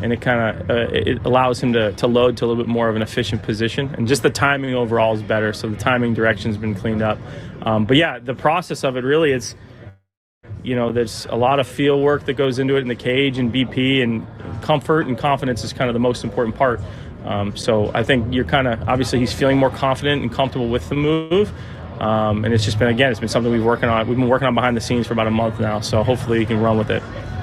and it kind of it allows him to load to a little bit more of an efficient position. And just the timing overall is better, so the timing direction's been cleaned up. But yeah, the process of it really, it's, there's a lot of field work that goes into it in the cage and BP, and comfort and confidence is kind of the most important part. So I think you're obviously he's feeling more confident and comfortable with the move. And it's just been, it's been something we've been working on behind the scenes for about a month now. So hopefully he can run with it.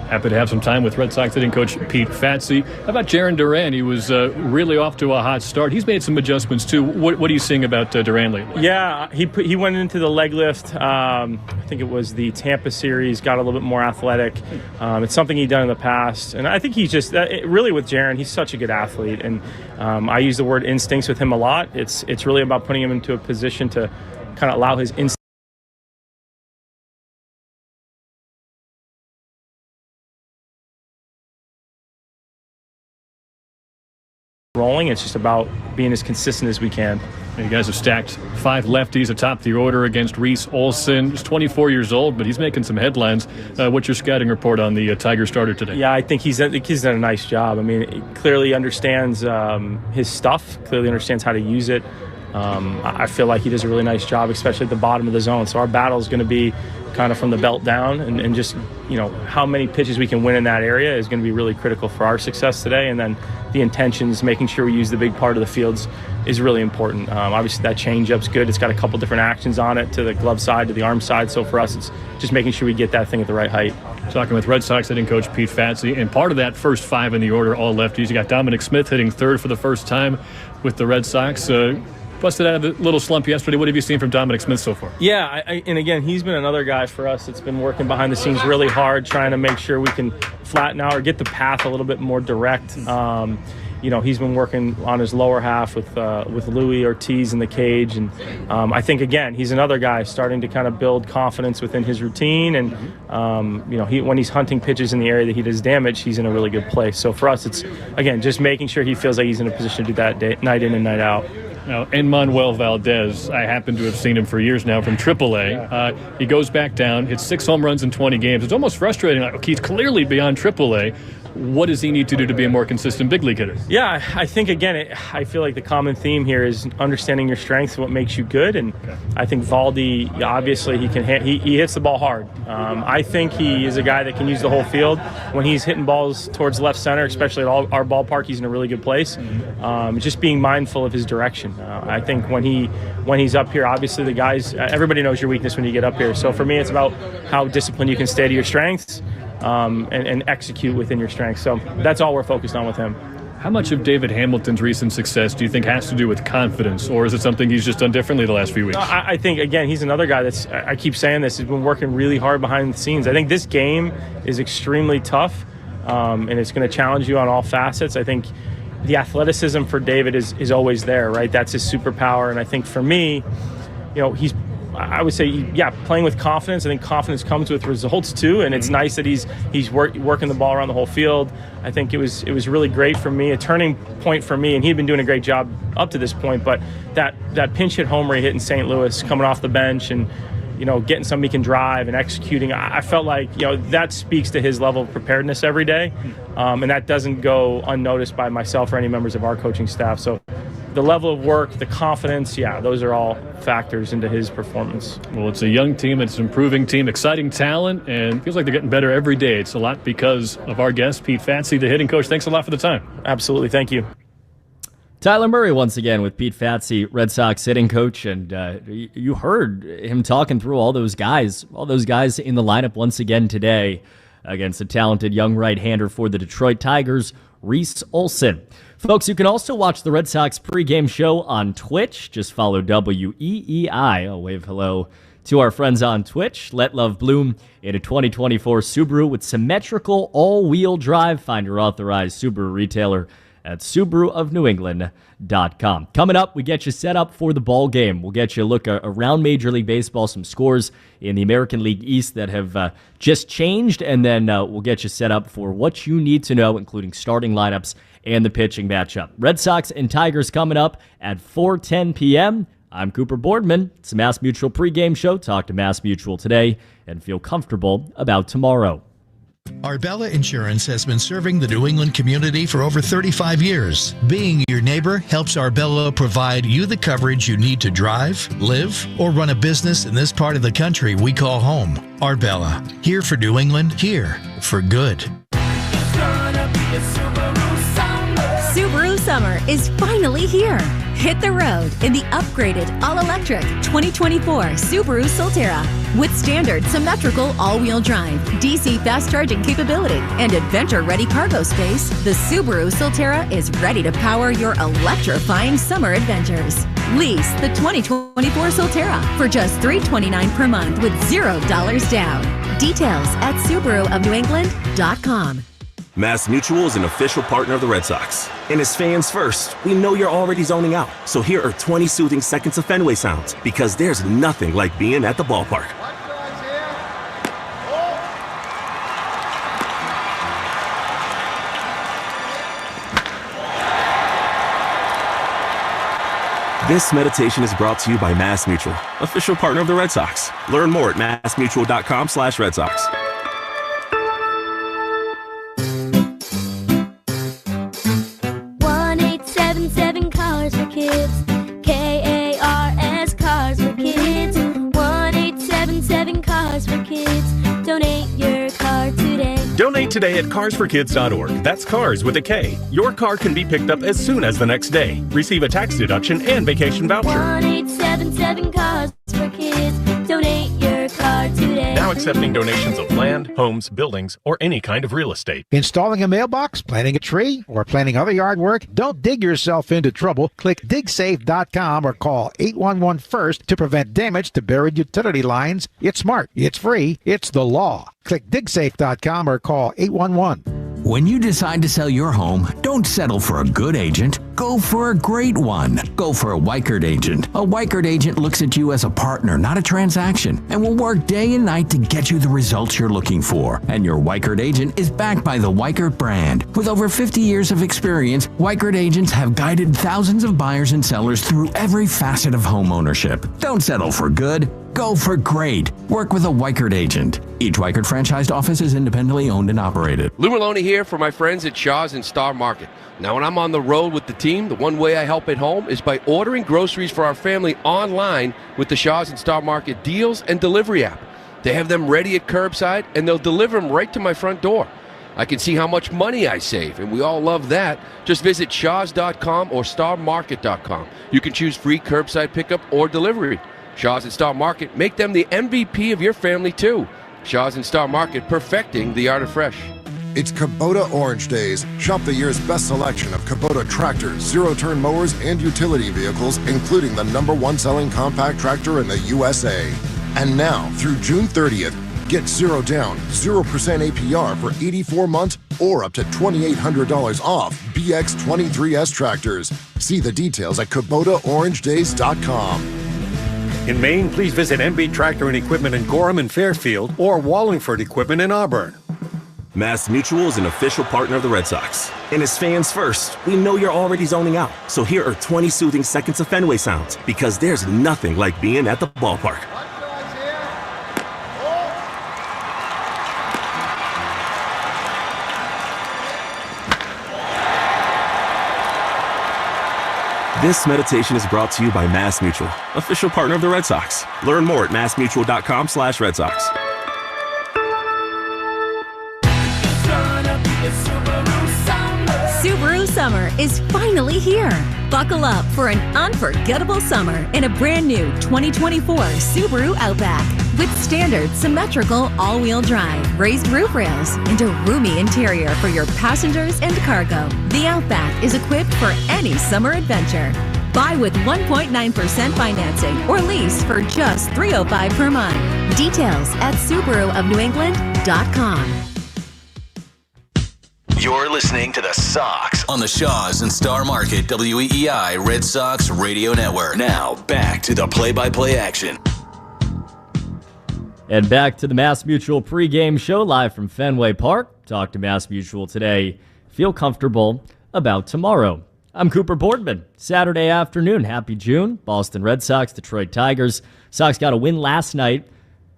Happy to have some time with Red Sox hitting coach Pete Fatse. How about Jarren Duran? He was really off to a hot start. He's made some adjustments too. What are you seeing about Duran lately? Yeah, he went into the leg lift. I think it was the Tampa series. Got a little bit more athletic. It's something he'd done in the past, and I think he's just really with Jarren. He's such a good athlete, and I use the word instincts with him a lot. It's really about putting him into a position to kind of allow his instincts rolling. It's just about being as consistent as we can. You guys have stacked 5 lefties atop the order against Reese Olson. He's 24 years old, but he's making some headlines. What's your scouting report on the Tiger starter today? Yeah, I think he's done a nice job. I mean, he clearly understands his stuff, clearly understands how to use it. I feel like he does a really nice job, especially at the bottom of the zone. So our battle is going to be kind of from the belt down, and just, how many pitches we can win in that area is going to be really critical for our success today. And then the intentions, making sure we use the big part of the fields is really important. Obviously that changeup's good. It's got a couple different actions on it, to the glove side, to the arm side. So for us, it's just making sure we get that thing at the right height. Talking with Red Sox hitting coach Pete Fatse, and part of that first 5 in the order, all lefties. You got Dominic Smith hitting third for the first time with the Red Sox. Busted out of a little slump yesterday. What have you seen from Dominic Smith so far? Yeah, and again, he's been another guy for us that's been working behind the scenes really hard, trying to make sure we can flatten out or get the path a little bit more direct. He's been working on his lower half with Louis Ortiz in the cage, and I think, again, he's another guy starting to kind of build confidence within his routine, and when he's hunting pitches in the area that he does damage, he's in a really good place. So for us, it's, again, just making sure he feels like he's in a position to do that night in and night out. Now, Emmanuel Valdez, I happen to have seen him for years now from AAA. He goes back down, hits 6 home runs in 20 games. It's almost frustrating. He's clearly beyond AAA. What does he need to do to be a more consistent big league hitter? Yeah, I think, again, I feel like the common theme here is understanding your strengths, what makes you good. And I think Valdi, obviously, he hits the ball hard. I think he is a guy that can use the whole field. When he's hitting balls towards left center, especially at our ballpark, he's in a really good place. Just being mindful of his direction. I think when he's up here, obviously the guys, everybody knows your weakness when you get up here. So for me, it's about how disciplined you can stay to your strengths. And execute within your strengths. So that's all we're focused on with him. How much of David Hamilton's recent success do you think has to do with confidence, or is it something he's just done differently the last few weeks? I think, again, he's another guy that's, I keep saying this, he's been working really hard behind the scenes. I think this game is extremely tough, and it's going to challenge you on all facets. I think the athleticism for David is always there, right? That's his superpower. And I think for me, I would say, playing with confidence. I think confidence comes with results too, and it's nice that he's working the ball around the whole field. I think it was really great for me, a turning point for me, and he'd been doing a great job up to this point. But that pinch hit homer he hit in St. Louis, coming off the bench and getting something he can drive and executing, I felt like that speaks to his level of preparedness every day, and that doesn't go unnoticed by myself or any members of our coaching staff. So the level of work, the confidence, those are all factors into his performance. Well, it's a young team, it's an improving team, exciting talent, and feels like they're getting better every day. It's a lot because of our guest, Pete Fatse, the hitting coach. Thanks a lot for the time. Absolutely. Thank you. Tyler Murray once again with Pete Fatse, Red Sox hitting coach, and you heard him talking through all those guys in the lineup once again today against a talented young right-hander for the Detroit Tigers, Reese Olson. Folks, you can also watch the Red Sox pregame show on Twitch. Just follow WEEI. I'll wave hello to our friends on Twitch. Let love bloom in a 2024 Subaru with symmetrical all-wheel drive. Find your authorized Subaru retailer at SubaruofNewEngland.com. Coming up, we get you set up for the ball game. We'll get you a look around Major League Baseball, some scores in the American League East that have just changed, and then we'll get you set up for what you need to know, including starting lineups and the pitching matchup. Red Sox and Tigers coming up at 4:10 p.m. I'm Cooper Boardman. It's a Mass Mutual pregame show. Talk to Mass Mutual today and feel comfortable about tomorrow. Arbella Insurance has been serving the New England community for over 35 years. Being your neighbor helps Arbella provide you the coverage you need to drive, live, or run a business in this part of the country we call home. Arbella, here for New England, here for good. Subaru Summer is finally here. Hit the road in the upgraded all-electric 2024 Subaru Solterra. With standard symmetrical all-wheel drive, DC fast-charging capability, and adventure-ready cargo space, the Subaru Solterra is ready to power your electrifying summer adventures. Lease the 2024 Solterra for just $329 per month with $0 down. Details at SubaruofNewEngland.com. Mass Mutual is an official partner of the Red Sox. And as fans first, we know you're already zoning out. So here are 20 soothing seconds of Fenway sounds, because there's nothing like being at the ballpark. This meditation is brought to you by Mass Mutual, official partner of the Red Sox. Learn more at massmutual.com/Red Sox. Cars for Kids. KARS Cars for Kids. 1877 Cars for Kids. Donate your car today. Donate today at carsforkids.org. That's cars with a K. Your car can be picked up as soon as the next day. Receive a tax deduction and vacation voucher. 1877 Cars for Kids. Donate your car today. Now accepting donations of land, homes, buildings, or any kind of real estate. Installing a mailbox, planting a tree, or planning other yard work? Don't dig yourself into trouble. Click digsafe.com or call 811 first to prevent damage to buried utility lines. It's smart, it's free, it's the law. Click digsafe.com or call 811. When you decide to sell your home, don't settle for a good agent. Go for a great one. Go for a Weichert agent. A Weichert agent looks at you as a partner, not a transaction, and will work day and night to get you the results you're looking for. And your Weichert agent is backed by the Weichert brand. With over 50 years of experience, Weichert agents have guided thousands of buyers and sellers through every facet of home ownership. Don't settle for good. Go for great. Work with a Weichert agent. Each Weichert franchised office is independently owned and operated. Lou Maloney here for my friends at Shaw's and Star Market. Now, when I'm on the road with the team, the one way I help at home is by ordering groceries for our family online with the Shaw's and Star Market deals and delivery app. They have them ready at curbside, and they'll deliver them right to my front door. I can see how much money I save, and we all love that. Just visit shaws.com or starmarket.com. You can choose free curbside pickup or delivery. Shaw's and Star Market, make them the MVP of your family, too. Shaw's and Star Market, perfecting the art of fresh. It's Kubota Orange Days. Shop the year's best selection of Kubota tractors, zero-turn mowers, and utility vehicles, including the #1 selling compact tractor in the USA. And now, through June 30th, get zero down, 0% APR for 84 months or up to $2,800 off BX23S tractors. See the details at KubotaOrangeDays.com. In Maine, please visit MB Tractor and Equipment in Gorham and Fairfield or Wallingford Equipment in Auburn. Mass Mutual is an official partner of the Red Sox. And as fans first, we know you're already zoning out. So here are 20 soothing seconds of Fenway sounds, because there's nothing like being at the ballpark. This meditation is brought to you by Mass Mutual, official partner of the Red Sox. Learn more at massmutual.com/Red Sox. Subaru Summer is finally here. Buckle up for an unforgettable summer in a brand new 2024 Subaru Outback. With standard symmetrical all-wheel drive, raised roof rails, and a roomy interior for your passengers and cargo, the Outback is equipped for any summer adventure. Buy with 1.9% financing or lease for just $305 per month. Details at SubaruofNewEngland.com. You're listening to the Sox on the Shaw's and Star Market WEEI Red Sox Radio Network. Now, back to the play-by-play action. And back to the Mass Mutual pregame show live from Fenway Park. Talk to Mass Mutual today. Feel comfortable about tomorrow. I'm Cooper Boardman. Saturday afternoon. Happy June. Boston Red Sox, Detroit Tigers. Sox got a win last night.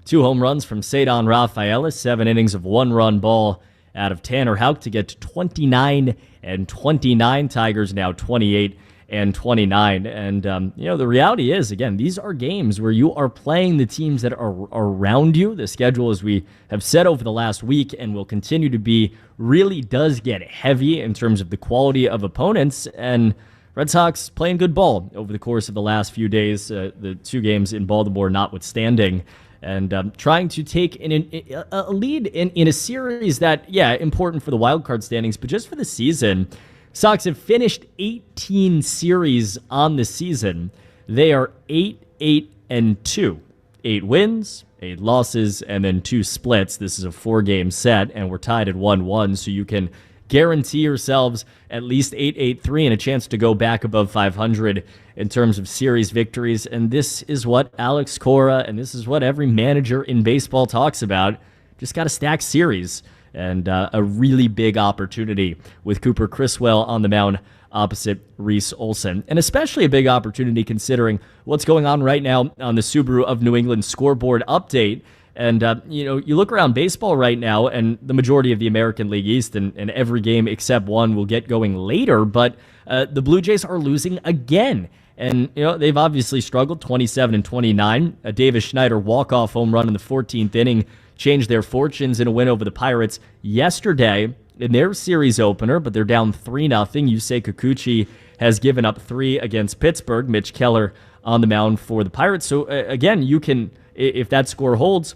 2 home runs from Cedon Rafaela, 7 innings of 1-run ball out of Tanner Houck to get to 29 and 29. Tigers now 28 and 29. And, the reality is, again, these are games where you are playing the teams that are around you. The schedule, as we have said over the last week and will continue to be, really does get heavy in terms of the quality of opponents. And Red Sox playing good ball over the course of the last few days, the 2 games in Baltimore notwithstanding, and trying to take a lead in a series that, important for the wild card standings, but just for the season. Sox have finished 18 series on the season. They are 8-8-2. 8 wins, 8 losses, and then 2 splits. This is a 4-game set, and we're tied at 1-1, so you can guarantee yourselves at least 8-8-3 and a chance to go back above 500 in terms of series victories. And this is what Alex Cora and this is what every manager in baseball talks about. Just got to stack series. And a really big opportunity with Cooper Criswell on the mound opposite Reese Olson. And especially a big opportunity considering what's going on right now on the Subaru of New England scoreboard update. And, you look around baseball right now, and the majority of the American League East and every game except one will get going later, but the Blue Jays are losing again. And, they've obviously struggled, 27 and 29. A Davis Schneider walk-off home run in the 14th inning changed their fortunes in a win over the Pirates yesterday in their series opener, but they're down 3-0. Yusei Kikuchi has given up 3 against Pittsburgh. Mitch Keller on the mound for the Pirates. So, again, you can, if that score holds,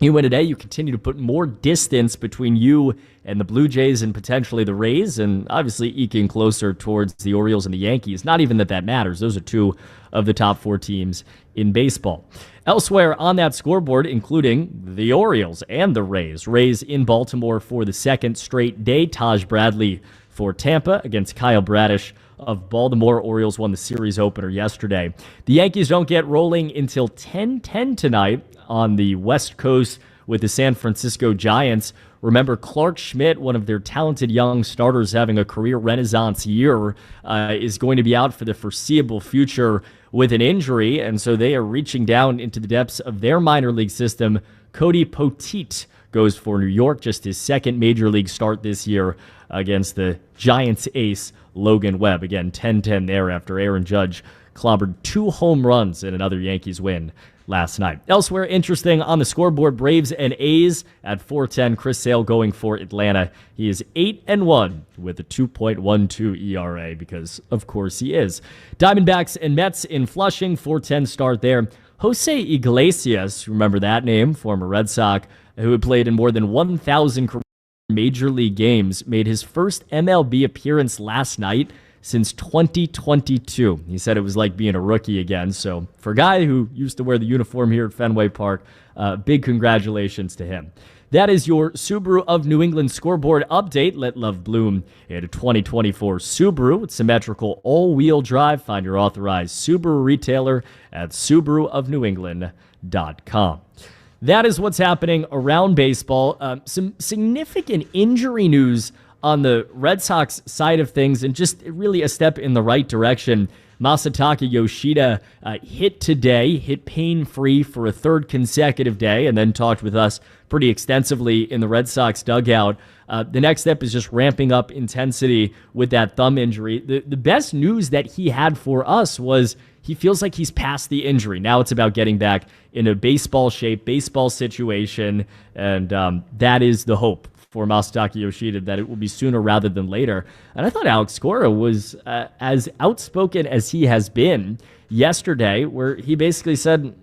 you win today, you continue to put more distance between you and the Blue Jays and potentially the Rays, and obviously eking closer towards the Orioles and the Yankees. Not even that matters. Those are 2 of the top 4 teams in baseball. Elsewhere on that scoreboard, including the Orioles and the Rays. Rays in Baltimore for the 2nd straight day. Taj Bradley for Tampa against Kyle Bradish of Baltimore. Orioles won the series opener yesterday. The Yankees don't get rolling until 10:10 tonight on the West Coast with the San Francisco Giants. Remember, Clark Schmidt, one of their talented young starters having a career renaissance year, is going to be out for the foreseeable future with an injury, and so they are reaching down into the depths of their minor league system. Cody Poteet goes for New York, just his 2nd major league start this year against the Giants ace Logan Webb. Again, 10-10 there after Aaron Judge clobbered 2 home runs in another Yankees win last night. Elsewhere, interesting on the scoreboard, Braves and A's at 4:10. Chris Sale going for Atlanta. He is 8-1 with a 2.12 ERA because, of course, he is. Diamondbacks and Mets in Flushing, 4:10 start there. Jose Iglesias, remember that name, former Red Sox, who had played in more than 1,000 major league games, made his first MLB appearance last night since 2022. He said it was like being a rookie again. So for a guy who used to wear the uniform here at Fenway Park, big congratulations to him. That is your Subaru of New England scoreboard update. Let love bloom in a 2024 Subaru with symmetrical all-wheel drive. Find your authorized Subaru retailer at SubaruofNewEngland.com. That is what's happening around baseball. Some significant injury news on the Red Sox side of things, and just really a step in the right direction. Masataka Yoshida hit today, hit pain-free for a 3rd consecutive day, and then talked with us pretty extensively in the Red Sox dugout. The next step is just ramping up intensity with that thumb injury. The best news that he had for us was he feels like he's past the injury. Now it's about getting back in a baseball shape, baseball situation, and that is the hope for Masataka Yoshida, that it will be sooner rather than later. And I thought Alex Cora was as outspoken as he has been yesterday, where he basically said,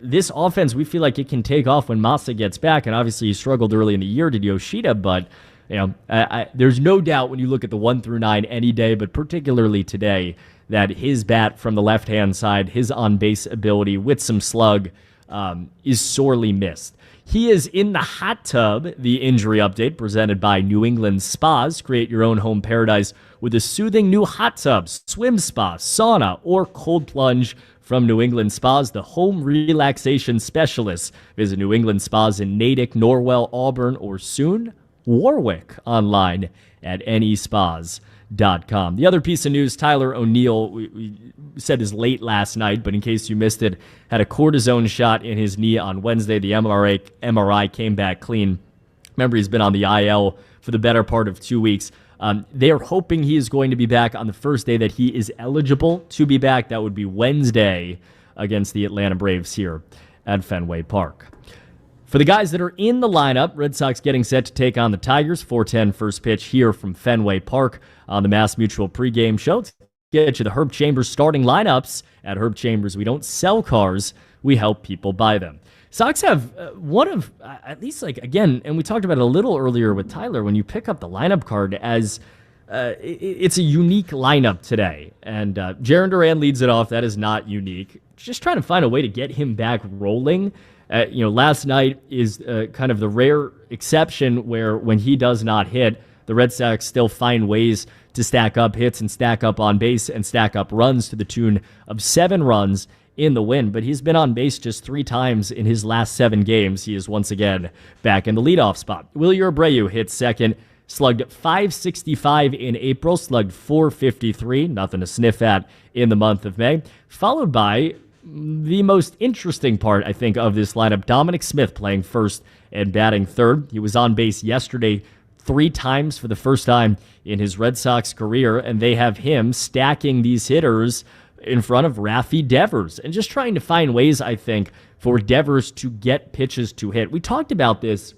this offense, we feel like it can take off when Masa gets back. And obviously he struggled early in the year to Yoshida, but there's no doubt when you look at the 1 through 9 any day, but particularly today, that his bat from the left-hand side, his on-base ability with some slug, is sorely missed. He is in the hot tub. The injury update presented by New England Spas. Create your own home paradise with a soothing new hot tub, swim spa, sauna, or cold plunge from New England Spas, the home relaxation specialists. Visit New England Spas in Natick, Norwell, Auburn, or soon Warwick online at nespas.com. The other piece of news, Tyler O'Neill, we said this late last night, but in case you missed it, had a cortisone shot in his knee on Wednesday. The MRI came back clean. Remember, he's been on the IL for the better part of 2 weeks. They are hoping he is going to be back on the first day that he is eligible to be back. That would be Wednesday against the Atlanta Braves here at Fenway Park. For the guys that are in the lineup, Red Sox getting set to take on the Tigers. 4:10 first pitch here from Fenway Park on the Mass Mutual pregame show. Let's get you the Herb Chambers starting lineups. At Herb Chambers, we don't sell cars, we help people buy them. Sox have one of, at least again, and we talked about it a little earlier with Tyler, when you pick up the lineup card as it's a unique lineup today. And Jarren Duran leads it off. That is not unique. Just trying to find a way to get him back rolling. Last night is kind of the rare exception where when he does not hit, the Red Sox still find ways to stack up hits and stack up on base and stack up runs to the tune of 7 runs in the win. But he's been on base just 3 times in his last 7 games. He is once again back in the leadoff spot. Willie Abreu hits second, slugged .565 in April, slugged .453, nothing to sniff at in the month of May, followed by the most interesting part, I think, of this lineup, Dominic Smith playing first and batting third. He was on base yesterday 3 times for the first time in his Red Sox career, and they have him stacking these hitters in front of Rafi Devers and just trying to find ways, I think, for Devers to get pitches to hit. We talked about this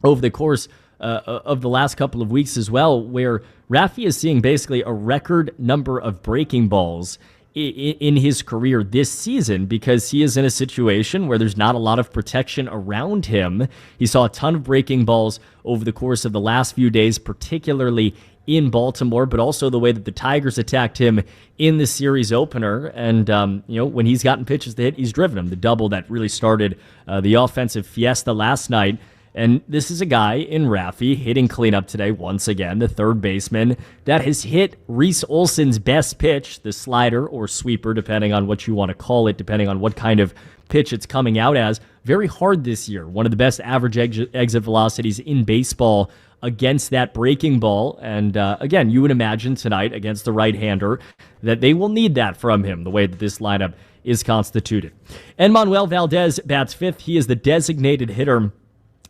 over the course of the last couple of weeks as well, where Rafi is seeing basically a record number of breaking balls in his career this season because he is in a situation where there's not a lot of protection around him. He saw a ton of breaking balls over the course of the last few days, particularly in Baltimore, but also the way that the Tigers attacked him in the series opener. And, when he's gotten pitches to hit, he's driven them. The double that really started the offensive fiesta last night. And this is a guy in Rafi hitting cleanup today once again, the third baseman that has hit Reese Olson's best pitch, the slider or sweeper, depending on what you want to call it, depending on what kind of pitch it's coming out as, very hard this year. One of the best average exit velocities in baseball against that breaking ball. And again, you would imagine tonight against the right-hander that they will need that from him, the way that this lineup is constituted. And Manuel Valdez bats fifth. He is the designated hitter.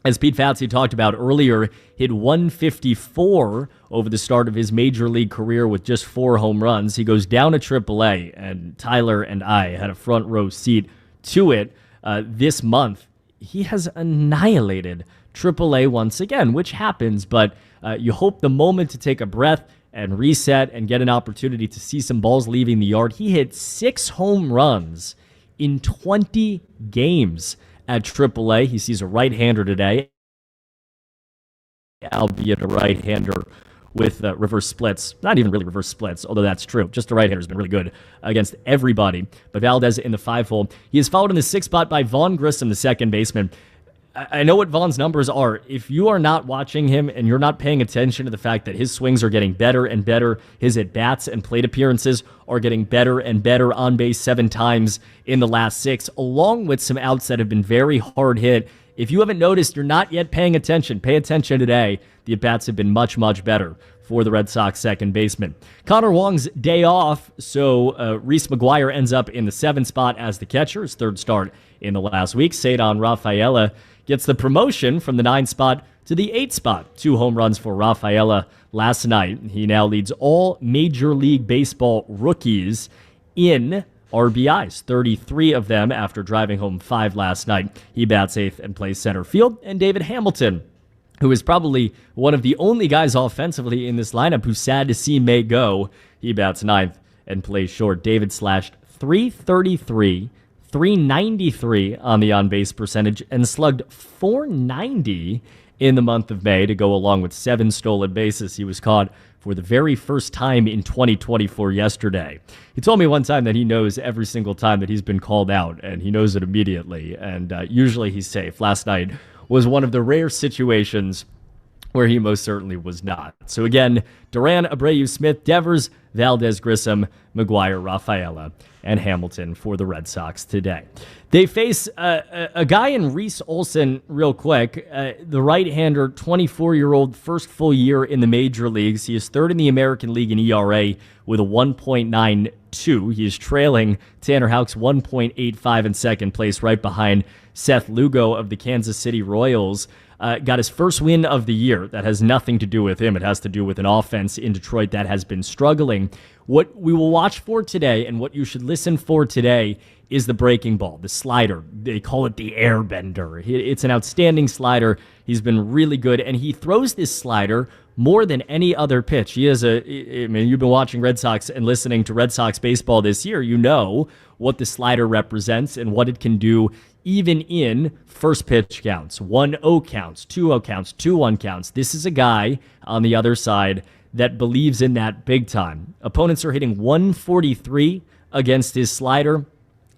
As Pete Fatsy talked about earlier, hit 154 over the start of his major league career with just 4 home runs. He goes down to AAA, and Tyler and I had a front row seat to it this month. He has annihilated AAA once again, which happens, but you hope the moment to take a breath and reset and get an opportunity to see some balls leaving the yard. He hit 6 home runs in 20 games at AAA. He sees a right-hander today, albeit a right-hander with reverse splits. Not even really reverse splits, although that's true. Just a right-hander has been really good against everybody. But Valdez in the 5-hole. He is followed in the 6th spot by Vaughn Grissom, the second baseman. I know what Vaughn's numbers are. If you are not watching him and you're not paying attention to the fact that his swings are getting better and better, his at-bats and plate appearances are getting better and better, on base 7 times in the last 6, along with some outs that have been very hard hit. If you haven't noticed, you're not yet paying attention. Pay attention today. The at-bats have been much, much better for the Red Sox second baseman. Connor Wong's day off, so Reese McGuire ends up in the 7th spot as the catcher, his 3rd start in the last week. Cedar Rafaela gets the promotion from the 9th spot to the 8th spot. 2 home runs for Rafaela last night. He now leads all Major League Baseball rookies in RBIs, 33 of them after driving home 5 last night. He bats 8th and plays center field. And David Hamilton, who is probably one of the only guys offensively in this lineup who's sad to see May go, he bats 9th and plays short. David slashed .333, .393 on the on-base percentage, and slugged .490 in the month of May to go along with 7 stolen bases. He was caught for the very first time in 2024 yesterday. He told me one time that he knows every single time that he's been called out, and he knows it immediately, and usually he's safe. Last night was one of the rare situations where he most certainly was not. So again, Duran, Abreu, Smith, Devers, Valdez, Grissom, McGuire, Rafaela, and Hamilton for the Red Sox today. They face a guy in Reese Olson real quick, the right-hander, 24-year-old, first full year in the major leagues. He is third in the American League in ERA with a 1.92. He is trailing Tanner Houck's 1.85 in second place, right behind Seth Lugo of the Kansas City Royals. Got his first win of the year. That has nothing to do with him. It has to do with an offense in Detroit that has been struggling. What we will watch for today and what you should listen for today is the breaking ball, the slider. They call it the airbender. It's an outstanding slider. He's been really good, and he throws this slider more than any other pitch. You've been watching Red Sox and listening to Red Sox baseball this year. You know what the slider represents and what it can do even in first pitch counts, 1-0 counts, 2-0 counts, 2-1 counts. This is a guy on the other side that believes in that big time. Opponents are hitting 143 against his slider.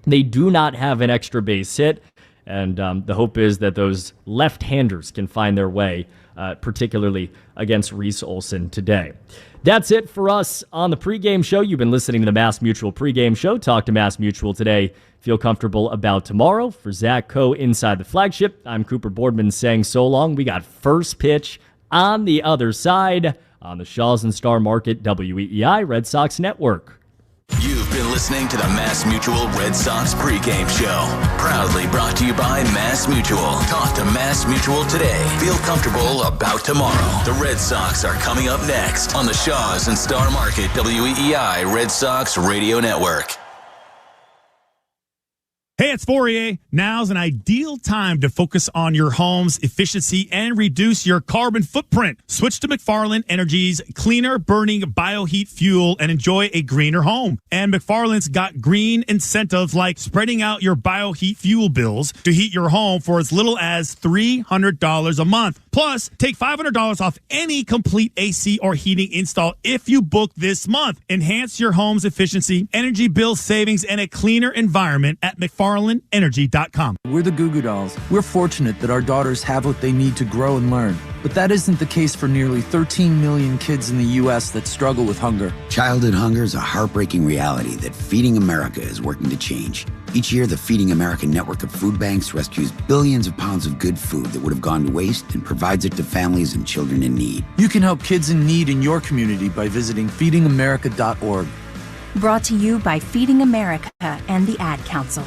They do not have an extra base hit, and the hope is that those left-handers can find their way, particularly against Reese Olson today. That's it for us on the pregame show. You've been listening to the Mass Mutual pregame show. Talk to Mass Mutual today. Feel comfortable about tomorrow. For Zach Coe inside the flagship, I'm Cooper Boardman saying so long. We got first pitch on the other side on the Shaws and Star Market WEEI Red Sox Network. You've been listening to the Mass Mutual Red Sox pregame show. Proudly brought to you by Mass Mutual. Talk to Mass Mutual today. Feel comfortable about tomorrow. The Red Sox are coming up next on the Shaws and Star Market WEEI Red Sox Radio Network. Hey, it's Fourier. Now's an ideal time to focus on your home's efficiency and reduce your carbon footprint. Switch to McFarland Energy's cleaner burning bioheat fuel and enjoy a greener home. And McFarland's got green incentives like spreading out your bioheat fuel bills to heat your home for as little as $300 a month. Plus, take $500 off any complete AC or heating install if you book this month. Enhance your home's efficiency, energy bill savings, and a cleaner environment at McFarlandEnergy.com. We're the Goo Goo Dolls. We're fortunate that our daughters have what they need to grow and learn. But that isn't the case for nearly 13 million kids in the U.S. that struggle with hunger. Childhood hunger is a heartbreaking reality that Feeding America is working to change. Each year, the Feeding America network of food banks rescues billions of pounds of good food that would have gone to waste and provides it to families and children in need. You can help kids in need in your community by visiting feedingamerica.org. Brought to you by Feeding America and the Ad Council.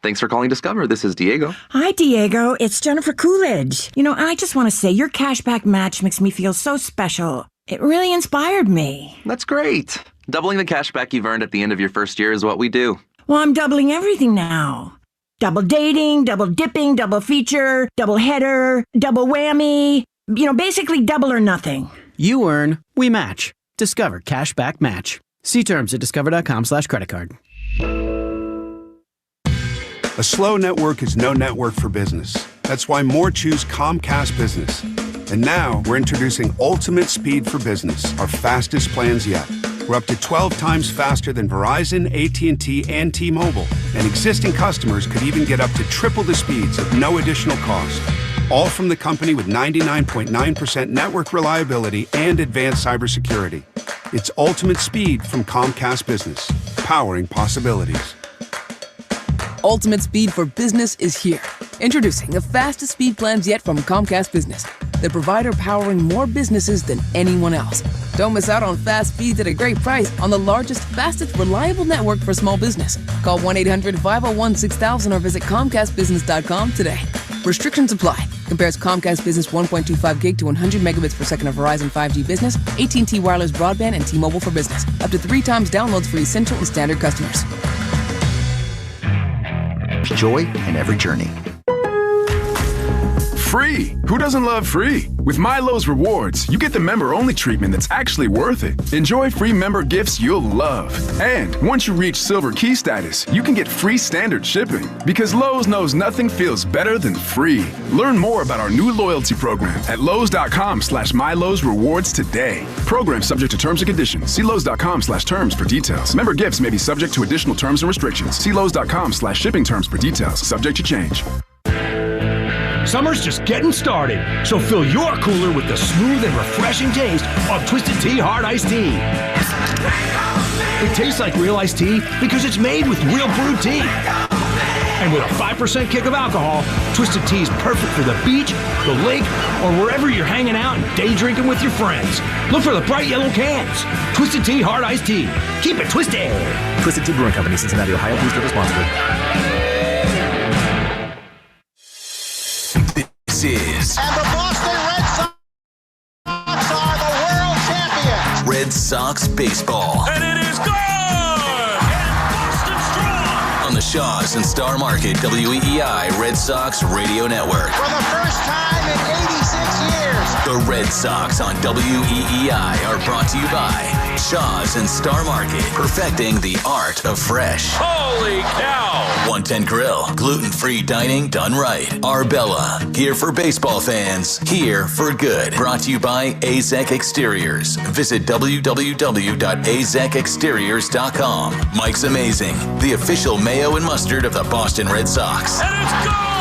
Thanks for calling Discover. This is Diego. Hi, Diego. It's Jennifer Coolidge. I just want to say your cashback match makes me feel so special. It really inspired me. That's great. Doubling the cashback you've earned at the end of your first year is what we do. Well, I'm doubling everything now. Double dating, double dipping, double feature, double header, double whammy. Basically double or nothing. You earn, we match. Discover Cashback Match. See terms at discover.com/creditcard. A slow network is no network for business. That's why more choose Comcast Business. And now we're introducing Ultimate Speed for Business, our fastest plans yet. We're up to 12 times faster than Verizon, AT&T, and T-Mobile. And existing customers could even get up to triple the speeds at no additional cost. All from the company with 99.9% network reliability and advanced cybersecurity. It's Ultimate Speed from Comcast Business, powering possibilities. Ultimate Speed for Business is here. Introducing the fastest speed plans yet from Comcast Business, the provider powering more businesses than anyone else. Don't miss out on fast speeds at a great price on the largest, fastest, reliable network for small business. Call 1-800-501-6000 or visit ComcastBusiness.com today. Restrictions apply. Compares Comcast Business 1.25 gig to 100 megabits per second of Verizon 5G Business, AT&T Wireless Broadband, and T-Mobile for Business. Up to 3 times downloads for essential and standard customers. Joy in every journey. Free! Who doesn't love free? With Milo's Rewards, you get the member-only treatment that's actually worth it. Enjoy free member gifts you'll love. And once you reach Silver Key status, you can get free standard shipping. Because Lowe's knows nothing feels better than free. Learn more about our new loyalty program at Lowe's.com/Milo's Rewards today. Program subject to terms and conditions. See Lowe's.com/terms for details. Member gifts may be subject to additional terms and restrictions. See Lowe's.com/shipping terms for details. Subject to change. Summer's just getting started, so fill your cooler with the smooth and refreshing taste of Twisted Tea Hard Iced Tea. It tastes like real iced tea because it's made with real brewed tea. And with a 5% kick of alcohol, Twisted Tea is perfect for the beach, the lake, or wherever you're hanging out and day drinking with your friends. Look for the bright yellow cans. Twisted Tea Hard Iced Tea. Keep it twisted. Twisted Tea Brewing Company, Cincinnati, Ohio. Please drink responsibly. This is And the Boston Red Sox are the world champions. Red Sox baseball. And it is good! On the Shaws and Star Market WEEI Red Sox Radio Network. For the first time in 86 years. The Red Sox on WEEI are brought to you by Shaws and Star Market, perfecting the art of fresh. Holy cow! 110 Grill, gluten-free dining done right. Arbella, here for baseball fans, here for good. Brought to you by AZEK Exteriors. Visit www.azekexteriors.com. Mike's Amazing, the official mayo and mustard of the Boston Red Sox. And it's gone!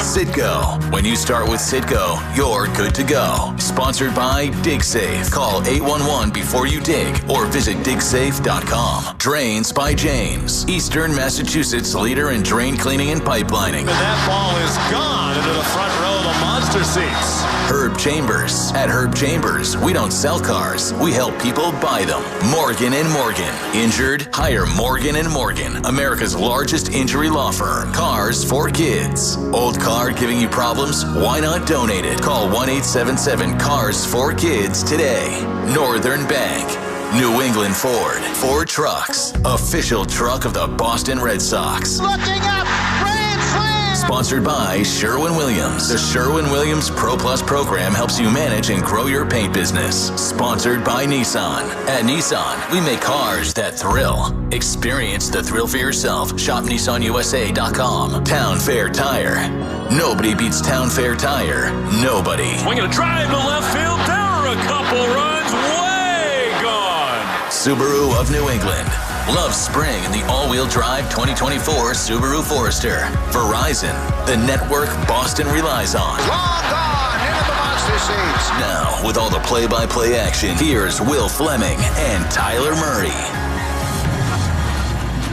Citgo. When you start with Citgo, you're good to go. Sponsored by DigSafe. Call 811 before you dig or visit digsafe.com. Drains by James. Eastern Massachusetts leader in drain cleaning and pipelining. And that ball is gone into the front row of the monster seats. Herb Chambers. At Herb Chambers, we don't sell cars. We help people buy them. Morgan & Morgan. Injured? Hire Morgan & Morgan. America's largest injury law firm. Cars for kids. Old car giving you problems? Why not donate it? Call 1-877-CARS-4-KIDS today. Northern Bank. New England Ford. Ford Trucks. Official truck of the Boston Red Sox. Looking up! Grand slam! Sponsored by Sherwin-Williams. The Sherwin-Williams Pro Plus program helps you manage and grow your paint business. Sponsored by Nissan. At Nissan, we make cars that thrill. Experience the thrill for yourself. Shop NissanUSA.com. Town Fair Tire. Nobody beats Town Fair Tire. Nobody. Swinging a drive to left field. There are a couple runs. Way gone. Subaru of New England. Love spring in the all-wheel drive 2024 Subaru Forester. Verizon, the network Boston relies on. Long gone into the monster seats. Now, with all the play-by-play action, here's Will Fleming and Tyler Murray.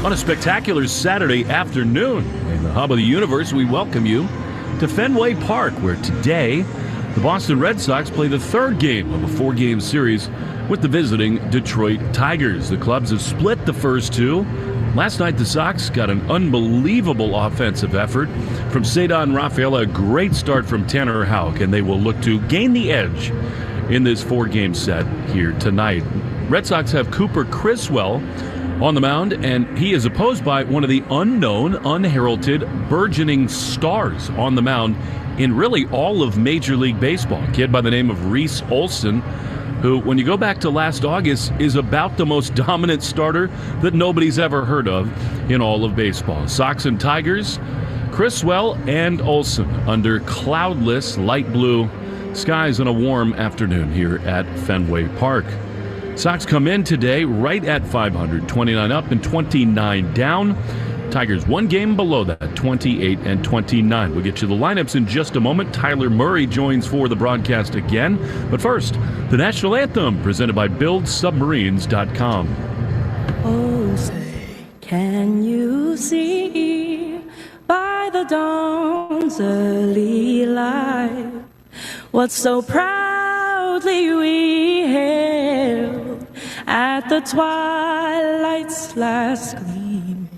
On a spectacular Saturday afternoon in the hub of the universe, we welcome you to Fenway Park, where today the Boston Red Sox play the third game of a four-game series with the visiting Detroit Tigers. The clubs have split the first two. Last night, the Sox got an unbelievable offensive effort from Cedar Rafaela, a great start from Tanner Houck, and they will look to gain the edge in this four-game set here tonight. Red Sox have Cooper Criswell on the mound, and he is opposed by one of the unknown, unheralded, burgeoning stars on the mound in really all of Major League Baseball. A kid by the name of Reese Olson, who, when you go back to last August, is about the most dominant starter that nobody's ever heard of in all of baseball. Sox and Tigers, Criswell and Olson under cloudless light blue skies on a warm afternoon here at Fenway Park. Sox come in today right at 500, 29 up and 29 down. Tigers one game below that, 28 and 29. We'll get you the lineups in just a moment. Tyler Murray joins for the broadcast again. But first, the national anthem presented by BuildSubmarines.com. Oh, say, can you see by the dawn's early light what so proudly we hailed at the twilight's last gleam,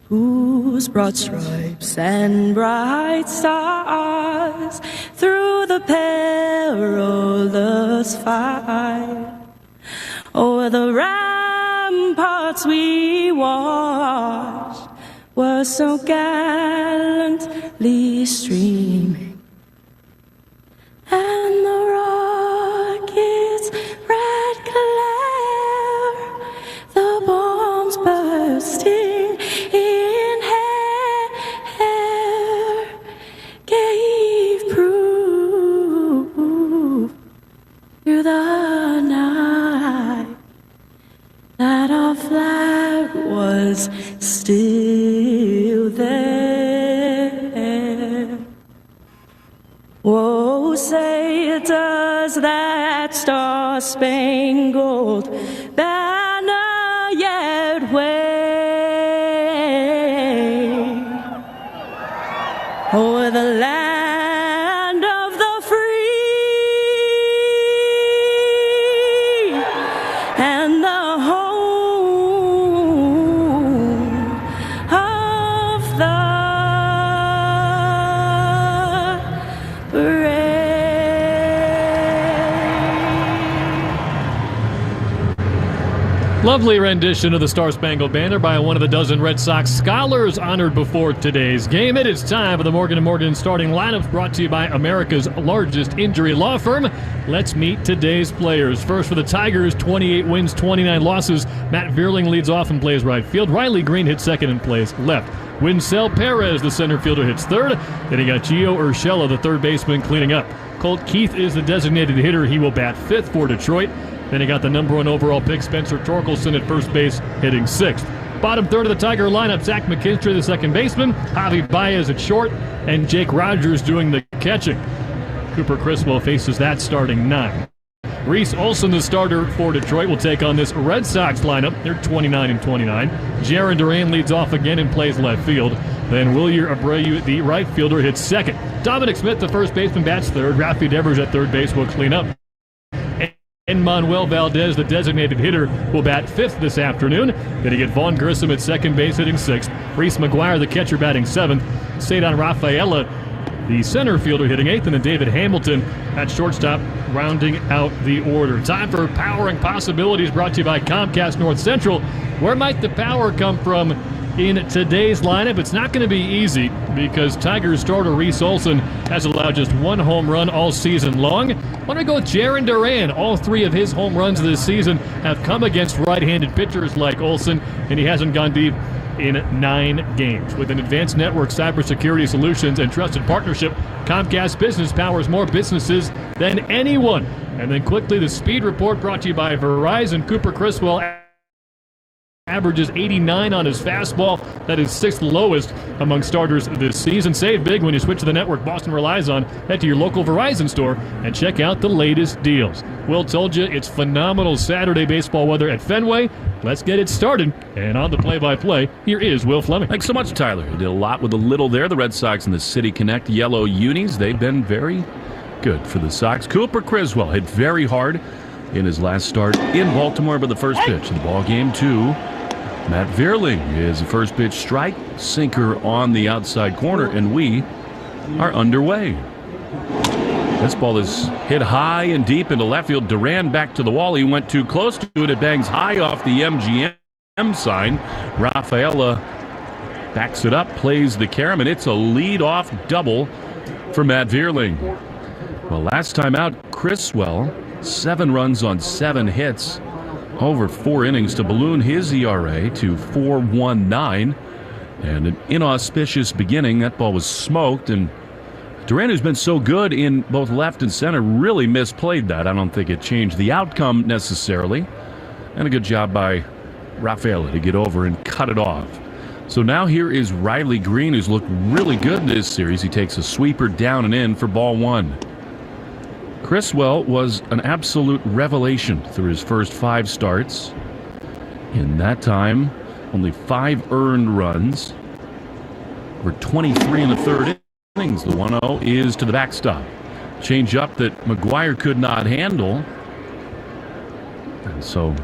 whose broad stripes and bright stars through the perilous fight o'er the ramparts we watched were so gallantly streaming, and the rocket's red glare, the bombs bursting in air, gave proof through the night that our flag was still there. star-spangled banner yet wave o'er the land of the free and the home of the brave. Lovely rendition of the Star-Spangled Banner by one of the dozen Red Sox scholars honored before today's game. It is time for the Morgan & Morgan starting lineups, brought to you by America's largest injury law firm. Let's meet today's players. First for the Tigers, 28 wins, 29 losses. Matt Vierling leads off and plays right field. Riley Green hits second and plays left. Winsell Perez, the center fielder, hits third. Then you got Gio Urshela, the third baseman, cleaning up. Colt Keith is the designated hitter. He will bat fifth for Detroit. Then you got the number one overall pick, Spencer Torkelson, at first base, hitting sixth. Bottom third of the Tiger lineup, Zach McKinstry, the second baseman, Javi Baez at short, and Jake Rogers doing the catching. Cooper Criswell faces that starting nine. Reese Olson, the starter for Detroit, will take on this Red Sox lineup. They're 29 and 29. Jarren Duran leads off again and plays left field. Then Wilyer Abreu, the right fielder, hits second. Dominic Smith, the first baseman, bats third. Rafi Devers at third base will clean up. And Manuel Valdez, the designated hitter, will bat fifth this afternoon. Then you get Vaughn Grissom at second base, hitting sixth. Reese McGuire, the catcher, batting seventh. Cedar Rafaela, the center fielder, hitting eighth. And then David Hamilton at shortstop, rounding out the order. Time for Powering Possibilities, brought to you by Comcast North Central. Where might the power come from in today's lineup? It's not going to be easy because Tigers starter Reese Olson has allowed just one home run all season long. Why don't we go with Jarren Duran? All three of his home runs this season have come against right-handed pitchers like Olson, and he hasn't gone deep in 9 games. With an advanced network, cybersecurity solutions, and trusted partnership, Comcast Business powers more businesses than anyone. And then quickly, the Speed Report, brought to you by Verizon. Cooper Criswell averages 89 on his fastball. That is 6th lowest among starters this season. Save big when you switch to the network Boston relies on. Head to your local Verizon store and check out the latest deals. Will told you it's phenomenal Saturday baseball weather at Fenway. Let's get it started. And on the play-by-play, here is Will Fleming. Thanks so much, Tyler. You did a lot with a little there. The Red Sox and the City Connect yellow unis, they've been very good for the Sox. Cooper Criswell hit very hard in his last start in Baltimore, but the first pitch in the ball game to Matt Vierling is a first pitch strike, sinker on the outside corner, and we are underway. This ball is hit high and deep into left field. Duran back to the wall. He went too close to it. It bangs high off the MGM sign. Rafaela backs it up, plays the carom, and it's a lead-off double for Matt Vierling. Well, last time out, Criswell, 7 runs on 7 hits. Over 4 innings to balloon his ERA to 4.19. And an inauspicious beginning. That ball was smoked, and Duran, who's been so good in both left and center, really misplayed that. I don't think it changed the outcome necessarily. And a good job by Rafaela to get over and cut it off. So now here is Riley Green, who's looked really good this series. He takes a sweeper down and in for ball 1. Criswell was an absolute revelation through his first 5 starts. In that time, only 5 earned runs. Over 23 in the third innings. The 1-0 is to the backstop. Change up that McGuire could not handle. And so,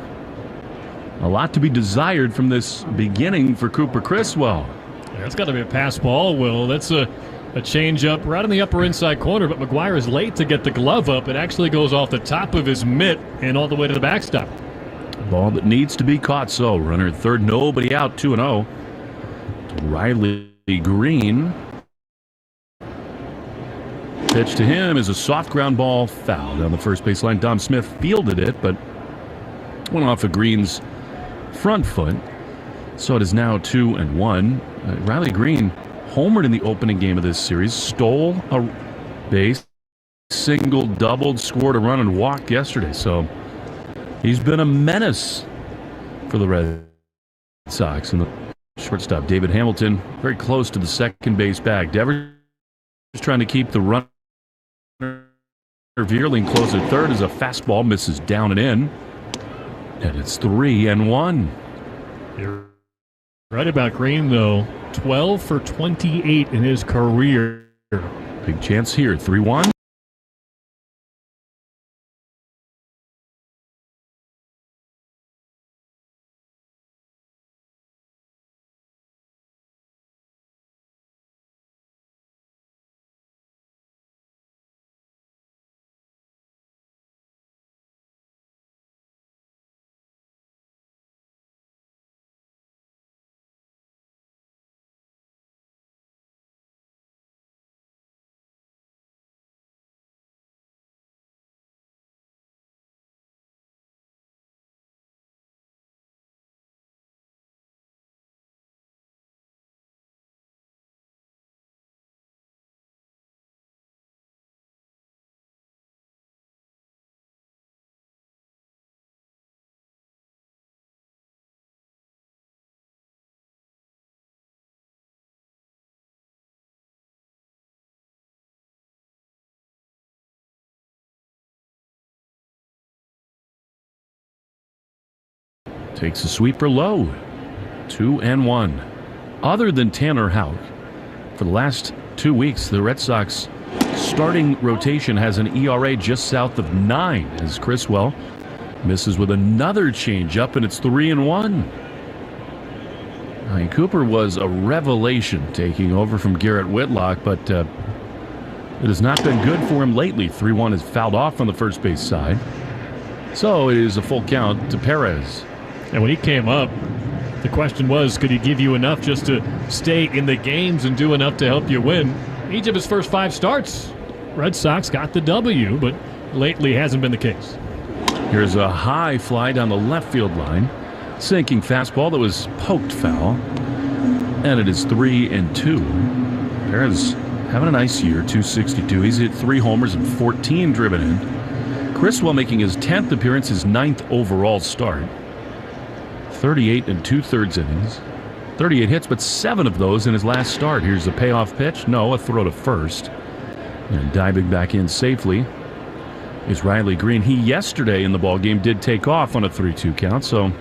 a lot to be desired from this beginning for Cooper Criswell. Yeah, it's got to be a pass ball, Will. That's a change-up right on the upper inside corner, but McGuire is late to get the glove up. It actually goes off the top of his mitt and all the way to the backstop. Ball that needs to be caught. So, runner at third, nobody out, 2-0. Riley Green. Pitch to him is a soft ground ball, foul down the first baseline. Dom Smith fielded it, but went off of Green's front foot. So it is now 2-1. Riley Green homered in the opening game of this series, stole a base, single, doubled, scored a run, and walked yesterday. So he's been a menace for the Red Sox. And the shortstop, David Hamilton, very close to the second base bag. Devers is trying to keep the runner Veerling close at third as a fastball misses down and in. And it's 3-1. You're right about Green, though. 12 for 28 in his career. Big chance here. 3-1. Takes a sweeper low. 2-1. Other than Tanner Houck, for the last 2 weeks, the Red Sox starting rotation has an ERA just south of 9 as Criswell misses with another changeup, and it's 3-1. I mean, Cooper was a revelation taking over from Garrett Whitlock, but it has not been good for him lately. 3-1 is fouled off on the first base side. So it is a full count to Perez. And when he came up, the question was, could he give you enough just to stay in the games and do enough to help you win? Each of his first 5 starts, Red Sox got the W, but lately hasn't been the case. Here's a high fly down the left field line. Sinking fastball that was poked foul. And it is 3-2. Perez having a nice year, 262. He's hit 3 homers and 14 driven in. Criswell making his 10th appearance, his 9th overall start. 38 2/3 innings. 38 hits, but 7 of those in his last start. Here's a payoff pitch. No, a throw to first. And diving back in safely is Riley Green. He yesterday in the ballgame did take off on a 3-2 count, so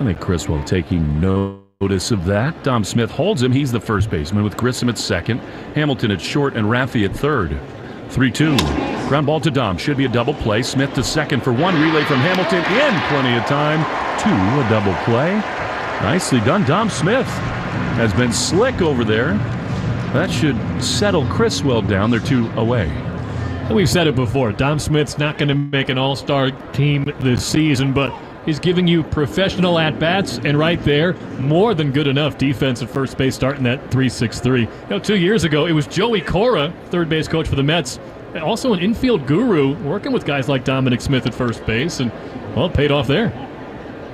I think Criswell taking notice of that. Dom Smith holds him. He's the first baseman with Grissom at second, Hamilton at short, and Raffi at third. 3-2. Ground ball to Dom. Should be a double play. Smith to second for 1. Relay from Hamilton in. Plenty of time to a double play. Nicely done. Dom Smith has been slick over there. That should settle Criswell down. They're 2 away. We've said it before. Dom Smith's not going to make an all-star team this season, but he's giving you professional at-bats, and right there, more than good enough defense at first base starting that 3-6-3. 2 years ago, it was Joey Cora, third base coach for the Mets, also an infield guru, working with guys like Dominic Smith at first base, and, well, it paid off there.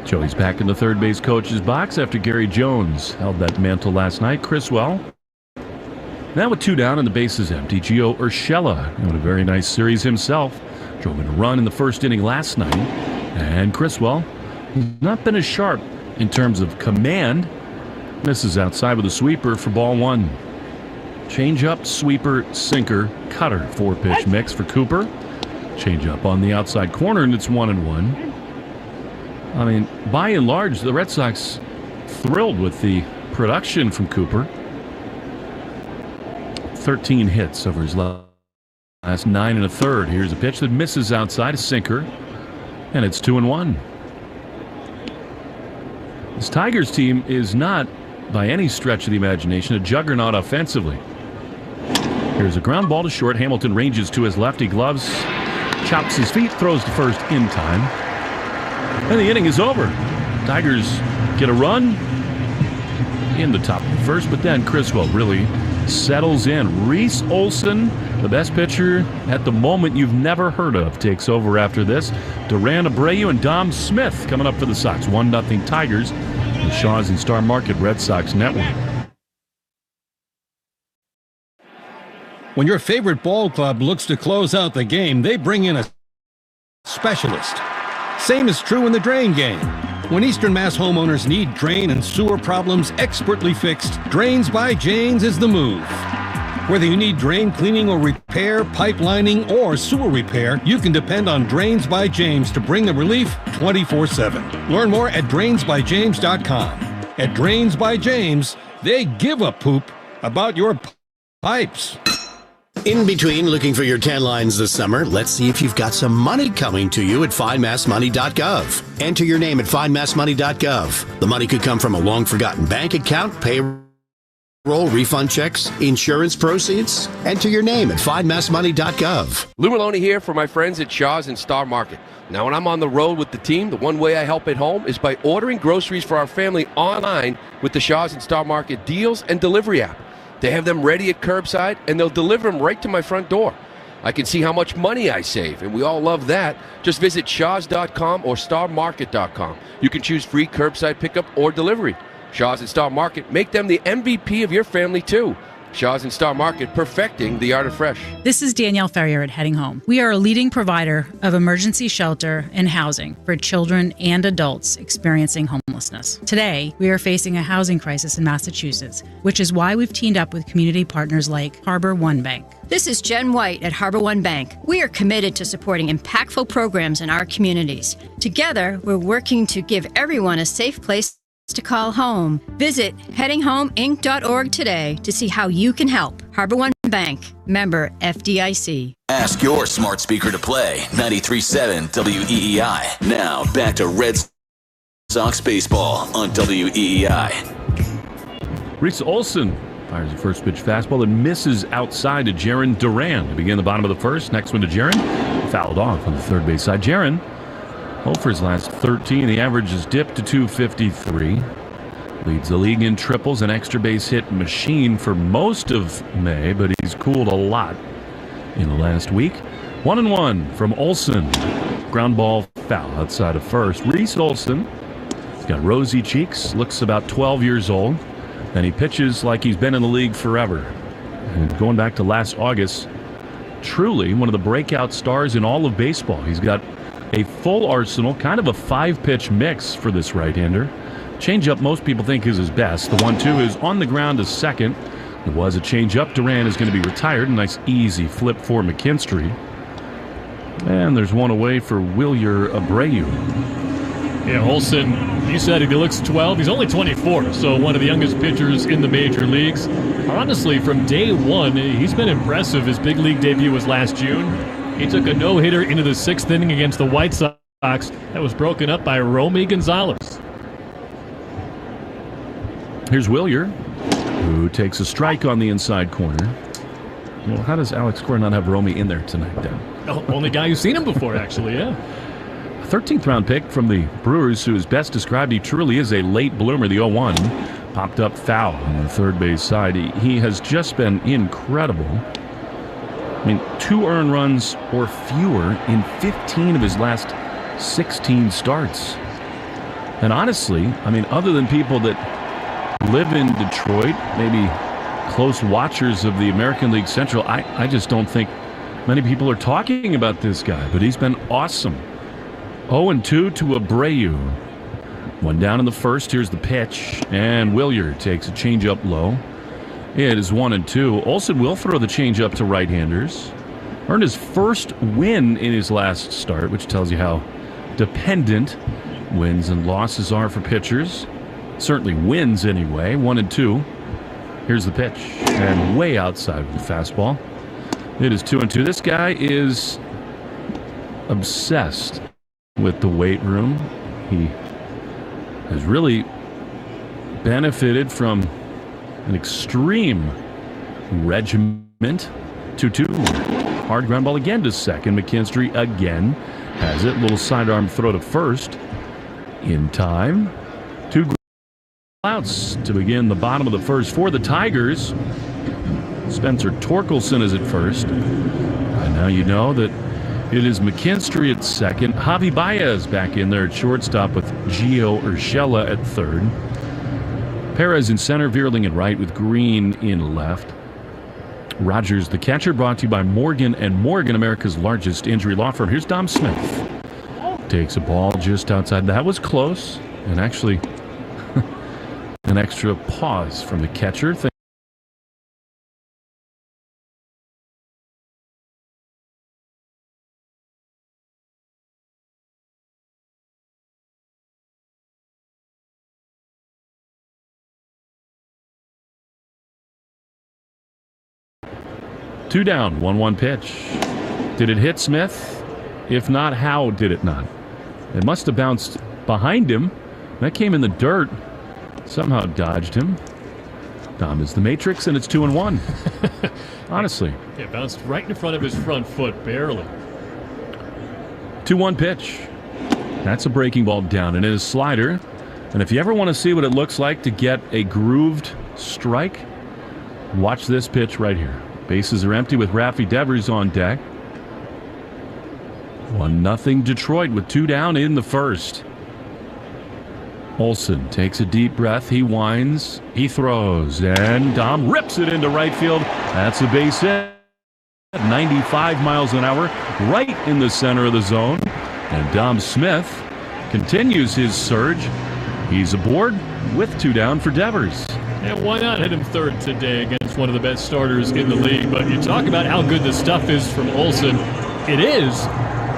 Joey's back in the third base coach's box after Gary Jones held that mantle last night. Criswell, now with 2 down and the base is empty. Gio Urshela, had a very nice series himself. Drove in a run in the first inning last night. And Criswell has not been as sharp in terms of command. Misses outside with a sweeper for ball 1. Change-up, sweeper, sinker, cutter. 4-pitch mix for Cooper. Change-up on the outside corner, and it's 1-1. I mean, by and large, the Red Sox thrilled with the production from Cooper. 13 hits over his last 9 1/3. Here's a pitch that misses outside, a sinker, and it's 2-1. This Tigers team is not, by any stretch of the imagination, a juggernaut offensively. Here's a ground ball to short. Hamilton ranges to his left. He gloves, chops his feet, throws to first in time. And the inning is over. Tigers get a run in the top of the first, but then Criswell really settles in. Reese Olson, the best pitcher at the moment you've never heard of, takes over after this. Duran Abreu and Dom Smith coming up for the Sox. 1-0 Tigers. The Shaw's and Star Market Red Sox Network. When your favorite ball club looks to close out the game, they bring in a specialist. Same is true in the drain game. When Eastern Mass homeowners need drain and sewer problems expertly fixed, Drains by Janes is the move. Whether you need drain cleaning or repair, pipelining, or sewer repair, you can depend on Drains by James to bring the relief 24/7. Learn more at drainsbyjames.com. At Drains by James, they give a poop about your pipes. In between looking for your 10 lines this summer, let's see if you've got some money coming to you at findmassmoney.gov. Enter your name at findmassmoney.gov. The money could come from a long-forgotten bank account, payroll, refund checks, insurance proceeds. Enter your name at findmassmoney.gov. Lou Maloney here for my friends at Shaw's and Star Market. Now, when I'm on the road with the team, the one way I help at home is by ordering groceries for our family online with the Shaw's and Star Market deals and delivery app. They have them ready at curbside, and they'll deliver them right to my front door. I can see how much money I save, and we all love that. Just visit shaws.com or starmarket.com. You can choose free curbside pickup or delivery. Shaw's and Star Market, make them the MVP of your family, too. Shaw's and Star Market, perfecting the art of fresh. This is Danielle Ferrier at Heading Home. We are a leading provider of emergency shelter and housing for children and adults experiencing homelessness. Today, we are facing a housing crisis in Massachusetts, which is why we've teamed up with community partners like Harbor One Bank. This is Jen White at Harbor One Bank. We are committed to supporting impactful programs in our communities. Together, we're working to give everyone a safe place to call home. Visit headinghomeinc.org today to see how you can help. Harbor One Bank, member FDIC. Ask your smart speaker to play 93.7 WEEI. Now back to Red Sox baseball on WEEI. Reese Olson fires a first pitch fastball that misses outside to Jarren Duran to begin the bottom of the first. Next one to Jarren, fouled off on the third base side. Jarren, for his last 13, the average is dipped to 253. Leads the league in triples, an extra base hit machine for most of May, but he's cooled a lot in the last week. 1-1 from Olson. Ground ball foul outside of first. Reese Olson, he's got rosy cheeks, looks about 12 years old, and he pitches like he's been in the league forever. And going back to last August, truly one of the breakout stars in all of baseball. He's got a full arsenal, kind of a 5-pitch mix for this right-hander. Changeup most people think is his best. The 1-2 is on the ground to second. It was a changeup. Duran is going to be retired. A nice easy flip for McKinstry. And there's one away for Wilyer Abreu. Yeah, Olson, you said he looks 12. He's only 24, so one of the youngest pitchers in the major leagues. Honestly, from day one, he's been impressive. His big league debut was last June. He took a no-hitter into the 6th inning against the White Sox that was broken up by Romy Gonzalez. Here's Wilyer, who takes a strike on the inside corner. Well, how does Alex Cora not have Romy in there tonight, then? Oh, only guy who's seen him before, actually, yeah. 13th round pick from the Brewers, who is best described, he truly is a late bloomer. The 0-1 popped up foul on the third base side. He has just been incredible. I mean, 2 earned runs or fewer in 15 of his last 16 starts. And honestly, I mean, other than people that live in Detroit, maybe close watchers of the American League Central, I just don't think many people are talking about this guy, but he's been awesome. 0-2 to Abreu. One down in the first. Here's the pitch, and Wilyer takes a changeup low. It is 1-2. Olson will throw the changeup to right-handers. Earned his first win in his last start, which tells you how dependent wins and losses are for pitchers. Certainly wins anyway. 1-2. Here's the pitch, and way outside with the fastball. It is 2-2. This guy is obsessed with the weight room. He has really benefited from an extreme regiment. 2-2. Hard ground ball again to second. McKinstry again has it. Little sidearm throw to first in time. 2 outs to begin the bottom of the first for the Tigers. Spencer Torkelson is at first. And now you know that it is McKinstry at second. Javi Baez back in there at shortstop with Gio Urshela at third. Perez in center, Vierling in right with Green in left. Rogers, the catcher, brought to you by Morgan & Morgan, America's largest injury law firm. Here's Dom Smith. Takes a ball just outside. That was close. And actually, an extra pause from the catcher. 2 down, 1-1 pitch. Did it hit Smith? If not, how did it not? It must have bounced behind him. That came in the dirt. Somehow dodged him. Dom is the Matrix, and it's 2-1. Honestly. It bounced right in front of his front foot, barely. 2-1 pitch. That's a breaking ball down, and it is slider. And if you ever want to see what it looks like to get a grooved strike, watch this pitch right here. Bases are empty with Rafi Devers on deck. 1-0 Detroit with 2 down in the first. Olson takes a deep breath. He winds. He throws. And Dom rips it into right field. That's a base hit. 95 miles an hour right in the center of the zone. And Dom Smith continues his surge. He's aboard with 2 down for Devers. And why not hit him third today against one of the best starters in the league? But you talk about how good the stuff is from Olson. It is,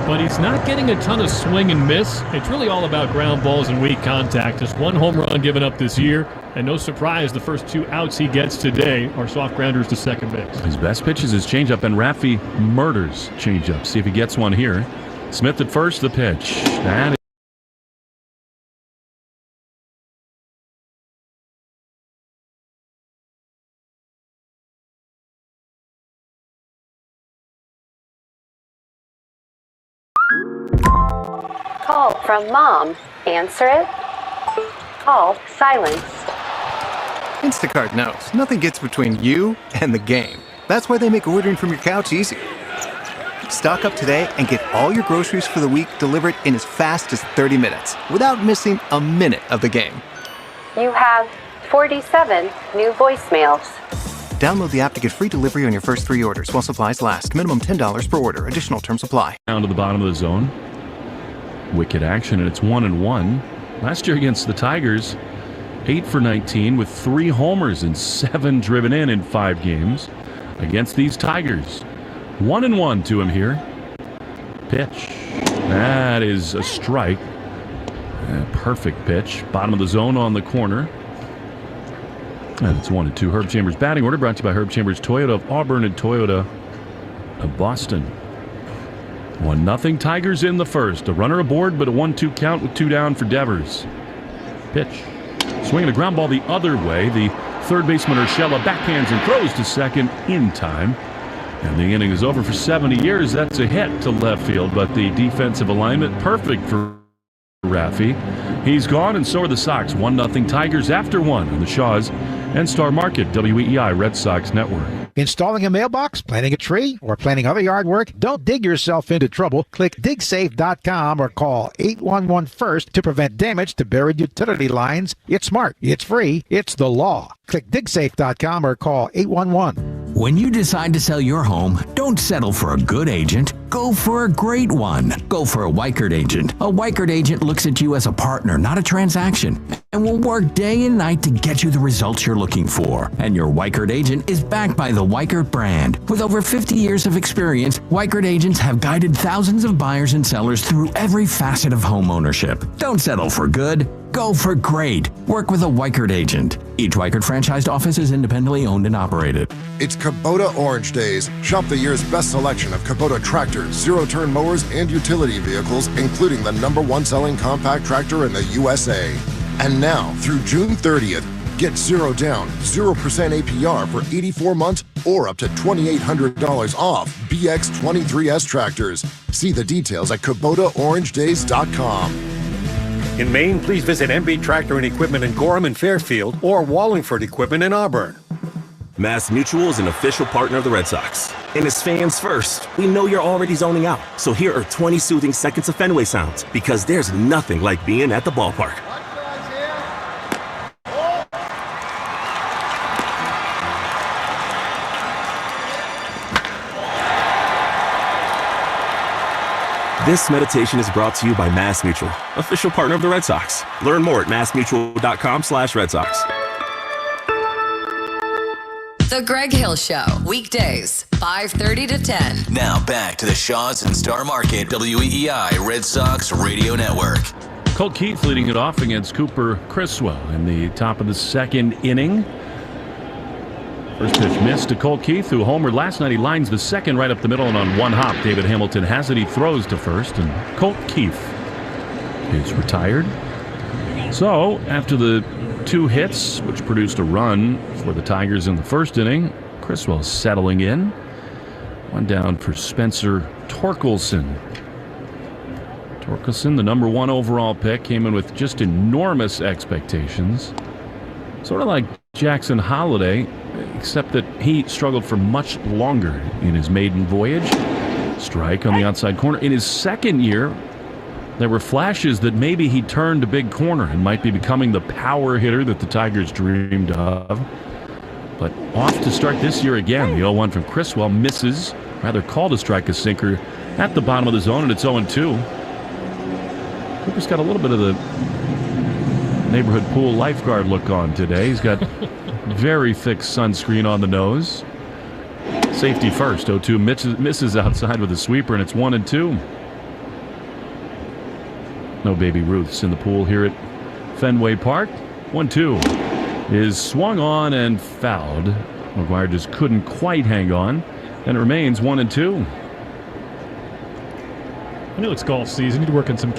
but he's not getting a ton of swing and miss. It's really all about ground balls and weak contact. Just 1 home run given up this year, and no surprise, the first 2 outs he gets today are soft grounders to second base. His best pitch is his changeup, and Rafi murders changeup. See if he gets one here. Smith at first, the pitch. That is Call from mom. Answer it. Call silenced. Instacart knows nothing gets between you and the game. That's why they make ordering from your couch easy. Stock up today and get all your groceries for the week delivered in as fast as 30 minutes without missing a minute of the game. You have 47 new voicemails. Download the app to get free delivery on your first 3 orders while supplies last. Minimum $10 per order. Additional terms apply. Down to the bottom of the zone. Wicked action, and it's 1-1. Last year against the Tigers, 8 for 19 with 3 homers and 7 driven in 5 games against these Tigers. 1-1 to him here. Pitch. That is a strike. A perfect pitch. Bottom of the zone on the corner. And it's 1-2. Herb Chambers batting order brought to you by Herb Chambers Toyota of Auburn and Toyota of Boston. 1-0 Tigers in the first. A runner aboard, but a 1-2 count with 2 down for Devers. Pitch. Swinging a ground ball the other way. The third baseman Urshela backhands and throws to second in time. And the inning is over for 70 years. That's a hit to left field, but the defensive alignment perfect for Rafi. He's gone, and so are the Sox. 1-0 Tigers after 1 on the Shaws and Star Market, WEEI Red Sox Network. Installing a mailbox, planting a tree, or planting other yard work? Don't dig yourself into trouble. Click digsafe.com or call 811-FIRST to prevent damage to buried utility lines. It's smart, it's free, it's the law. Click digsafe.com or call 811. When you decide to sell your home, don't settle for a good agent. Go for a great one. Go for a Weichert agent. A Weichert agent looks at you as a partner, not a transaction, and will work day and night to get you the results you're looking for. And your Weichert agent is backed by the Weichert brand. With over 50 years of experience, Weichert agents have guided thousands of buyers and sellers through every facet of home ownership. Don't settle for good. Go for great. Work with a Weichert agent. Each Weichert franchised office is independently owned and operated. It's Kubota Orange Days. Shop the year's best selection of Kubota tractors, zero-turn mowers, and utility vehicles, including the #1 selling compact tractor in the USA. And now, through June 30th, get 0 down, 0% APR for 84 months or up to $2,800 off BX23S tractors. See the details at KubotaOrangeDays.com. In Maine, please visit MB Tractor and Equipment in Gorham and Fairfield or Wallingford Equipment in Auburn. Mass Mutual is an official partner of the Red Sox. And it's fans first. We know you're already zoning out. So here are 20 soothing seconds of Fenway sounds, because there's nothing like being at the ballpark. This meditation is brought to you by Mass Mutual, official partner of the Red Sox. Learn more at massmutual.com/Red Sox. The Greg Hill Show, weekdays, 5:30 to 10. Now back to the Shaws and Star Market, WEEI Red Sox Radio Network. Colt Keith leading it off against Cooper Criswell in the top of the second inning. First pitch missed to Colt Keith, who homered last night. He lines the second right up the middle, and on one hop, David Hamilton has it. He throws to first, and Colt Keith is retired. So, after the 2 hits, which produced a run for the Tigers in the first inning, Criswell settling in. One down for Spencer Torkelson. Torkelson, the number 1 overall pick, came in with just enormous expectations. Sort of like Jackson Holliday, except that he struggled for much longer in his maiden voyage. Strike on the outside corner. In his second year, there were flashes that maybe he turned a big corner and might be becoming the power hitter that the Tigers dreamed of. But off to start this year again. The 0-1 from Criswell misses, rather called to strike a sinker at the bottom of the zone, and it's 0-2. Cooper's got a little bit of the neighborhood pool lifeguard look on today. He's got very thick sunscreen on the nose. Safety first. 0-2 misses outside with a sweeper, and it's 1-2. No Baby Ruths in the pool here at Fenway Park. 1-2 is swung on and fouled. McGuire just couldn't quite hang on, and it remains 1-2. I know it's golf season. You'd work in some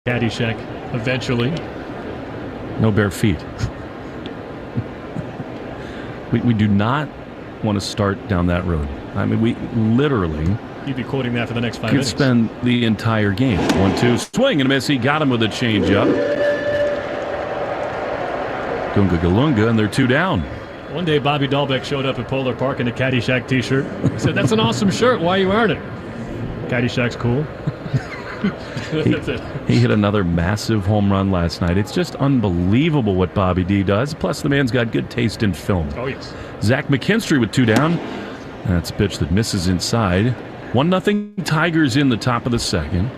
Caddyshack eventually. No bare feet. we do not want to start down that road. I mean, we literally... You'd be quoting that for the next 5 could minutes. spend the entire game. 1-2, swing and a miss. He got him with a changeup. Gunga Galunga, and they're 2 down. One day, Bobby Dahlbeck showed up at Polar Park in a Caddyshack t-shirt. He said, "That's an awesome shirt. Why are you wearing it?" Caddyshack's cool. He hit another massive home run last night. It's just unbelievable what Bobby D does. Plus, the man's got good taste in film. Oh, yes. Zach McKinstry with 2 down. That's a pitch that misses inside. 1-0 Tigers in the top of the second.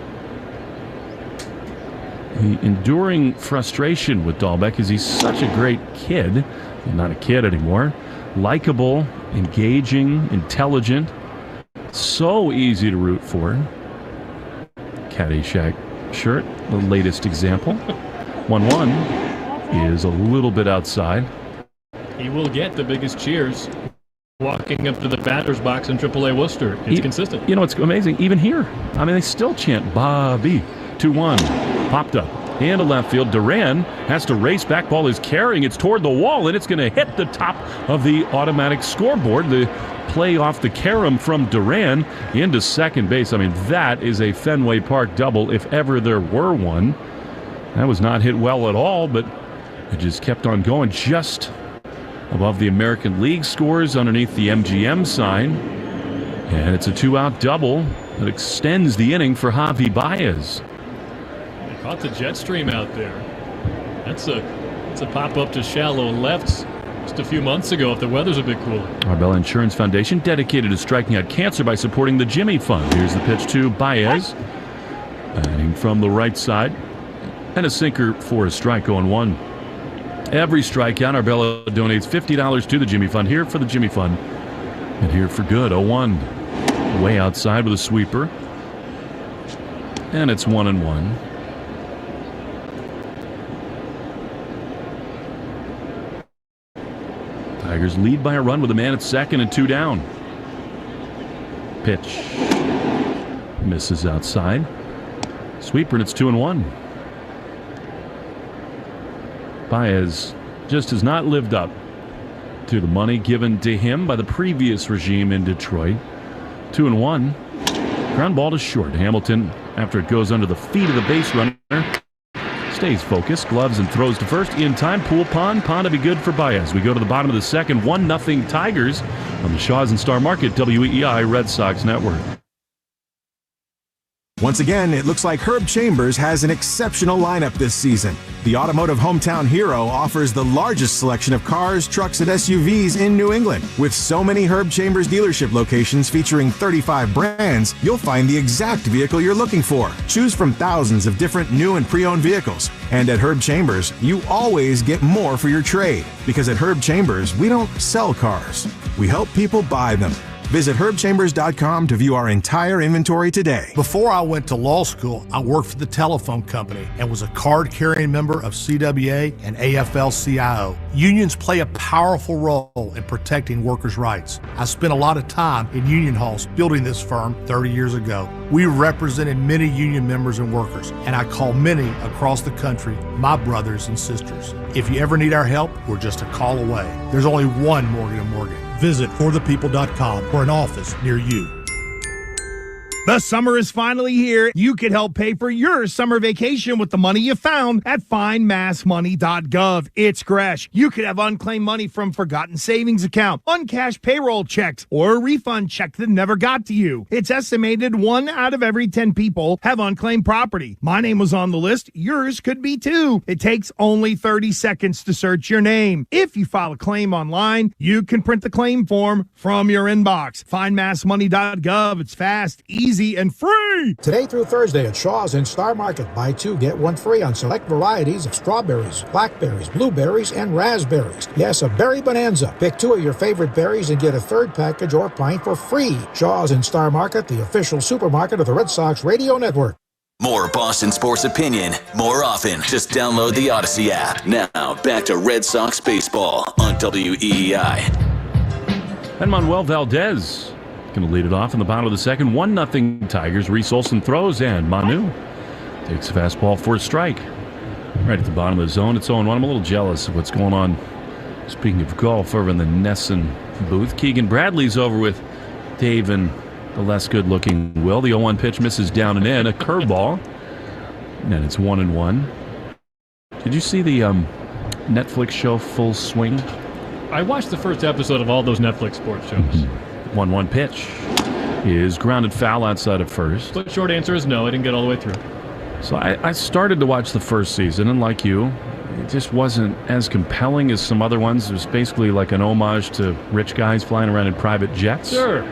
The enduring frustration with Dahlbeck is he's such a great kid. He's not a kid anymore. Likeable, engaging, intelligent. So easy to root for. Caddyshack shirt, the latest example. 1-1 is a little bit outside. He will get the biggest cheers walking up to the batter's box in AAA Worcester. It's consistent. You know, it's amazing. Even here, I mean, they still chant Bobby. 2-1. Popped up into left field. Duran has to race back. Ball is carrying. It's toward the wall, and it's going to hit the top of the automatic scoreboard. The play off the carom from Duran into second base. I mean, that is a Fenway Park double if ever there were one. That was not hit well at all, but it just kept on going just above the American League scores underneath the MGM sign. And it's a 2-out double that extends the inning for Javi Baez. They caught the jet stream out there. That's a pop-up to shallow left just a few months ago if the weather's a bit cooler. Arbella Insurance Foundation dedicated to striking out cancer by supporting the Jimmy Fund. Here's the pitch to Baez. Batting from the right side. And a sinker for a strike, 0-1. Every strikeout, Arbella donates $50 to the Jimmy Fund. Here for the Jimmy Fund. And here for good, 0-1. Way outside with a sweeper. And it's 1-1. Tigers lead by a run with a man at second and 2 down. Pitch. Misses outside. Sweeper, and it's 2-1. Baez just has not lived up to the money given to him by the previous regime in Detroit. 2-1. Ground ball to short. Hamilton, after it goes under the feet of the base runner, stays focused, gloves and throws to first. In time, pool pond to be good for Baez. We go to the bottom of the second. 1-0 Tigers on the Shaws and Star Market WEEI Red Sox Network. Once again, it looks like Herb Chambers has an exceptional lineup this season. The automotive hometown hero offers the largest selection of cars, trucks, and SUVs in New England. With so many Herb Chambers dealership locations featuring 35 brands, you'll find the exact vehicle you're looking for. Choose from thousands of different new and pre-owned vehicles. And at Herb Chambers, you always get more for your trade. Because at Herb Chambers, we don't sell cars. We help people buy them. Visit herbchambers.com to view our entire inventory today. Before I went to law school, I worked for the telephone company and was a card-carrying member of CWA and AFL-CIO. Unions play a powerful role in protecting workers' rights. I spent a lot of time in union halls building this firm 30 years ago. We represented many union members and workers, and I call many across the country my brothers and sisters. If you ever need our help, we're just a call away. There's only one Morgan & Morgan. Visit forthepeople.com for an office near you. The summer is finally here. You can help pay for your summer vacation with the money you found at findmassmoney.gov. It's Gresh. You could have unclaimed money from forgotten savings account, uncashed payroll checks, or a refund check that never got to you. It's estimated 1 out of every 10 people have unclaimed property. My name was on the list. Yours could be too. It takes only 30 seconds to search your name. If you file a claim online, you can print the claim form from your inbox. Findmassmoney.gov. It's fast, easy, and free. Today through Thursday at Shaw's in Star Market, buy 2, get 1 free on select varieties of strawberries, blackberries, blueberries, and raspberries. Yes, a berry bonanza. Pick 2 of your favorite berries and get a 3rd package or pint for free. Shaw's in Star Market, the official supermarket of the Red Sox Radio Network. More Boston sports opinion, more often. Just download the Odyssey app. Now, back to Red Sox baseball on WEEI. And Manuel Valdez going to lead it off in the bottom of the second. 1-0 Tigers. Reese Olson throws, and Manu takes a fastball for a strike. Right at the bottom of the zone. It's 0-1. I'm a little jealous of what's going on. Speaking of golf, over in the Nesson booth, Keegan Bradley's over with Dave and the less good-looking Will. The 0-1 pitch misses down and in. A curveball. And it's 1-1. Did you see the Netflix show Full Swing? I watched the first episode of all those Netflix sports shows. 1-1 pitch is grounded foul outside of first. But short answer is no. I didn't get all the way through. So I started to watch the first season, and like you, it just wasn't as compelling as some other ones. It was basically like an homage to rich guys flying around in private jets. Sure.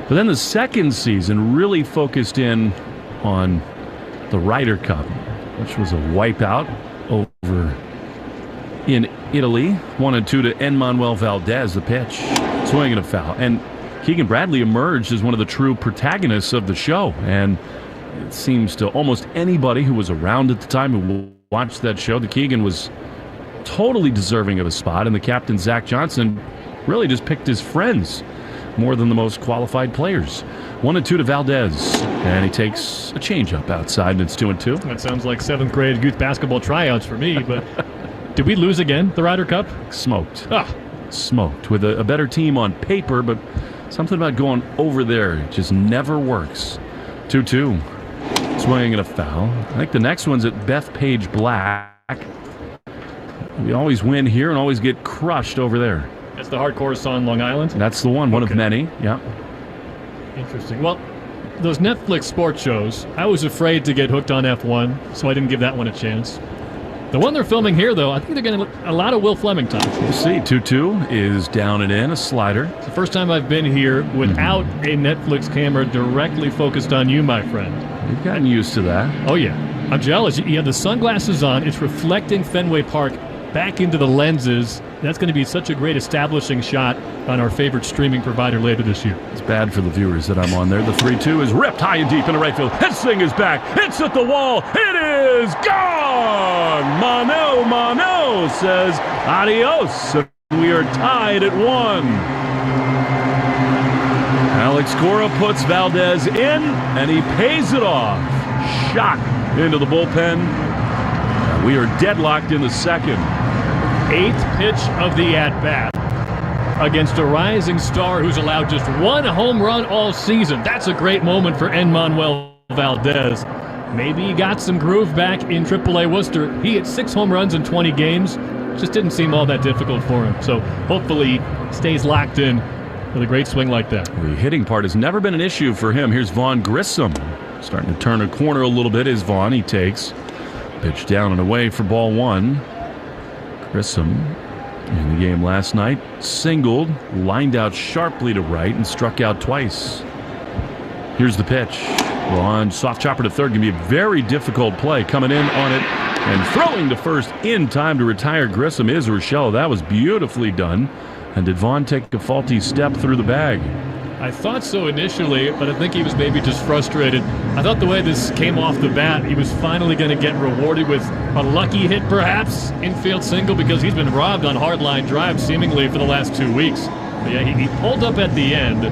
But then the second season really focused in on the Ryder Cup, which was a wipeout over in Italy. 1-2 to Manuel Valdez, the pitch. Swinging a foul. And Keegan Bradley emerged as one of the true protagonists of the show, and it seems to almost anybody who was around at the time who watched that show that Keegan was totally deserving of a spot, and the captain, Zach Johnson, really just picked his friends more than the most qualified players. 1-2 to Valdez, and he takes a changeup outside, and it's 2-2. That sounds like 7th grade youth basketball tryouts for me, but did we lose again, the Ryder Cup? Smoked. Smoked with a better team on paper, but something about going over there, it just never works. 2-2. Swinging and a foul. I think the next one's at Bethpage Black. We always win here and always get crushed over there. That's the hard course on Long Island? That's the one of many, yeah. Interesting. Well, those Netflix sports shows, I was afraid to get hooked on F1, so I didn't give that one a chance. The one they're filming here, though, I think they're getting a lot of Will Fleming time. We'll see. 2-2 is down and in, a slider. It's the first time I've been here without a Netflix camera directly focused on you, my friend. You've gotten used to that. Oh, yeah. I'm jealous. You have the sunglasses on. It's reflecting Fenway Park back into the lenses. That's going to be such a great establishing shot on our favorite streaming provider later this year. It's bad for the viewers that I'm on there. The 3-2 is ripped high and deep into right field. This thing is back. It's at the wall. It is gone. Mano says adios. We are tied at 1. Alex Cora puts Valdez in, and he pays it off. Shot into the bullpen. We are deadlocked in the second. 8th pitch of the at-bat against a rising star who's allowed just 1 home run all season. That's a great moment for Manuel Valdez. Maybe he got some groove back in AAA Worcester. He hit 6 home runs in 20 games. Just didn't seem all that difficult for him. So hopefully he stays locked in with a great swing like that. The hitting part has never been an issue for him. Here's Vaughn Grissom. Starting to turn a corner a little bit is Vaughn. He takes pitch down and away for ball 1. Grissom in the game last night singled, lined out sharply to right, and struck out twice. Here's the pitch. Vaughn, soft chopper to third. Going to be a very difficult play. Coming in on it and throwing to first in time to retire Grissom is Urshela. That was beautifully done. And did Vaughn take a faulty step through the bag? I thought so initially, but I think he was maybe just frustrated. I thought the way this came off the bat, he was finally going to get rewarded with a lucky hit, perhaps, infield single, because he's been robbed on hardline drives seemingly for the last 2 weeks. But yeah, he pulled up at the end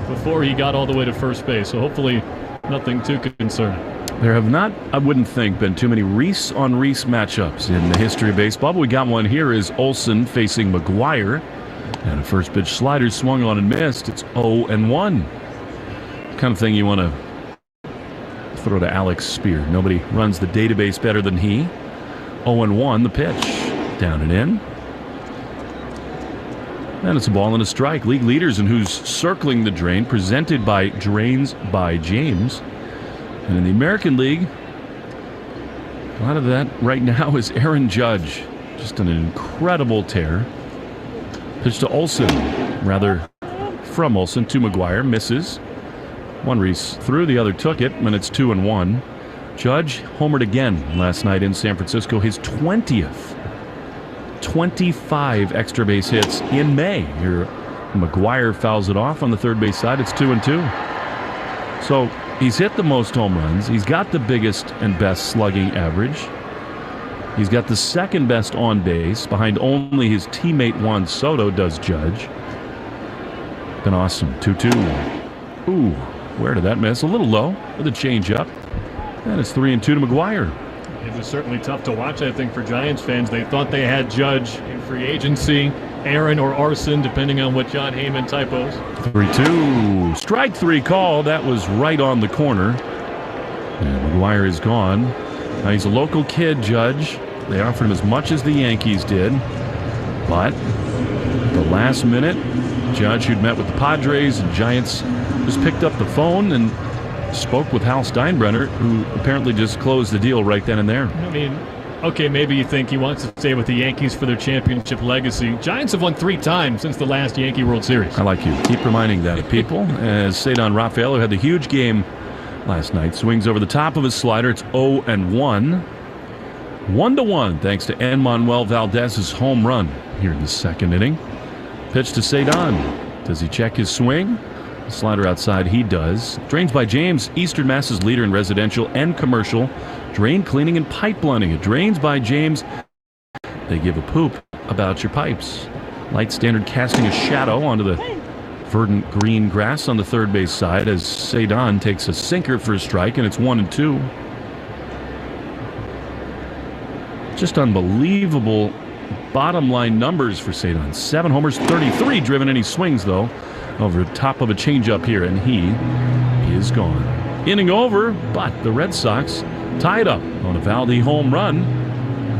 before he got all the way to first base, so hopefully nothing too concerning. There have not, I wouldn't think, been too many Reese-on-Reese matchups in the history of baseball, but we got one here. Is Olson facing McGuire. And a first pitch slider swung on and missed. It's 0-1. Kind of thing you want to throw to Alex Spear. Nobody runs the database better than he. 0-1, the pitch. Down and in. And it's a ball and a strike. League leaders in who's circling the drain, presented by Drains by James. And in the American League, a lot of that right now is Aaron Judge. Just an incredible tear. Pitch to Olson, rather from Olson to McGuire, misses. One Reese threw, the other took it, and it's 2-1. Judge homered again last night in San Francisco, his 20th. 25 extra base hits in May. Here, McGuire fouls it off on the third base side. It's 2-2. So he's hit the most home runs. He's got the biggest and best slugging average. He's got the second best on base, behind only his teammate Juan Soto does Judge. Been awesome. 2-2. Ooh, where did that miss? A little low with a changeup. And it's 3-2 to McGuire. It was certainly tough to watch, I think, for Giants fans. They thought they had Judge in free agency, Aaron or Arson, depending on what John Heyman typos. 3-2. Strike three call. That was right on the corner. And McGuire is gone. Now he's a local kid, Judge. They offered him as much as the Yankees did. But at the last minute, Judge, who'd met with the Padres and Giants, just picked up the phone and spoke with Hal Steinbrenner, who apparently just closed the deal right then and there. I mean, okay, maybe you think he wants to stay with the Yankees for their championship legacy. Giants have won 3 times since the last Yankee World Series. I like you. Keep reminding that of people. As Cedar Rafael, who had the huge game last night, swings over the top of his slider. It's 0-1. 1-1 thanks to Enmanuel Valdez's home run here in the second inning. Pitch to Cedar. Does he check his swing? The slider outside, he does. Drains by James, Eastern Mass's leader in residential and commercial drain cleaning and pipe lining. At Drains by James, they give a poop about your pipes. Light standard casting a shadow onto the verdant green grass on the third base side as Cedar takes a sinker for a strike, and it's 1-2. Just unbelievable bottom line numbers for Cedar. 7 homers, 33 driven, and he swings, though, over the top of a changeup here, and he is gone. Inning over, but the Red Sox tied up on a Valdi home run.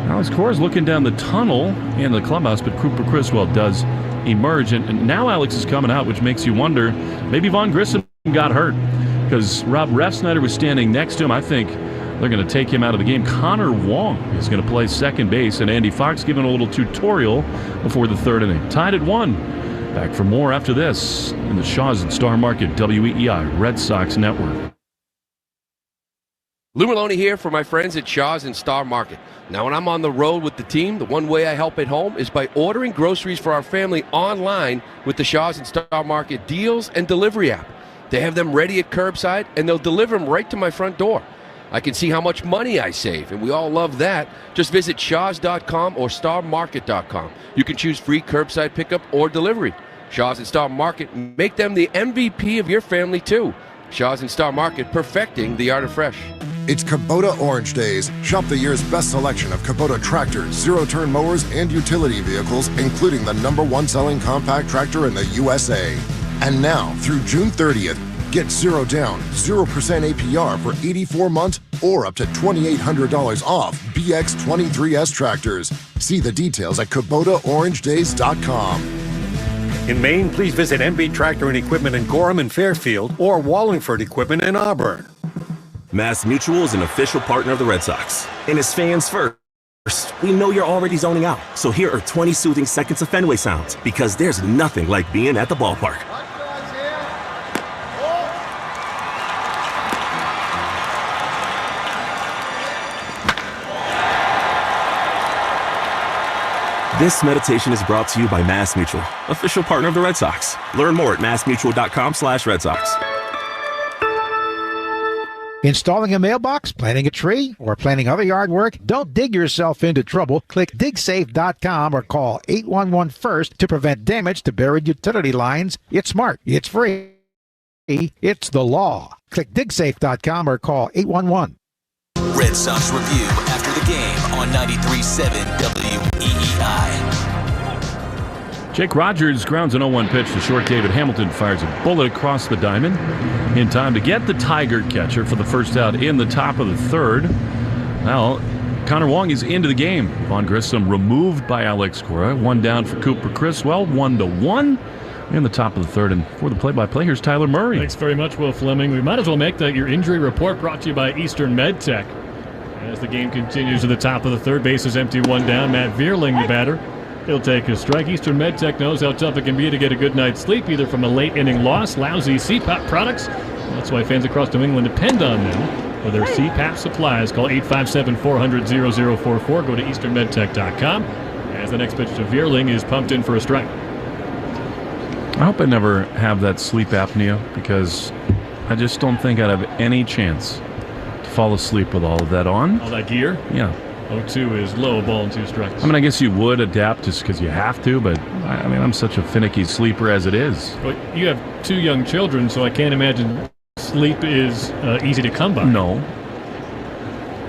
Alex Cora's looking down the tunnel in the clubhouse, but Cooper Criswell does emerge, and now Alex is coming out, which makes you wonder, maybe Vaughn Grissom got hurt, because Rob Refsnyder was standing next to him. I think they're going to take him out of the game. Connor Wong is going to play second base, and Andy Fox giving a little tutorial before the third inning. Tied at 1. Back for more after this in the Shaw's and Star Market WEEI Red Sox Network. Lou Maloney here for my friends at Shaw's and Star Market. Now, when I'm on the road with the team, the one way I help at home is by ordering groceries for our family online with the Shaw's and Star Market deals and delivery app. They have them ready at curbside, and they'll deliver them right to my front door. I can see how much money I save, and we all love that. Just visit shaws.com or starmarket.com. You can choose free curbside pickup or delivery. Shaw's and Star Market, make them the MVP of your family, too. Shaw's and Star Market, perfecting the art of fresh. It's Kubota Orange Days. Shop the year's best selection of Kubota tractors, zero-turn mowers, and utility vehicles, including the #1 selling compact tractor in the USA. And now, through June 30th, get 0 down, 0% APR for 84 months or up to $2,800 off BX23S tractors. See the details at KubotaOrangeDays.com. In Maine, please visit MB Tractor and Equipment in Gorham and Fairfield or Wallingford Equipment in Auburn. Mass Mutual is an official partner of the Red Sox. And as fans first, we know you're already zoning out. So here are 20 soothing seconds of Fenway sounds, because there's nothing like being at the ballpark. This meditation is brought to you by Mass Mutual, official partner of the Red Sox. Learn more at massmutual.com/Red Sox. Installing a mailbox, planting a tree, or planning other yard work? Don't dig yourself into trouble. Click digsafe.com or call 811-FIRST to prevent damage to buried utility lines. It's smart. It's free. It's the law. Click digsafe.com or call 811. Red Sox Review after the game on 93.7 WEEI. Jake Rogers grounds an 0-1 pitch to short. David Hamilton fires a bullet across the diamond in time to get the Tiger catcher for the first out in the top of the third. Now, Connor Wong is into the game. Vaughn Grissom removed by Alex Cora. One down for Cooper Criswell, 1-1 in the top of the third. And for the play-by-play, here's Tyler Murray. Thanks very much, Will Fleming. We might as well make that your injury report, brought to you by Eastern MedTech. As the game continues to the top of the third, base is empty, one down. Matt Vierling, the batter. He'll take a strike. Eastern MedTech knows how tough it can be to get a good night's sleep, either from a late-inning loss, lousy CPAP products. That's why fans across New England depend on them for their CPAP supplies. Call 857-400-0044. Go to easternmedtech.com. As the next pitch to Vierling is pumped in for a strike. I hope I never have that sleep apnea, because I just don't think I'd have any chance to fall asleep with all of that on. All that gear? Yeah. 0-2 is low, ball and 2 strikes. I mean, I guess you would adapt just because you have to, but I mean, I'm such a finicky sleeper as it is. But you have 2 young children, so I can't imagine sleep is easy to come by. No.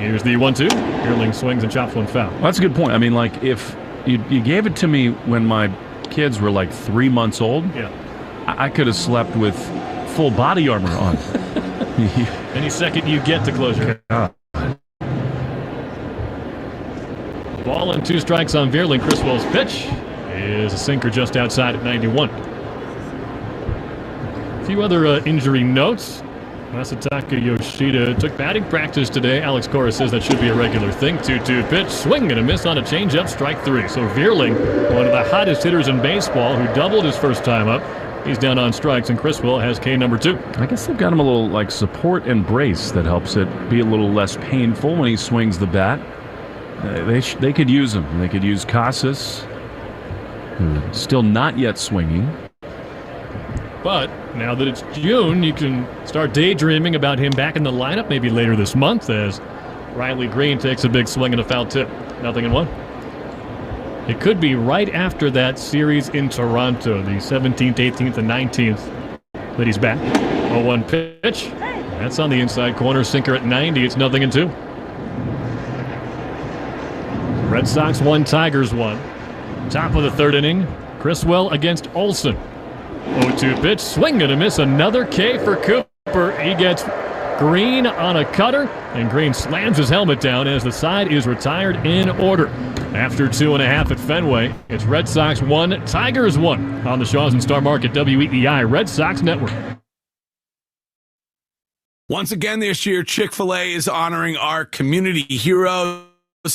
Here's the 1-2. Vierling swings and chops one foul. Well, that's a good point. I mean, like, if you gave it to me when my kids were like 3 months old, yeah, I could have slept with full body armor on. Any second you get to close your eyes. Ball and 2 strikes on Vierling. Criswell's pitch is a sinker just outside at 91. A few other injury notes. Masataka Yoshida took batting practice today. Alex Cora says that should be a regular thing. 2-2 pitch, swing and a miss on a changeup, strike 3. So Vierling, one of the hottest hitters in baseball, who doubled his first time up, he's down on strikes, and Criswell has K number 2. I guess they've got him a little like support and brace that helps it be a little less painful when he swings the bat. They could use him. They could use Casas, who's still not yet swinging. But now that it's June, you can start daydreaming about him back in the lineup maybe later this month, as Riley Green takes a big swing and a foul tip. 0-1. It could be right after that series in Toronto, the 17th, 18th, and 19th, that he's back. 0-1 pitch. That's on the inside corner, sinker at 90. It's 0-2. Red Sox 1, Tigers 1. Top of the third inning, Criswell against Olson. 0-2 pitch, swing and a miss, another K for Cooper. He gets Green on a cutter, and Green slams his helmet down as the side is retired in order. After 2.5 at Fenway, it's Red Sox 1, Tigers 1 on the Shaws and Star Market WEEI Red Sox Network. Once again this year, Chick-fil-A is honoring our community heroes,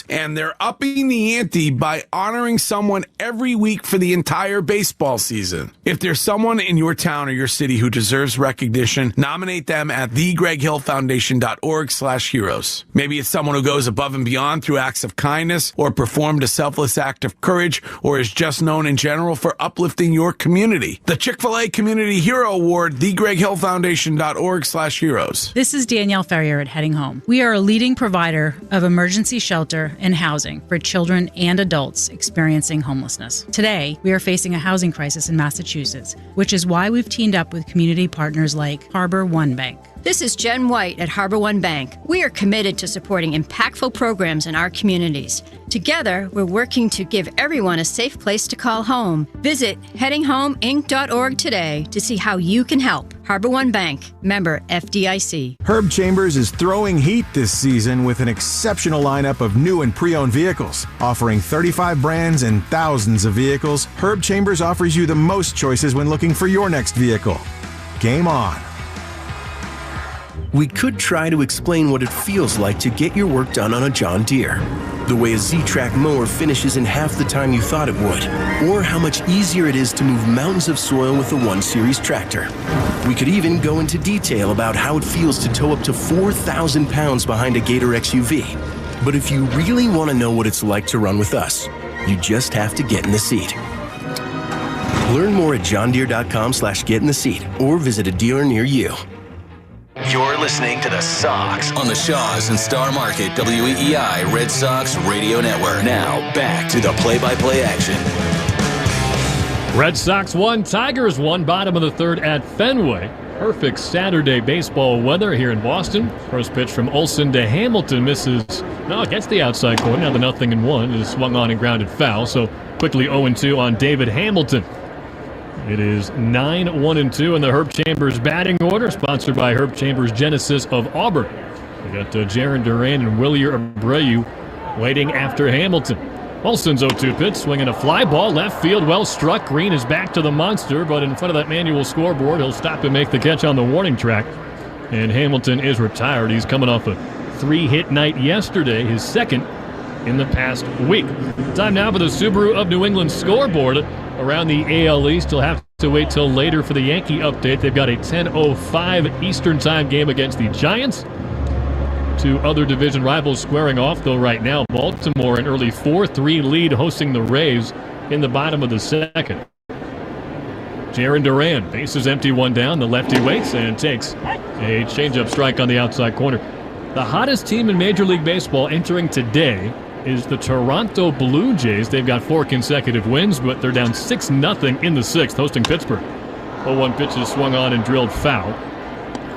and they're upping the ante by honoring someone every week for the entire baseball season. If there's someone in your town or your city who deserves recognition, nominate them at thegreghillfoundation.org/heroes. Maybe it's someone who goes above and beyond through acts of kindness, or performed a selfless act of courage, or is just known in general for uplifting your community. The Chick-fil-A Community Hero Award, thegreghillfoundation.org/heroes. This is Danielle Ferrier at Heading Home. We are a leading provider of emergency shelter and housing for children and adults experiencing homelessness. Today, we are facing a housing crisis in Massachusetts, which is why we've teamed up with community partners like Harbor One Bank. This is Jen White at Harbor One Bank. We are committed to supporting impactful programs in our communities. Together, we're working to give everyone a safe place to call home. Visit headinghomeinc.org today to see how you can help. Harbor One Bank, member FDIC. Herb Chambers is throwing heat this season with an exceptional lineup of new and pre-owned vehicles. Offering 35 brands and thousands of vehicles, Herb Chambers offers you the most choices when looking for your next vehicle. Game on. We could try to explain what it feels like to get your work done on a John Deere. The way a Z-Track mower finishes in half the time you thought it would. Or how much easier it is to move mountains of soil with a 1 Series tractor. We could even go into detail about how it feels to tow up to 4,000 pounds behind a Gator XUV. But if you really want to know what it's like to run with us, You just have to get in the seat. Learn more at johndeere.com/get in the seat or visit a dealer near you. You're listening to the Sox on the Shaws and Star Market WEEI Red Sox Radio Network. Now, back to the play-by-play action. Red Sox won, Tigers won, bottom of the third at Fenway. Perfect Saturday baseball weather here in Boston. First pitch from Olson to Hamilton misses. No, gets the outside corner. Now the 0-1 is swung on and grounded foul. So quickly 0-2 on David Hamilton. It is 9-1-2 in the Herb Chambers batting order, sponsored by Herb Chambers Genesis of Auburn. We got Jaron Duran and Willier Abreu waiting after Hamilton. Olson's 0-2 pitch, swinging a fly ball, left field, well struck. Green is back to the monster, but in front of that manual scoreboard, he'll stop and make the catch on the warning track. And Hamilton is retired. He's coming off a 3-hit night yesterday, his second in the past week. Time now for the Subaru of New England scoreboard. Around the AL East, you'll have to wait till later for the Yankee update. They've got a 10:05 Eastern Time game against the Giants. Two other division rivals squaring off, though right now Baltimore an early 4-3 lead hosting the Rays in the bottom of the second. Jaron Duran, bases empty, one down. The lefty waits and takes a changeup strike on the outside corner. The hottest team in Major League Baseball entering today is the Toronto Blue Jays. They've got 4 consecutive wins, but they're down 6-0 in the 6th, hosting Pittsburgh. 0-1 pitch is swung on and drilled foul.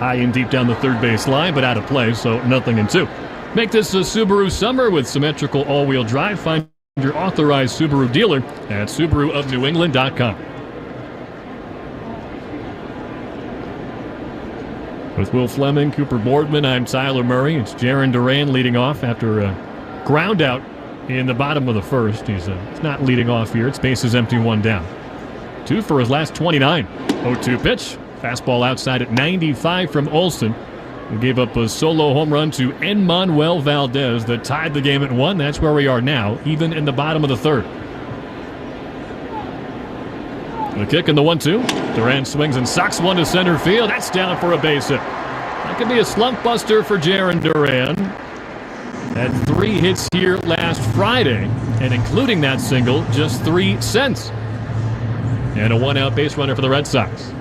High and deep down the third base line, but out of play, so 0-2. Make this a Subaru summer with symmetrical all-wheel drive. Find your authorized Subaru dealer at SubaruofNewEngland.com. With Will Fleming, Cooper Boardman, I'm Tyler Murray. It's Jaron Duran leading off after a ground out in the bottom of the first. He's not leading off here. It's bases empty, one down. 2 for his last 29. 0-2 pitch. Fastball outside at 95 from Olson, who gave up a solo home run to Enmanuel Valdez that tied the game at 1. That's where we are now, even in the bottom of the third. The kick and the 1-2. Duran swings and socks one to center field. That's down for a base hit. That could be a slump buster for Jaron Duran. Had 3 hits here last Friday, and including that single, just 3 cents. And a 1-out base runner for the Red Sox.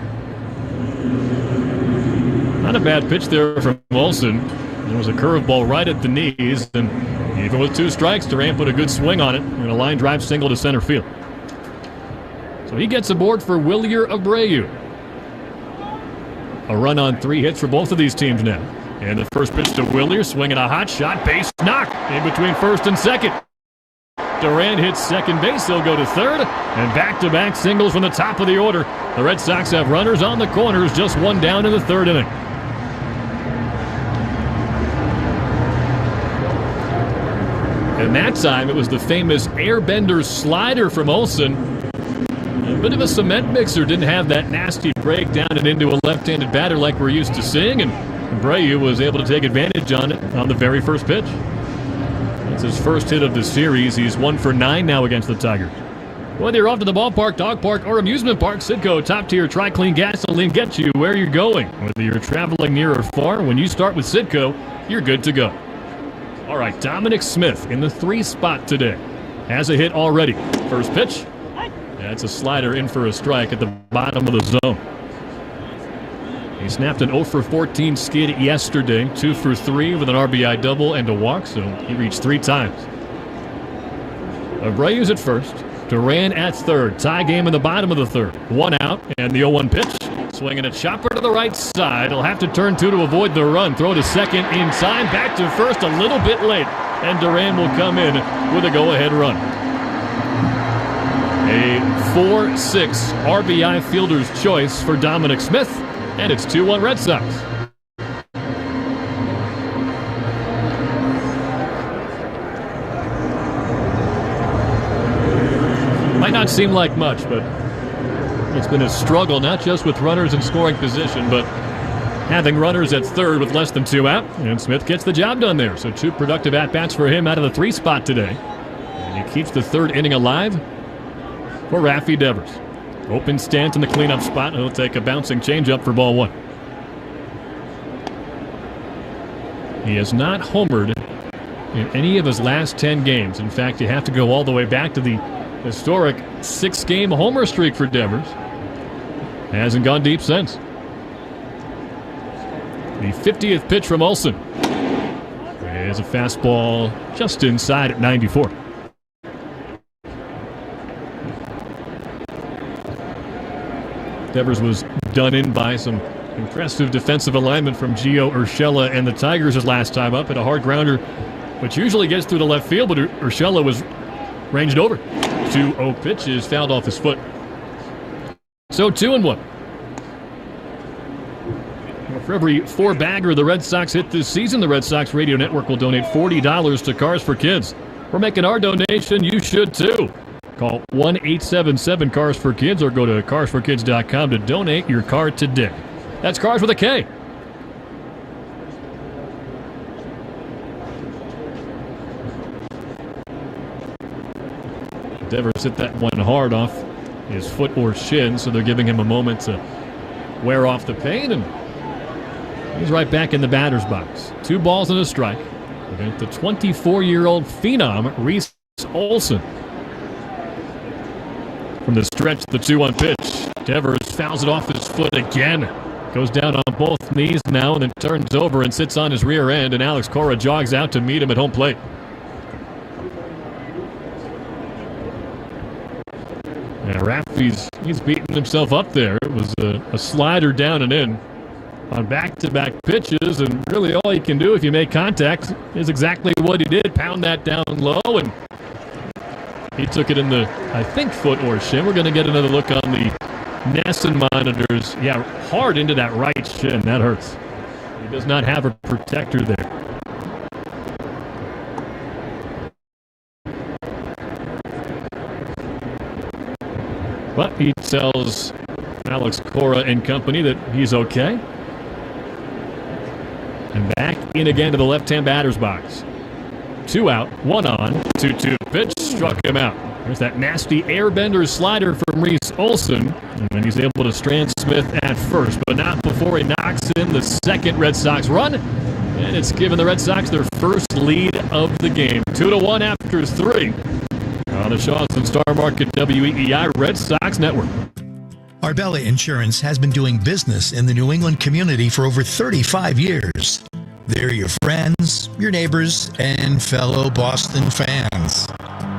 Not a bad pitch there from Olson. There was a curveball right at the knees, and even with 2 strikes, Duran put a good swing on it and a line drive single to center field. So he gets aboard for Willier Abreu. A run on 3 hits for both of these teams now. And the first pitch to Willier, swinging a hot shot, base knock in between first and second. Duran hits second base, he'll go to third, and back-to-back singles from the top of the order. The Red Sox have runners on the corners, just 1 down in the 3rd inning. And that time it was the famous airbender slider from Olson. A bit of a cement mixer, didn't have that nasty break down and into a left-handed batter like we're used to seeing, and Abreu was able to take advantage on it on the very first pitch. That's his first hit of the series. He's 1 for 9 now against the Tigers. Whether you're off to the ballpark, dog park, or amusement park, Citgo top-tier Tri-Clean gasoline gets you where you're going. Whether you're traveling near or far, when you start with Citgo, you're good to go. All right, Dominic Smith in the 3 spot today. Has a hit already. First pitch. That's a slider in for a strike at the bottom of the zone. He snapped an 0 for 14 skid yesterday, 2 for 3 with an RBI double and a walk, so he reached 3 times. Abreu's at first, Duran at third. Tie game in the bottom of the third. 1 out, and the 0-1 pitch. Swinging a chopper to the right side. He'll have to turn 2 to avoid the run. Throw to second in time. Back to first a little bit late, and Duran will come in with a go-ahead run. A 4-6 RBI fielder's choice for Dominic Smith, and it's 2-1 Red Sox. Might not seem like much, but it's been a struggle, not just with runners in scoring position, but having runners at third with less than 2 out, and Smith gets the job done there. So 2 productive at-bats for him out of the 3 spot today. And he keeps the 3rd inning alive for Raffy Devers. Open stance in the cleanup spot. He'll take a bouncing changeup for ball 1. He has not homered in any of his last 10 games. In fact, you have to go all the way back to the historic 6-game homer streak for Devers. Hasn't gone deep since. The 50th pitch from Olson is a fastball just inside at 94. Devers was done in by some impressive defensive alignment from Gio Urshela and the Tigers his last time up at a hard grounder, which usually gets through the left field, but Urshela was ranged over. 2-0 pitch is fouled off his foot. So 2-1. For every 4-bagger the Red Sox hit this season, the Red Sox Radio Network will donate $40 to Cars for Kids. We're making our donation. You should too. Call 1-877-CARS-FOR-KIDS or go to carsforkids.com to donate your car today. That's Cars with a K. Devers hit that one hard off his foot or shin, so they're giving him a moment to wear off the pain, and he's right back in the batter's box. 2 balls and a strike against the 24-year-old phenom, Reese Olson. From the stretch, the 2-1 pitch. Devers fouls it off his foot again. Goes down on both knees now and then turns over and sits on his rear end, and Alex Cora jogs out to meet him at home plate. Yeah, Raff, he's beating himself up there. It was a slider down and in on back-to-back pitches, and really all he can do if you make contact is exactly what he did, pound that down low, and he took it in the, I think, foot or shin. We're going to get another look on the Nesson monitors. Yeah, hard into that right shin. That hurts. He does not have a protector there. But he tells Alex Cora and company that he's okay. And back in again to the left-hand batter's box. 2 out, 1 on, 2-2 pitch, struck him out. There's that nasty airbender slider from Reese Olson, and then he's able to strand Smith at first, but not before he knocks in the second Red Sox run, and it's given the Red Sox their first lead of the game. 2-1 after 3 on the Shaws and Star Market WEEI Red Sox Network. Arbella Insurance has been doing business in the New England community for over 35 years. They're your friends, your neighbors, and fellow Boston fans.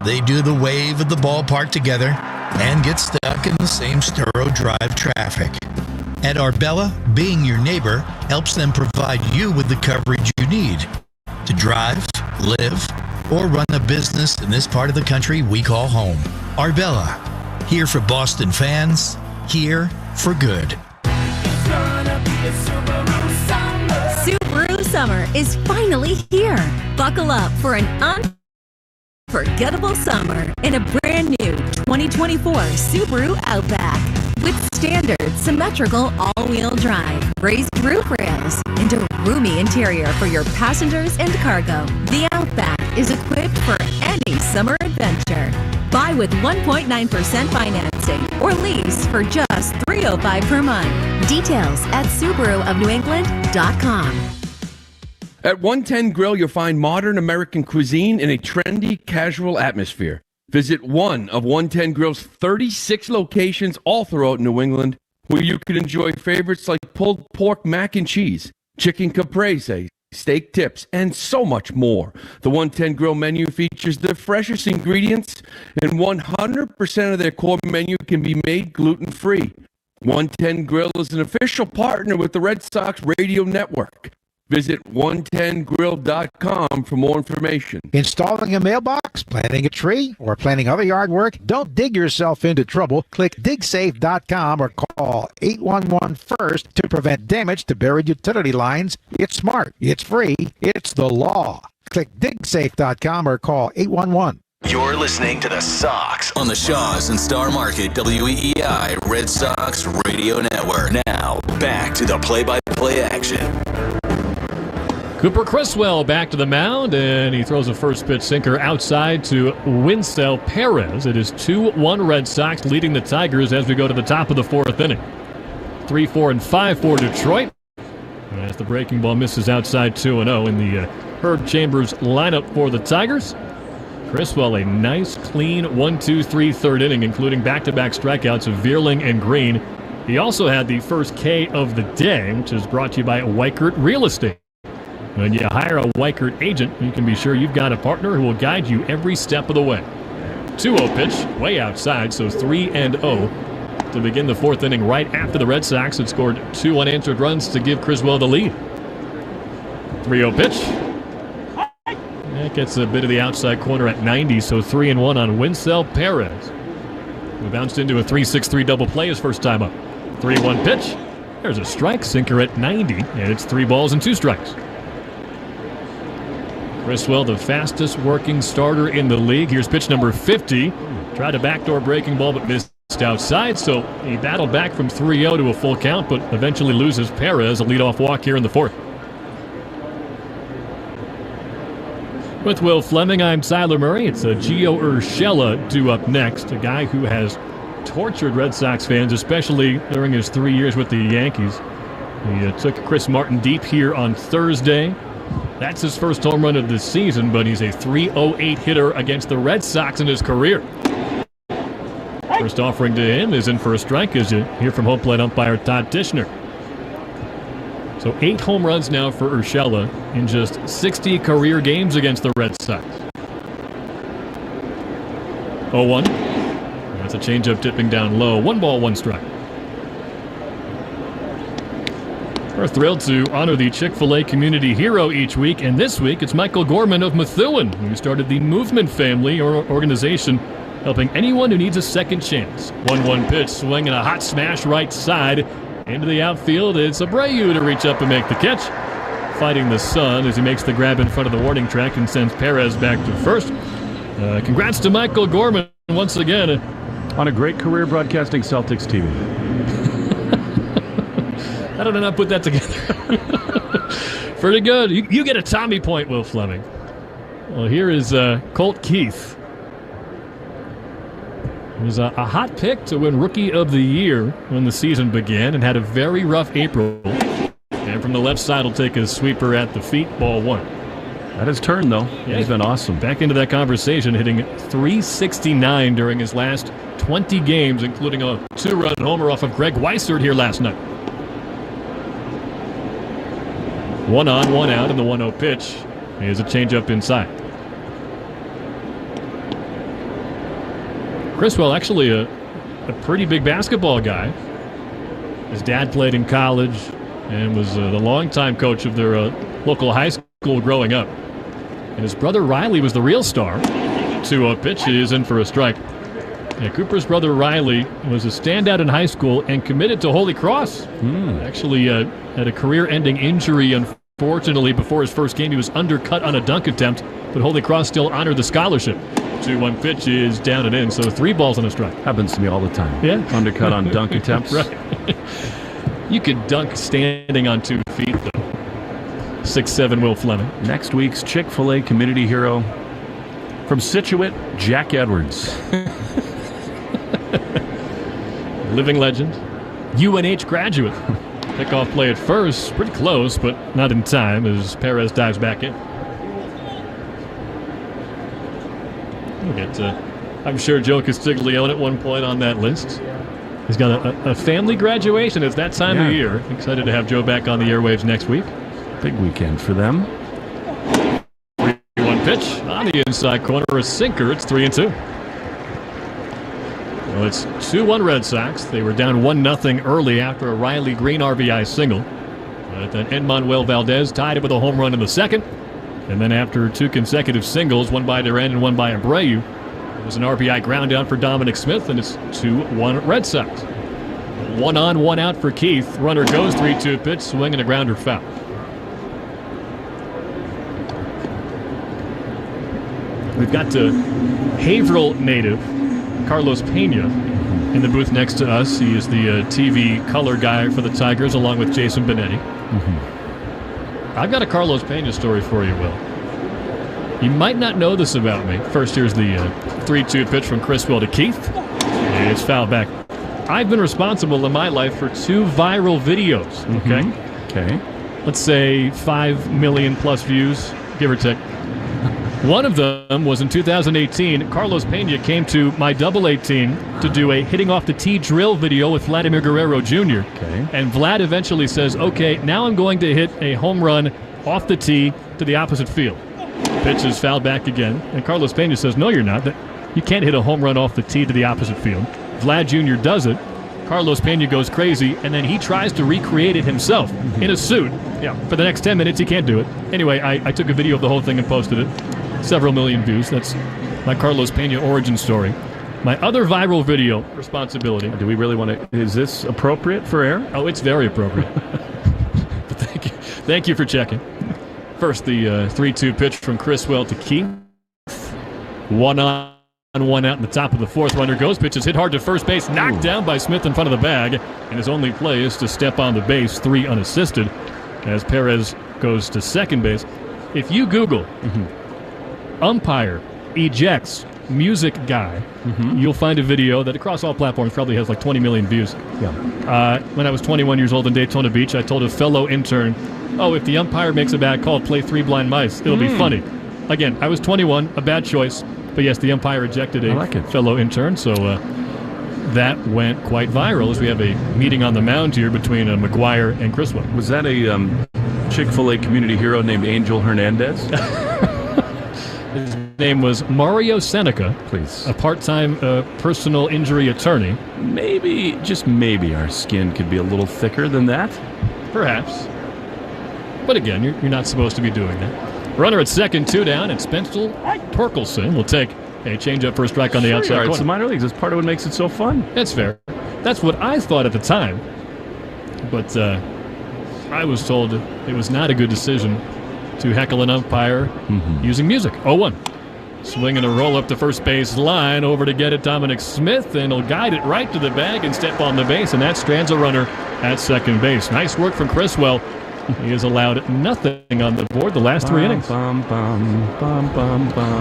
They do the wave at the ballpark together and get stuck in the same Sturo Drive traffic. At Arbella, being your neighbor helps them provide you with the coverage you need to drive, live, or run a business in this part of the country we call home. Arbella, here for Boston fans, here for good. Subaru Summer is finally here. Buckle up for an unforgettable summer in a brand new 2024 Subaru Outback. With standard symmetrical all-wheel drive, raised roof rails, and a roomy interior for your passengers and cargo, the Outback is equipped for any summer adventure. Buy with 1.9% financing or lease for just $305 per month. Details at SubaruofNewEngland.com. At 110 Grill, you'll find modern American cuisine in a trendy, casual atmosphere. Visit one of 110 Grill's 36 locations all throughout New England, where you can enjoy favorites like pulled pork mac and cheese, chicken caprese, steak tips, and so much more. The 110 Grill menu features the freshest ingredients, and 100% of their core menu can be made gluten-free. 110 Grill is an official partner with the Red Sox Radio Network. Visit 110grill.com for more information. Installing a mailbox, planting a tree, or planning other yard work? Don't dig yourself into trouble. Click digsafe.com or call 811-FIRST to prevent damage to buried utility lines. It's smart, it's free, it's the law. Click digsafe.com or call 811. You're listening to the Sox on the Shaws and Star Market WEEI Red Sox Radio Network. Now, back to the play-by-play action. Cooper Criswell back to the mound, and he throws a first pitch sinker outside to Winsell Perez. It is 2-1 Red Sox leading the Tigers as we go to the top of the 4th inning. 3-4 and 5 for Detroit. As the breaking ball misses outside 2-0 in the Herb Chambers lineup for the Tigers. Criswell, a nice, clean 1-2-3 third inning, including back-to-back strikeouts of Vierling and Green. He also had the first K of the day, which is brought to you by Weichert Real Estate. When you hire a Weichert agent, you can be sure you've got a partner who will guide you every step of the way. 2-0 pitch, way outside, so 3-0 to begin the fourth inning right after the Red Sox had scored 2 unanswered runs to give Criswell the lead. 3-0 pitch. That gets a bit of the outside corner at 90, so 3-1 on Winsell Perez, who bounced into a 3-6-3 double play his first time up. 3-1 pitch. There's a strike, sinker at 90, and it's 3 balls and 2 strikes. Criswell, the fastest working starter in the league. Here's pitch number 50. Tried a backdoor breaking ball, but missed outside, so he battled back from 3-0 to a full count, but eventually loses Perez a leadoff walk here in the fourth. With Will Fleming, I'm Tyler Murray. It's Gio Urshela due up next, a guy who has tortured Red Sox fans, especially during his 3 years with the Yankees. He took Chris Martin deep here on Thursday. That's his first home run of the season, but he's a .308 hitter against the Red Sox in his career. First offering to him is in for a strike, as you hear from home plate umpire Todd Tishner. So 8 home runs now for Urshela in just 60 career games against the Red Sox. 0-1. That's a changeup tipping down low. 1 ball, 1 strike. We're thrilled to honor the Chick-fil-A community hero each week, and this week it's Michael Gorman of Methuen, who started the Movement Family organization, helping anyone who needs a second chance. 1-1 pitch, swing and a hot smash right side. Into the outfield, it's Abreu to reach up and make the catch. Fighting the sun as he makes the grab in front of the warning track and sends Perez back to first. Congrats to Michael Gorman once again. On a great career broadcasting Celtics TV. I don't know how to put that together. Pretty good. You get a Tommy point, Will Fleming. Well, here is Colt Keith. He was a hot pick to win Rookie of the Year when the season began and had a very rough April. And from the left side, will take a sweeper at the feet, ball 1. That has turned, though. Yeah, he's been awesome. Back into that conversation, hitting .369 during his last 20 games, including a 2-run homer off of Greg Weissert here last night. 1 on, 1 out, and the 1-0 pitch is a changeup inside. Criswell, actually a pretty big basketball guy. His dad played in college and was the longtime coach of their local high school growing up. And his brother Riley was the real star. 2-0 pitch is in for a strike. Yeah, Cooper's brother Riley was a standout in high school and committed to Holy Cross. Actually had a career-ending injury, unfortunately. Before his first game, he was undercut on a dunk attempt, but Holy Cross still honored the scholarship. 2-1 pitch is down and in, so 3 balls and a strike. Happens to me all the time. Yeah. Undercut on dunk attempts. Right. You could dunk standing on 2 feet, though. 6'7" Will Fleming. Next week's Chick-fil-A community hero from Scituate, Jack Edwards. Living legend. UNH graduate. Pickoff play at first. Pretty close, but not in time as Perez dives back in. We'll get to, I'm sure, Joe Castiglione at one point on that list. He's got a family graduation. It's that time of year. Excited to have Joe back on the airwaves next week. Big weekend for them. 3-1 pitch on the inside corner. A sinker. It's 3-2. Well, it's 2-1 Red Sox. They were down 1-0 early after a Riley Green RBI single. But then Edmanuel Valdez tied it with a home run in the second. And then after 2 consecutive singles, one by Duran and one by Abreu, it was an RBI ground down for Dominic Smith, and it's 2-1 Red Sox. 1 on, 1 out for Keith. Runner goes, 3-2 pitch, swing and a grounder foul. We've got Haverhill native Carlos Pena in the booth next to us. He is the TV color guy for the Tigers, along with Jason Benetti. I've got a Carlos Pena story for you, Will. You might not know this about me. First, here's the 3-2 pitch from Criswell to Keith. It's fouled back. I've been responsible in my life for 2 viral videos, okay? Okay. Let's say 5 million plus views give or take. One of them was in 2018. Carlos Pena came to my AA team to do a hitting off the tee drill video with Vladimir Guerrero Jr. Okay. And Vlad eventually says, okay, now I'm going to hit a home run off the tee to the opposite field. Pitch is fouled back again. And Carlos Pena says, no, you're not. You can't hit a home run off the tee to the opposite field. Vlad Jr. does it. Carlos Pena goes crazy, and then he tries to recreate it himself in a suit. Yeah, for the next 10 minutes, he can't do it. Anyway, I took a video of the whole thing and posted it. Several million views. That's my Carlos Pena origin story. My other viral video responsibility. Do we really want to? Is this appropriate for air? Oh, it's very appropriate. But thank you. Thank you for checking. First, the 3-2 pitch from Criswell to Keith. 1 on, 1 out in the top of the fourth. Runner goes. Pitch is hit hard to first base. Knocked down by Smith in front of the bag. And his only play is to step on the base, 3 unassisted, as Perez goes to second base. If you Google umpire ejects music guy, you'll find a video that across all platforms probably has like 20 million views. Yeah. When I was 21 years old in Daytona Beach, I told a fellow intern, if the umpire makes a bad call, play 3 Blind Mice. It'll be funny. Again, I was 21, a bad choice. But yes, the umpire ejected a fellow intern, so that went quite viral as we have a meeting on the mound here between McGuire and Criswell. Was that a Chick-fil-A community hero named Angel Hernandez? His name was Mario Seneca, please, a part-time personal injury attorney. Maybe, just maybe, our skin could be a little thicker than that. Perhaps. But again, you're not supposed to be doing that. Runner at second, 2 down, and Spencer Torkelson will take a changeup for a strike on the outside corner. It's the minor leagues. That's part of what makes it so fun. That's fair. That's what I thought at the time. But I was told it was not a good decision to heckle an umpire using music. 0-1. Swing and a roll up the first base line. Over to get it, Dominic Smith, and he'll guide it right to the bag and step on the base, and that strands a runner at second base. Nice work from Criswell. He has allowed nothing on the board the last 3 innings.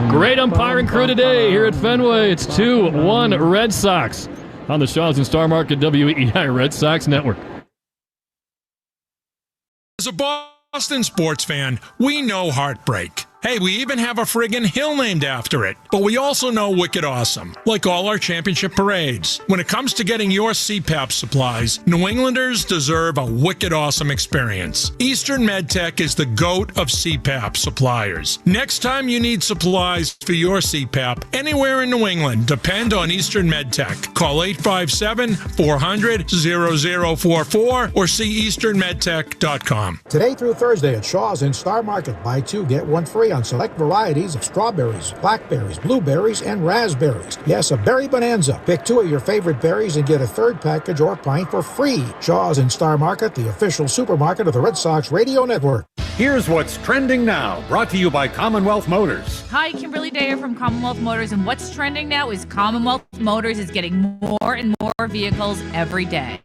Great umpiring crew today here at Fenway. It's 2-1 Red Sox on the Shaws and Star Market WEI Red Sox Network. As a Boston sports fan, we know heartbreak. Hey, we even have a friggin' hill named after it. But we also know wicked awesome, like all our championship parades. When it comes to getting your CPAP supplies, New Englanders deserve a wicked awesome experience. Eastern MedTech is the GOAT of CPAP suppliers. Next time you need supplies for your CPAP anywhere in New England, depend on Eastern MedTech. Call 857-400-0044 or see easternmedtech.com. Today through Thursday at Shaw's in Star Market, buy 2, get 1 free on select varieties of strawberries, blackberries, blueberries, and raspberries. Yes, a berry bonanza. Pick 2 of your favorite berries and get a 3rd package or pint for free. Shaw's in Star Market, the official supermarket of the Red Sox Radio Network. Here's what's trending now, brought to you by Commonwealth Motors. Hi, Kimberly Dayer from Commonwealth Motors, and what's trending now is Commonwealth Motors is getting more and more vehicles every day.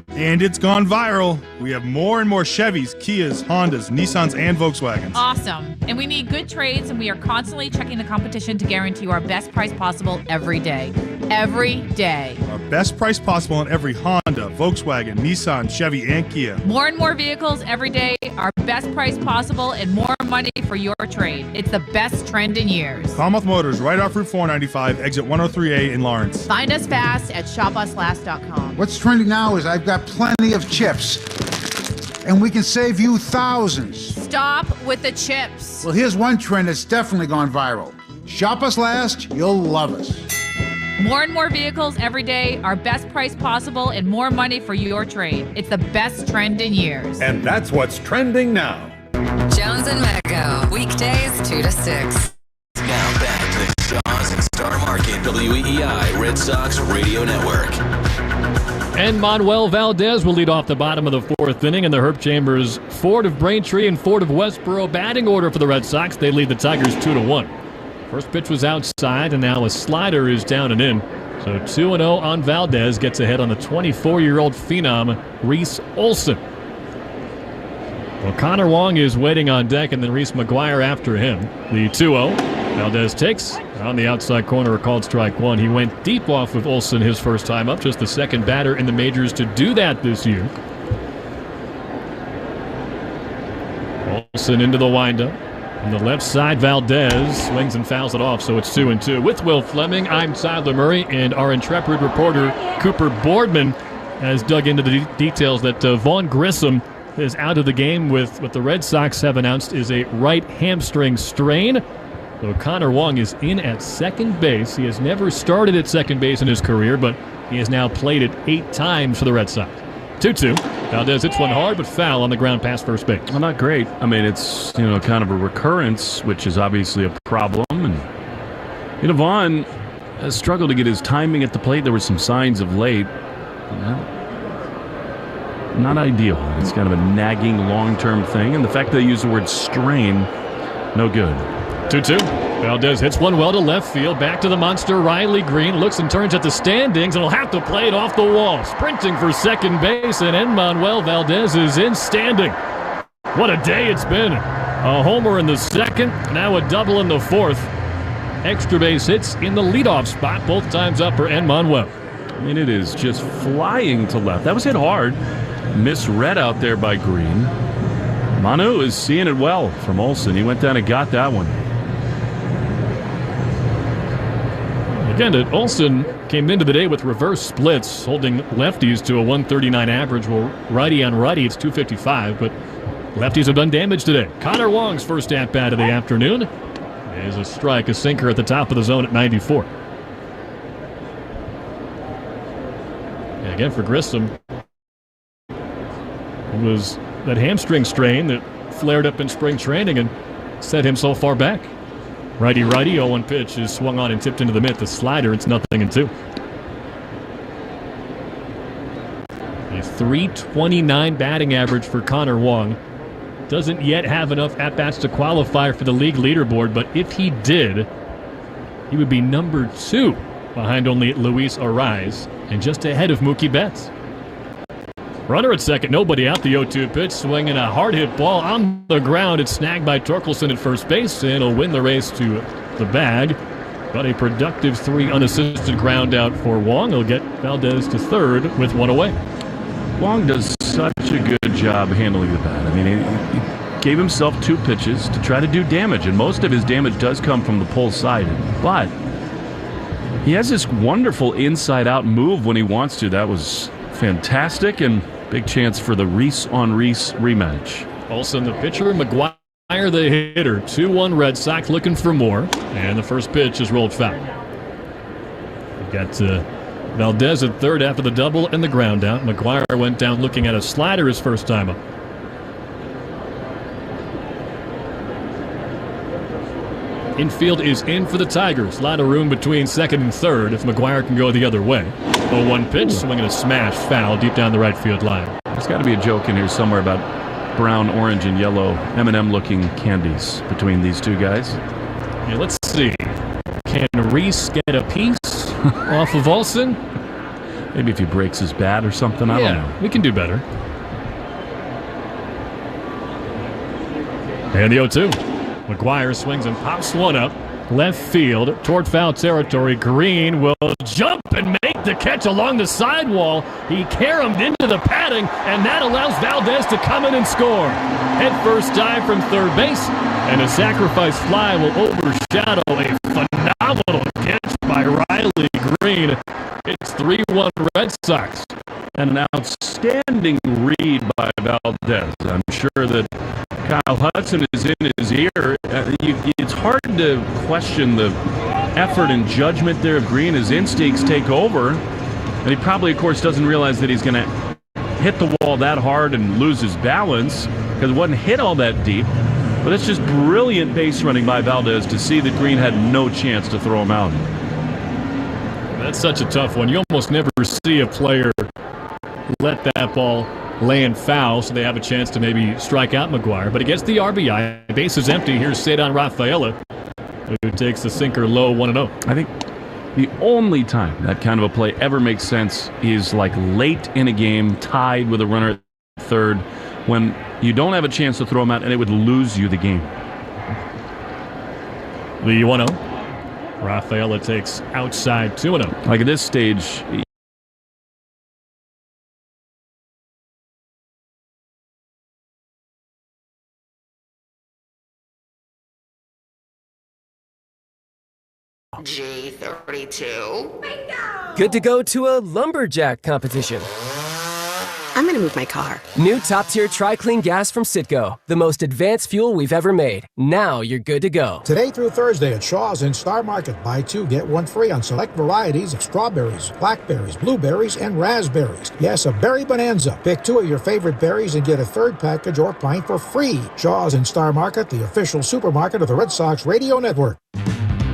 And it's gone viral. We have more and more Chevys, Kias, Hondas, Nissans, and Volkswagens. Awesome. And we need good trades, and we are constantly checking the competition to guarantee our best price possible every day. Every day. Our best price possible on every Honda, Volkswagen, Nissan, Chevy, and Kia. More and more vehicles every day, our best price possible, and more money for your trade. It's the best trend in years. Commonwealth Motors, right off Route 495, exit 103A in Lawrence. Find us fast at shopuslast.com. What's trending now is I've got plenty of chips, and we can save you thousands. Stop with the chips. Well, here's one trend that's definitely gone viral. Shop us last, you'll love us. More and more vehicles every day, our best price possible, and more money for your trade. It's the best trend in years. And that's what's trending now. Jones and Mego, weekdays 2 to 6. Now back to the Shaws and Star Market WEI Red Sox Radio Network. And Manuel Valdez will lead off the bottom of the 4th inning in the Herb Chambers Ford of Braintree and Ford of Westboro batting order for the Red Sox. They lead the Tigers 2-1. First pitch was outside, and now a slider is down and in. So 2-0 on Valdez, gets ahead on the 24-year-old phenom, Reese Olson. Well, Connor Wong is waiting on deck, and then Reese McGuire after him. The 2-0. Valdez takes on the outside corner, called strike 1. He went deep off of Olson his first time up, just the second batter in the majors to do that this year. Olson into the windup. On the left side, Valdez swings and fouls it off, so it's 2-2. With Will Fleming, I'm Tyler Murray, and our intrepid reporter, Cooper Boardman, has dug into the details that Vaughn Grissom is out of the game with what the Red Sox have announced is a right hamstring strain. So Connor Wong is in at second base. He has never started at second base in his career, but he has now played it 8 times for the Red Sox. 2-2. Valdez hits one hard, but foul on the ground past first base. Well, not great. I mean, it's, kind of a recurrence, which is obviously a problem. And, Vaughn has struggled to get his timing at the plate. There were some signs of late. Not ideal. It's kind of a nagging long-term thing. And the fact that they use the word strain, no good. 2-2. Valdez hits one well to left field. Back to the monster. Riley Green looks and turns at the standings and will have to play it off the wall. Sprinting for second base, and Enmanuel Valdez is in standing. What a day it's been. A homer in the second, now a double in the fourth. Extra base hits in the leadoff spot, both times up for Enmanuel. I mean, it is just flying to left. That was hit hard. Misread out there by Green. Manu is seeing it well from Olson. He went down and got that one. Again, Olson came into the day with reverse splits, holding lefties to a 139 average. Well, righty on righty, it's 255, but lefties have done damage today. Connor Wong's first at-bat of the afternoon is a strike, a sinker at the top of the zone at 94. And again, for Grissom, it was that hamstring strain that flared up in spring training and set him so far back. Righty-righty, 0-1 pitch is swung on and tipped into the mitt. The slider, it's 0-2. A .329 batting average for Connor Wong. Doesn't yet have enough at-bats to qualify for the league leaderboard, but if he did, he would be number 2 behind only Luis Arraez and just ahead of Mookie Betts. Runner at second, nobody out. The 0-2 pitch, swinging a hard-hit ball on the ground. It's snagged by Torkelson at first base, and he'll win the race to the bag. But a productive 3 unassisted ground out for Wong. He'll get Valdez to third with 1 away. Wong does such a good job handling the bat. I mean, he gave himself 2 pitches to try to do damage, and most of his damage does come from the pull side. But he has this wonderful inside-out move when he wants to. That was fantastic, and big chance for the Reese on Reese rematch. Olson the pitcher, McGuire the hitter. 2-1 Red Sox looking for more, and the first pitch is rolled foul. We've got Valdez at third after the double and the ground out. McGuire went down looking at a slider his first time up. Infield is in for the Tigers. A lot of room between second and third if McGuire can go the other way. 0-1 pitch, swinging a smash foul deep down the right field line. There's got to be a joke in here somewhere about brown, orange, and yellow M&M-looking candies between these two guys. Yeah, let's see. Can Reese get a piece off of Olson? Maybe if he breaks his bat or something. I don't know. We can do better. And the 0-2. McGuire swings and pops one up. Left field toward foul territory. Green will jump and make the catch along the sidewall. He caromed into the padding, and that allows Valdez to come in and score. Head first dive from third base, and a sacrifice fly will overshadow a phenomenal catch by Riley Green. It's 3-1 Red Sox. And an outstanding read by Valdez. I'm sure that Kyle Hudson is in his ear. It's hard to question the effort and judgment there of Green. His instincts take over. And he probably, of course, doesn't realize that he's going to hit the wall that hard and lose his balance because it wasn't hit all that deep. But it's just brilliant base running by Valdez to see that Green had no chance to throw him out. That's such a tough one. You almost never see a player let that ball land foul so they have a chance to maybe strike out McGuire. But it gets the RBI. Base is empty. Here's Cedon Rafaela, who takes the sinker low 1-0. I think the only time that kind of a play ever makes sense is like late in a game, tied with a runner at third, when you don't have a chance to throw him out and it would lose you the game. The 1-0. Rafaela takes outside 2-0. Like at this stage, G32. Bingo! Good to go to a lumberjack competition. I'm gonna move my car. New top-tier Tri-Clean gas from Citgo. The most advanced fuel we've ever made. Now you're good to go. Today through Thursday at Shaw's in Star Market. Buy two, get one free on select varieties of strawberries, blackberries, blueberries, and raspberries. Yes, a berry bonanza. Pick two of your favorite berries and get a third package or pint for free. Shaw's in Star Market, the official supermarket of the Red Sox Radio Network.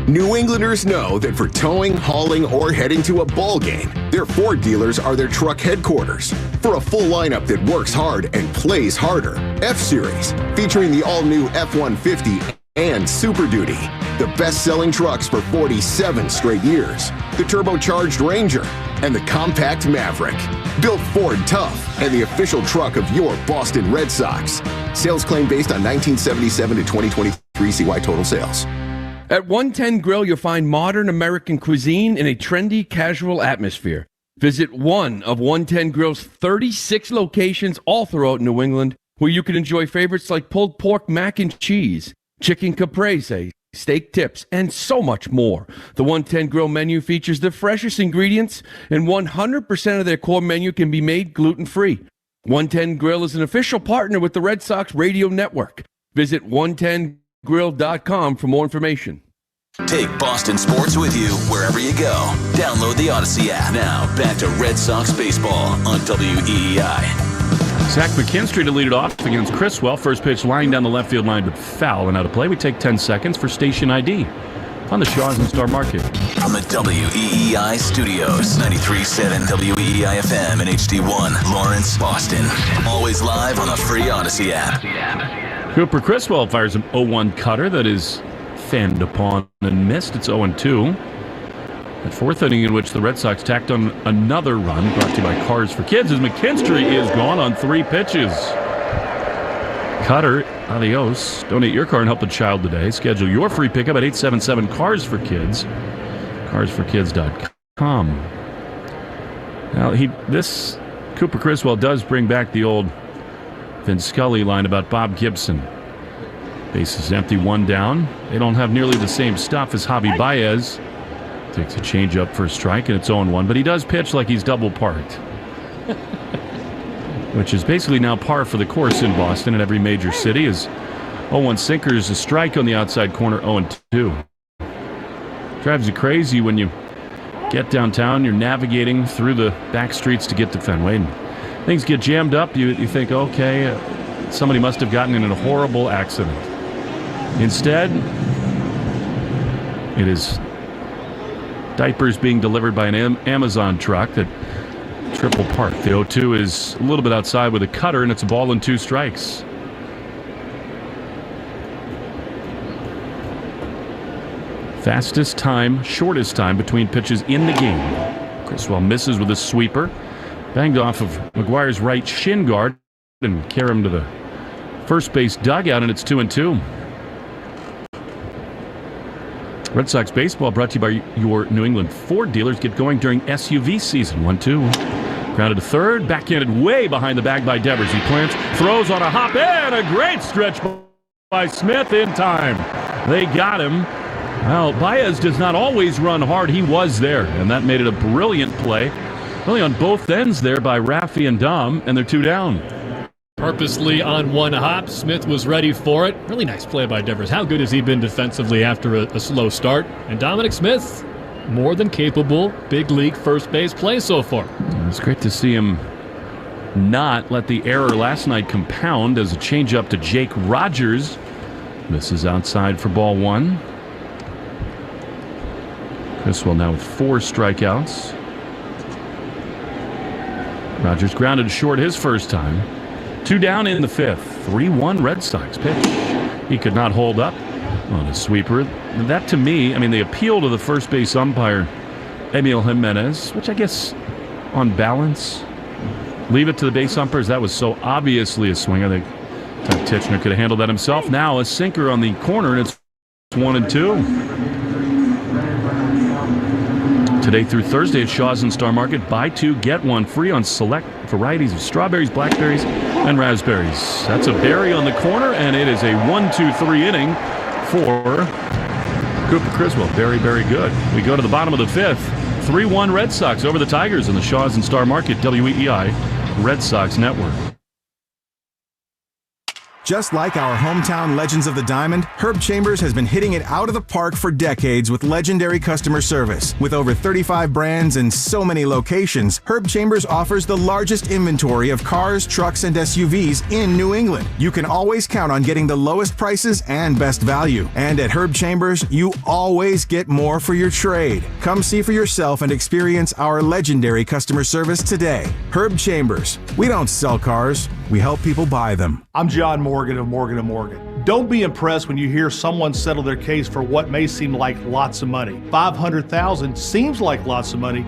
New Englanders know that for towing, hauling, or heading to a ball game, their Ford dealers are their truck headquarters. For a full lineup that works hard and plays harder, F-Series, featuring the all-new F-150 and Super Duty, the best-selling trucks for 47 straight years, the turbocharged Ranger, and the compact Maverick. Built Ford tough and the official truck of your Boston Red Sox. Sales claim based on 1977 to 2023 CY total sales. At 110 Grill, you'll find modern American cuisine in a trendy, casual atmosphere. Visit one of 110 Grill's 36 locations all throughout New England, where you can enjoy favorites like pulled pork mac and cheese, chicken caprese, steak tips, and so much more. The 110 Grill menu features the freshest ingredients, and 100% of their core menu can be made gluten-free. 110 Grill is an official partner with the Red Sox Radio Network. Visit 110grill.com for more information. Take Boston sports with you wherever you go. Download the Odyssey app. Now, back to Red Sox baseball on WEEI. Zach McKinstry to lead it off against Criswell. First pitch lying down the left field line, but foul and out of play. We take 10 seconds for station ID on the Shaw's and Star Market. From the WEEI studios, 93.7 WEEI FM and HD1, Lawrence, Boston. Always live on the free Odyssey app. Cooper Criswell fires an 0-1 cutter that is fanned upon and missed. It's 0-2. The fourth inning in which the Red Sox tacked on another run, brought to you by Cars for Kids, as McKinstry is gone on 3 pitches. Cutter, adios. Donate your car and help a child today. Schedule your free pickup at 877-CARS-FOR-KIDS. CarsForKids.com. Now, Cooper Criswell does bring back the old Vince Scully line about Bob Gibson. Base is empty, 1 down. They don't have nearly the same stuff as Javi Baez. Takes a changeup for a strike, and it's 0-1. But he does pitch like he's double parked, which is basically now par for the course in Boston and every major city. Is 0-1 sinker is a strike on the outside corner, 0-2. Drives you crazy when you get downtown. You're navigating through the back streets to get to Fenway, and things get jammed up. You think, okay, somebody must have gotten in a horrible accident. Instead, it is diapers being delivered by an Amazon truck that triple parked. The 0-2 is a little bit outside with a cutter, and it's a ball and 2 strikes. Fastest time, shortest time between pitches in the game. Criswell misses with a sweeper. Banged off of McGuire's right shin guard and carry him to the first base dugout, and it's 2-2. Red Sox baseball brought to you by your New England Ford dealers. Get going during SUV season. 1-2. Grounded to third. Backhanded way behind the bag by Devers. He plants, throws on a hop, and a great stretch by Smith in time. They got him. Well, Baez does not always run hard. He was there, and that made it a brilliant play. Really on both ends there by Raffy and Dom, and they're 2 down. Purposely on 1 hop. Smith was ready for it. Really nice play by Devers. How good has he been defensively after a slow start? And Dominic Smith, more than capable, big league first base play so far. It's great to see him not let the error last night compound as a changeup to Jake Rogers. Misses outside for ball 1. Criswell now with 4 strikeouts. Rogers grounded short his first time. 2 down in the 5th. 3-1 Red Sox pitch. He could not hold up on a sweeper. That to me, the appeal to the first base umpire, Emil Jimenez, which I guess on balance, leave it to the base umpires. That was so obviously a swing. I think Todd Titchener could have handled that himself. Now a sinker on the corner, and it's 1-2. Today through Thursday at Shaw's and Star Market, buy 2, get 1 free on select varieties of strawberries, blackberries, and raspberries. That's a berry on the corner, and it is a 1-2-3 inning for Cooper Criswell, very, very good. We go to the bottom of the fifth. 3-1 Red Sox over the Tigers in the Shaws and Star Market, WEEI Red Sox Network. Just like our hometown legends of the Diamond, Herb Chambers has been hitting it out of the park for decades with legendary customer service. With over 35 brands and so many locations, Herb Chambers offers the largest inventory of cars, trucks, and SUVs in New England. You can always count on getting the lowest prices and best value. And at Herb Chambers, you always get more for your trade. Come see for yourself and experience our legendary customer service today. Herb Chambers. We don't sell cars, we help people buy them. I'm John Morgan of Morgan & Morgan. Don't be impressed when you hear someone settle their case for what may seem like lots of money. $500,000 seems like lots of money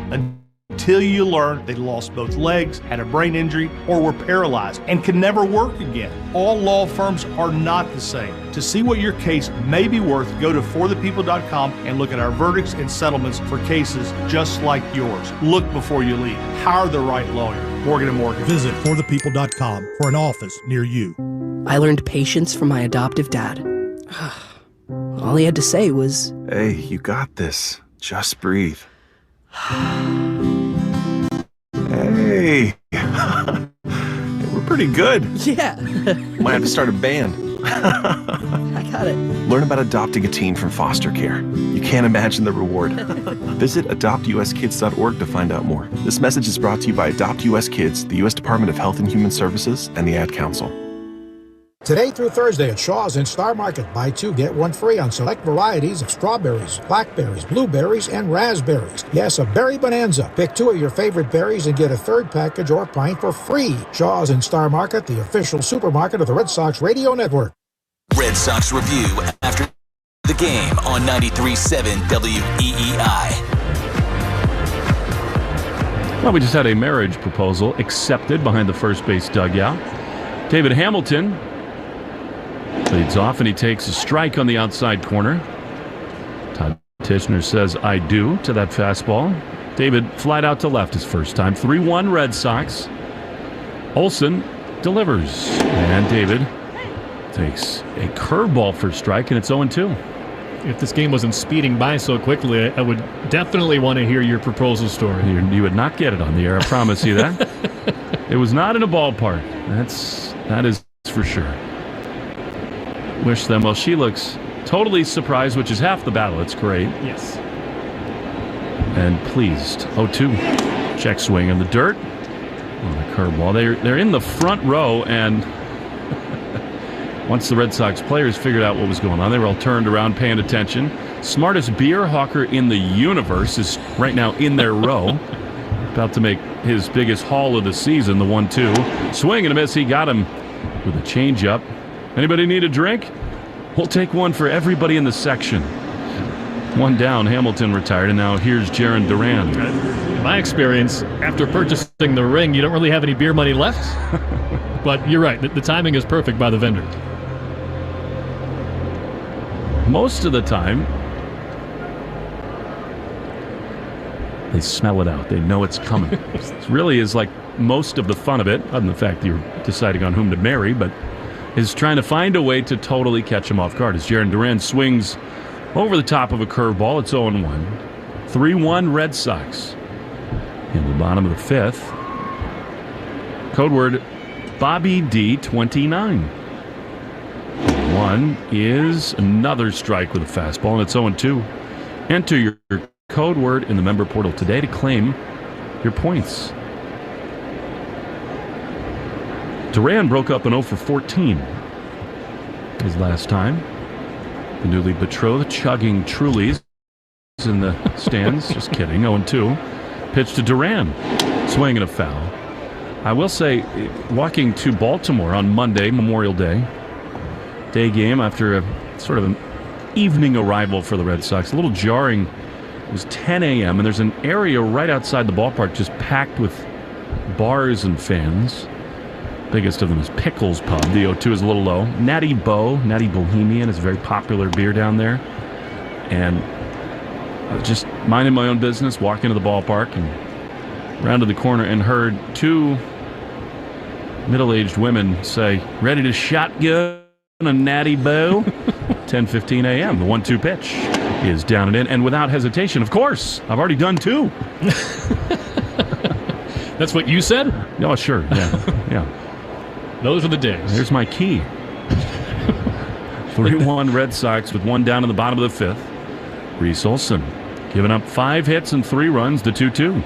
until you learn they lost both legs, had a brain injury, or were paralyzed and can never work again. All law firms are not the same. To see what your case may be worth, go to forthepeople.com and look at our verdicts and settlements for cases just like yours. Look before you leave. Hire the right lawyer. Morgan & Morgan. Visit forthepeople.com for an office near you. I learned patience from my adoptive dad. All he had to say was, "Hey, you got this. Just breathe." Hey. We're pretty good. yeah. Might have to start a band. I got it. Learn about adopting a teen from foster care. You can't imagine the reward. Visit adoptuskids.org to find out more. This message is brought to you by Adopt US Kids, the U.S. Department of Health and Human Services, and the Ad Council. Today through Thursday at Shaw's in Star Market, buy two, get one free on select varieties of strawberries, blackberries, blueberries, and raspberries. Yes, a berry bonanza. Pick two of your favorite berries and get a third package or pint for free. Shaw's in Star Market, the official supermarket of the Red Sox Radio Network. Red Sox Review after the game on 93.7 WEEI. Well, we just had a marriage proposal accepted behind the first base dugout. David Hamilton leads off, and he takes a strike on the outside corner. Todd Tishner says, "I do," to that fastball. David flied out to left his first time. 3-1 Red Sox. Olson delivers, and David takes a curveball for strike, and it's 0-2. If this game wasn't speeding by so quickly, I would definitely want to hear your proposal story. You would not get it on the air, I promise you that. It was not in a ballpark. That is for sure. Wish them well. She looks totally surprised, which is half the battle. It's great. Yes. And pleased. 0-2. Check swing in the dirt on the curveball. They're in the front row, and once the Red Sox players figured out what was going on, they were all turned around paying attention. Smartest beer hawker in the universe is right now in their row, about to make his biggest haul of the season, the 1-2. Swing and a miss. He got him with a changeup. Anybody need a drink? We'll take one for everybody in the section. One down, Hamilton retired, and now here's Jaron Duran. In my experience, after purchasing the ring, you don't really have any beer money left. But you're right, the timing is perfect by the vendor. Most of the time, they smell it out. They know it's coming. It really is like most of the fun of it, other than the fact that you're deciding on whom to marry, but is trying to find a way to totally catch him off guard. As Jaron Duran swings over the top of a curveball, it's 0-1. 3-1 Red Sox. In the bottom of the fifth, code word Bobby D29. One is another strike with a fastball, and it's 0-2. Enter your code word in the member portal today to claim your points. Duran broke up an 0-for-14 his last time. The newly betrothed chugging Trulies in the stands. Just kidding. 0-2. Pitch to Duran. Swing and a foul. I will say, walking to Baltimore on Monday, Memorial Day, day game after a sort of an evening arrival for the Red Sox, a little jarring. It was 10 a.m. and there's an area right outside the ballpark just packed with bars and fans. Biggest of them is Pickles Pub. The O2 is a little low. Natty Bohemian is a very popular beer down there. And I was just minding my own business, walking to the ballpark and rounded the corner and heard two middle-aged women say, "Ready to shotgun a Natty Bo?" 10:15 a.m., the 1-2 pitch. is down and in, and without hesitation, of course. I've already done 2. That's what you said? Oh, sure. Yeah. Yeah. Those are the days. Here's my key. 3-1 Red Sox with 1 down in the bottom of the 5th. Reese Olson giving up 5 hits and 3 runs, the 2-2.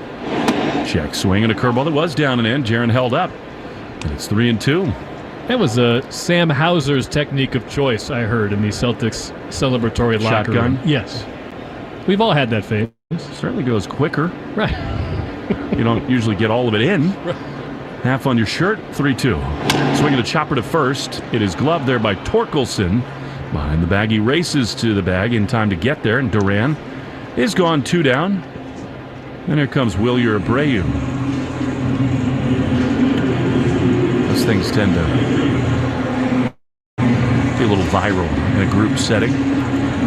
Check swing and a curveball that was down and in. Jaron held up. And it's 3-2. That was Sam Hauser's technique of choice, I heard, in the Celtics celebratory locker room. Yes. We've all had that phase. Certainly goes quicker. Right. You don't usually get all of it in. Right. Half on your shirt, 3-2. Swinging a chopper to first. It is gloved there by Torkelson. Behind the bag, he races to the bag in time to get there, and Duran is gone 2 down. And here comes Wilyer Abreu. Those things tend to be a little viral in a group setting.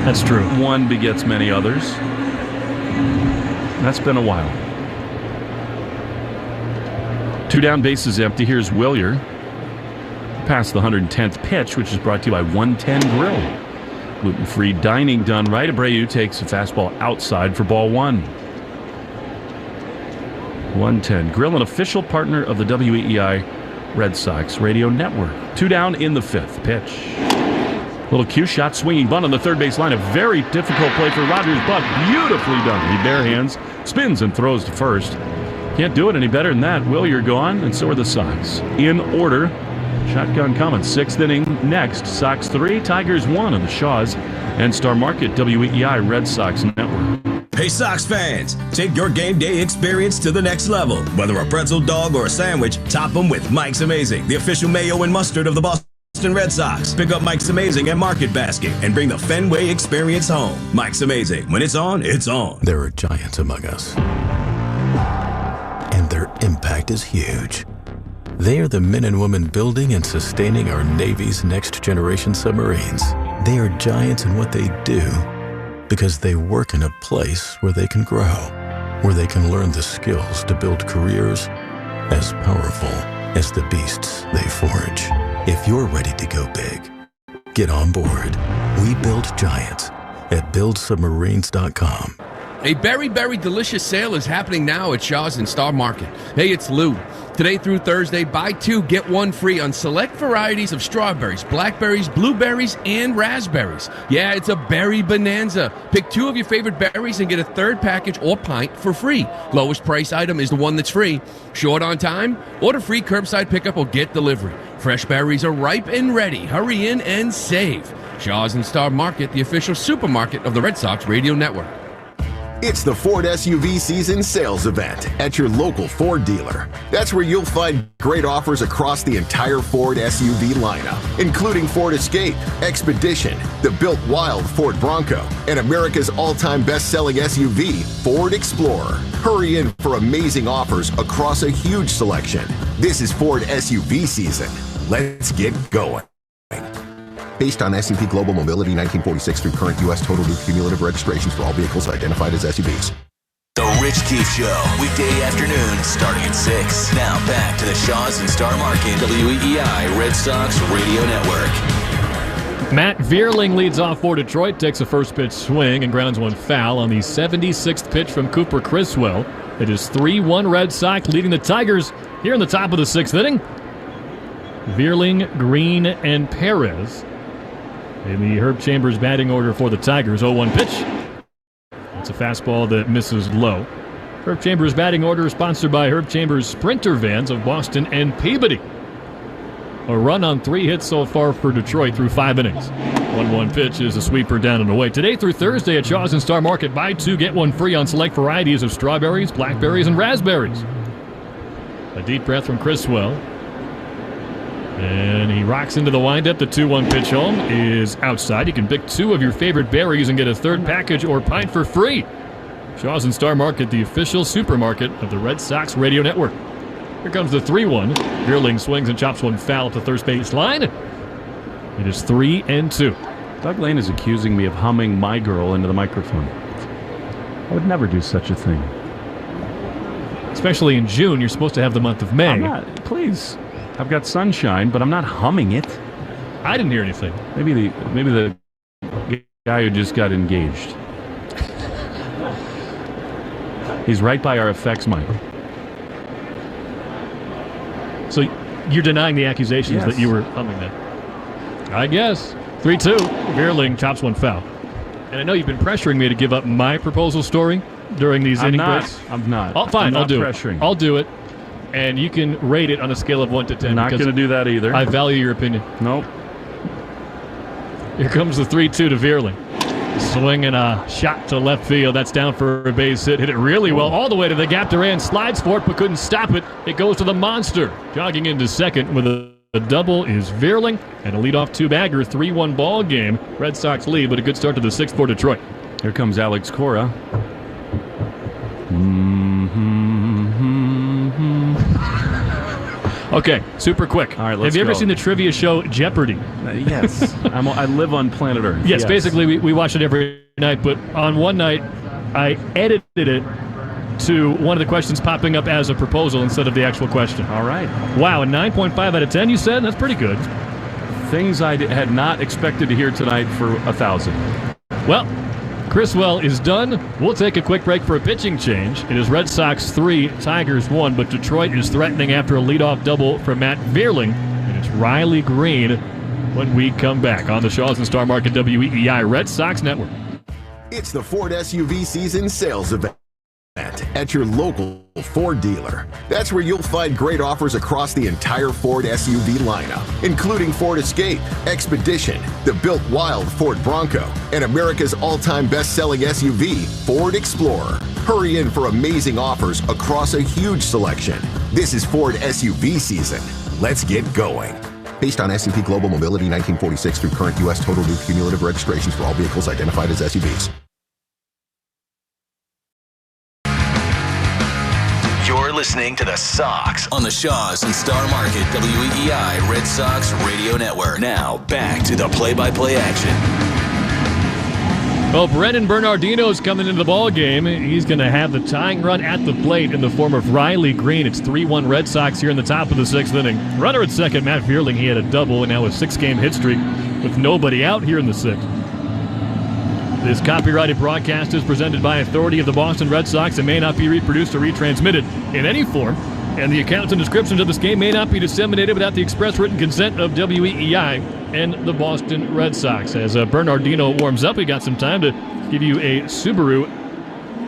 That's true. One begets many others. That's been a while. 2 down, bases empty. Here's Wilyer. Past the 110th pitch, which is brought to you by 110 Grill. Gluten-free dining done right. Abreu takes a fastball outside for ball 1. 110 Grill, an official partner of the WEEI Red Sox radio network. 2 down in the 5th pitch. Little cue shot, swinging bunt on the third base line. A very difficult play for Rogers, but beautifully done. He bare hands, spins and throws to first. Can't do it any better than that. Wilyer gone, and so are the Sox. In order, shotgun coming. 6th inning next. Sox 3, Tigers 1 on the Shaws and Star Market WEEI Red Sox Network. Hey Sox fans, take your game day experience to the next level. Whether a pretzel dog or a sandwich, top them with Mike's Amazing, the official mayo and mustard of the Boston Red Sox. Pick up Mike's Amazing at Market Basket and bring the Fenway experience home. Mike's Amazing. When it's on, it's on. There are giants among us, and their impact is huge. They are the men and women building and sustaining our Navy's next-generation submarines. They are giants in what they do, because they work in a place where they can grow, where they can learn the skills to build careers as powerful as the beasts they forge. If you're ready to go big, get on board. We build giants at buildsubmarines.com. A very delicious sale is happening now at Shaw's and Star Market. Hey, it's Lou. Today through Thursday, buy 2, get 1 free on select varieties of strawberries, blackberries, blueberries, and raspberries. Yeah, it's a berry bonanza. Pick 2 of your favorite berries and get a 3rd package or pint for free. Lowest price item is the one that's free. Short on time? Order free curbside pickup or get delivery. Fresh berries are ripe and ready. Hurry in and save. Shaw's and Star Market, the official supermarket of the Red Sox Radio Network. It's the Ford SUV Season Sales Event at your local Ford dealer. That's where you'll find great offers across the entire Ford SUV lineup, including Ford Escape, Expedition, the built wild Ford Bronco, and America's all-time best-selling SUV, Ford Explorer. Hurry in for amazing offers across a huge selection. This is Ford SUV season. Let's get going. Based on S&P Global Mobility 1946 through current U.S. total new cumulative registrations for all vehicles identified as SUVs. The Rich Keefe Show, weekday afternoons starting at 6. Now back to the Shaws and Star Market WEEI Red Sox Radio Network. Matt Vierling leads off for Detroit, takes a first pitch swing and grounds one foul on the 76th pitch from Cooper Criswell. It is 3-1 Red Sox leading the Tigers here in the top of the 6th inning. Vierling, Green, and Perez in the Herb Chambers batting order for the Tigers. 0-1 pitch. It's a fastball that misses low. Herb Chambers batting order is sponsored by Herb Chambers Sprinter Vans of Boston and Peabody. A run on 3 hits so far for Detroit through 5 innings. 1-1 pitch is a sweeper down and away. Today through Thursday at Shaw's and Star Market, buy 2, get 1 free on select varieties of strawberries, blackberries, and raspberries. A deep breath from Criswell. And he rocks into the windup. The 2-1 pitch home is outside. You can pick 2 of your favorite berries and get a 3rd package or pint for free. Shaw's and Star Market, the official supermarket of the Red Sox Radio Network. Here comes the 3-1. Vierling swings and chops one foul up the third base line. It is 3-2. Doug Lane is accusing me of humming My Girl into the microphone. I would never do such a thing. Especially in June, you're supposed to have the month of May. I'm not, please. I've got sunshine, but I'm not humming it. I didn't hear anything. Maybe the guy who just got engaged. He's right by our effects mic. So you're denying the accusations that you were humming that? I guess. 3-2. Veerling chops one foul. And I know you've been pressuring me to give up my proposal story during these inning breaks. I'm not. Oh, fine, I'll do pressuring. it. I'll do it. And you can rate it on a scale of 1 to 10. I'm not going to do that either. I value your opinion. Nope. Here comes the 3-2 to Veerling. Swinging a shot to left field. That's down for a base hit. Hit it really well all the way to the gap. Duran slides for it but couldn't stop it. It goes to the monster. Jogging into second with a double is Veerling. And a leadoff two-bagger. 3-1 ball game. Red Sox lead, but a good start to the sixth for Detroit. Here comes Alex Cora. Okay, super quick. All right, let's Have you ever go. seen the trivia show Jeopardy? Yes. I live on planet Earth. Yes, basically we watch it every night, but on one night I edited it to one of the questions popping up as a proposal instead of the actual question. All right. Wow, a 9.5 out of 10 you said? That's pretty good. Things I had not expected to hear tonight for 1,000. Well, Criswell is done. We'll take a quick break for a pitching change. It is Red Sox 3, Tigers 1, but Detroit is threatening after a leadoff double from Matt Veerling, and it's Riley Green when we come back on the Shaws and Star Market WEEI Red Sox Network. It's the Ford SUV season sales event at your local Ford dealer. That's where you'll find great offers across the entire Ford SUV lineup, including Ford Escape, Expedition, the Built Wild Ford Bronco, and America's all-time best-selling SUV, Ford Explorer. Hurry in for amazing offers across a huge selection. This is Ford SUV season. Let's get going. Based on S&P Global Mobility 1946 through current U.S. total new cumulative registrations for all vehicles identified as SUVs. You're listening to the Sox on the Shaws and Star Market WEEI Red Sox Radio Network. Now, back to the play-by-play action. Well, Brendan Bernardino's coming into the ball game. He's going to have the tying run at the plate in the form of Riley Green. It's 3-1 Red Sox here in the top of the sixth inning. Runner at second, Matt Veerling. He had a double and now a 6-game hit streak with nobody out here in the sixth. This copyrighted broadcast is presented by authority of the Boston Red Sox and may not be reproduced or retransmitted in any form. And the accounts and descriptions of this game may not be disseminated without the express written consent of WEEI and the Boston Red Sox. As Bernardino warms up, we got some time to give you a Subaru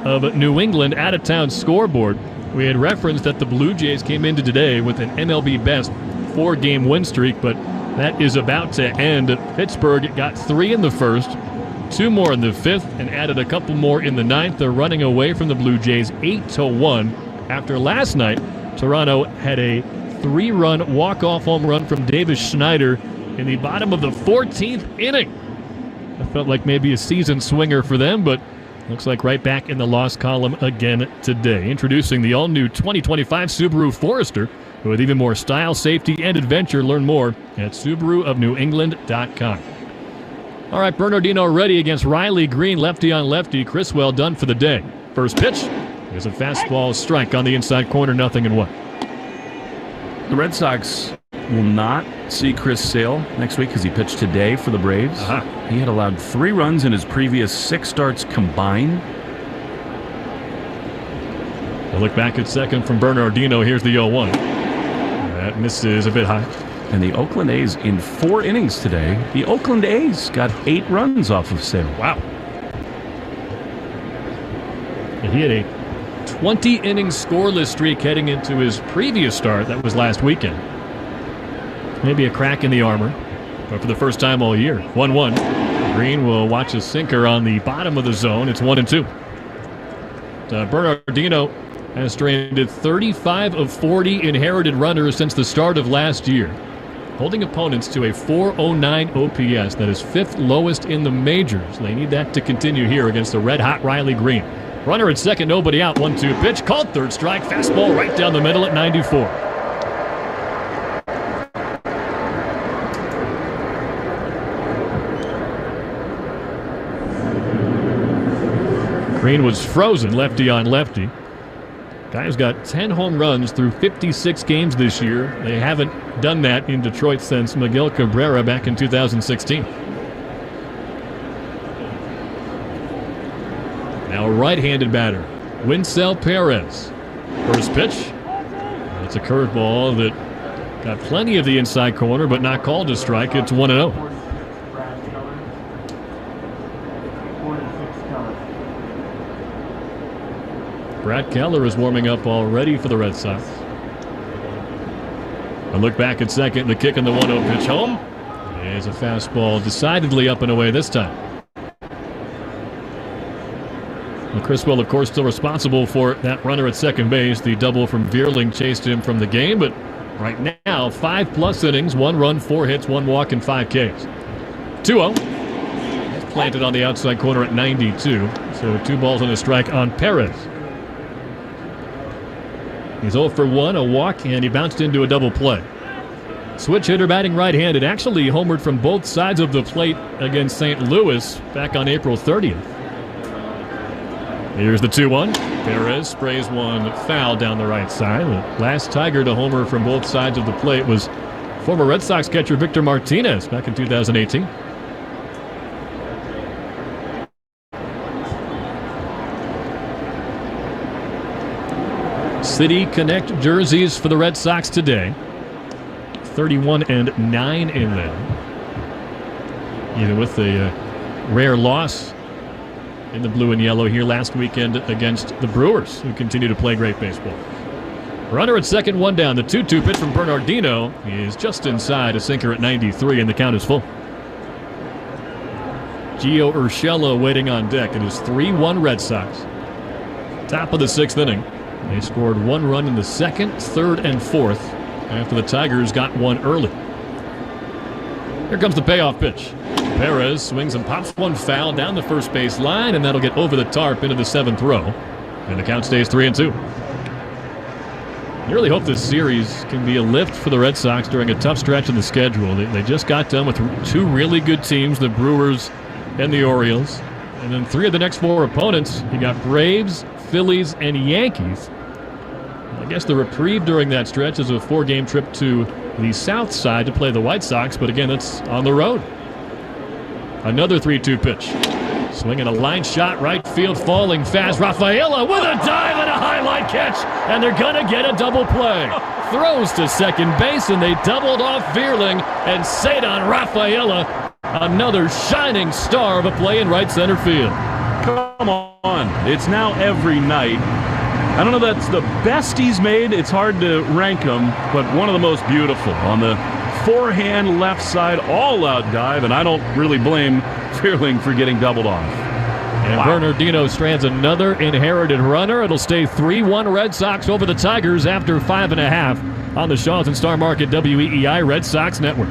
of New England out-of-town scoreboard. We had referenced that the Blue Jays came into today with an MLB best 4-game win streak, but that is about to end. Pittsburgh got 3 in the first, 2 more in the fifth, and added a couple more in the ninth. They're running away from the Blue Jays 8-1. After last night, Toronto had a 3-run walk-off home run from Davis Schneider in the bottom of the 14th inning. I felt like maybe a season swinger for them, but looks like right back in the loss column again today. Introducing the all-new 2025 Subaru Forester with even more style, safety, and adventure. Learn more at SubaruofNewEngland.com. All right, Bernardino ready against Riley Green, lefty on lefty. Criswell done for the day. First pitch is a fastball strike on the inside corner, 0-1. The Red Sox will not see Chris Sale next week because he pitched today for the Braves. He had allowed 3 runs in his previous 6 starts combined. A look back at second from Bernardino. Here's the 0-1. That misses a bit high. And the Oakland A's in 4 innings today, the Oakland A's got 8 runs off of Sale. Wow. And he had a 20-inning scoreless streak heading into his previous start. That was last weekend. Maybe a crack in the armor, but for the first time all year. 1-1. Green will watch a sinker on the bottom of the zone. It's 1-2. Bernardino has stranded 35 of 40 inherited runners since the start of last year, holding opponents to a 409 OPS. That is 5th lowest in the majors. They need that to continue here against the red-hot Riley Green. Runner at second, nobody out. 1-2 pitch, called third strike. Fastball right down the middle at 94. Green was frozen, lefty on lefty. Guy's got 10 home runs through 56 games this year. They haven't done that in Detroit since Miguel Cabrera back in 2016. Now a right-handed batter. Winsell Perez. First pitch. It's a curveball that got plenty of the inside corner, but not called a strike. It's 1-0. Brad Keller is warming up already for the Red Sox. A look back at second. The kick and the 1-0 pitch home. Is a fastball decidedly up and away this time. Well, Criswell, of course, still responsible for that runner at second base. The double from Vierling chased him from the game, but right now, 5+ innings, 1 run, 4 hits, 1 walk, and 5 Ks. 2-0. Planted on the outside corner at 92. So 2 balls and a strike on Perez. He's 0 for 1, a walk, and he bounced into a double play. Switch hitter batting right-handed, actually homered from both sides of the plate against St. Louis back on April 30th. Here's the 2-1. Perez sprays one foul down the right side. The last Tiger to homer from both sides of the plate was former Red Sox catcher Victor Martinez back in 2018. City Connect jerseys for the Red Sox today. 31-9 in them. Even with the rare loss in the blue and yellow here last weekend against the Brewers, who continue to play great baseball. Runner at second, 1 down. The 2-2 pitch from Bernardino is just inside, a sinker at 93, and the count is full. Gio Urshela waiting on deck. It is 3-1 Red Sox. Top of the 6th inning. They scored 1 run in the 2nd, 3rd, and 4th after the Tigers got 1 early. Here comes the payoff pitch. Perez swings and pops one foul down the first base line, and that'll get over the tarp into the 7th row. And the count stays 3-2. I really hope this series can be a lift for the Red Sox during a tough stretch of the schedule. They just got done with 2 really good teams, the Brewers and the Orioles. And then 3 of the next 4 opponents, you got Braves, Phillies, and Yankees. I guess the reprieve during that stretch is a 4-game trip to the south side to play the White Sox, but again, it's on the road. Another 3-2 pitch. Swinging a line shot, right field, falling fast. Rafaela with a dive and a highlight catch, and they're going to get a double play. Throws to second base, and they doubled off Vierling and Cedar Rafaela. Another shining star of a play in right center field. Come on. It's now every night. I don't know if that's the best he's made. It's hard to rank him, but one of the most beautiful. On the forehand left side, all-out dive, and I don't really blame Vierling for getting doubled off. And wow. Bernardino strands another inherited runner. It'll stay 3-1 Red Sox over the Tigers after 5.5 on the Shaw's and Star Market WEEI Red Sox Network.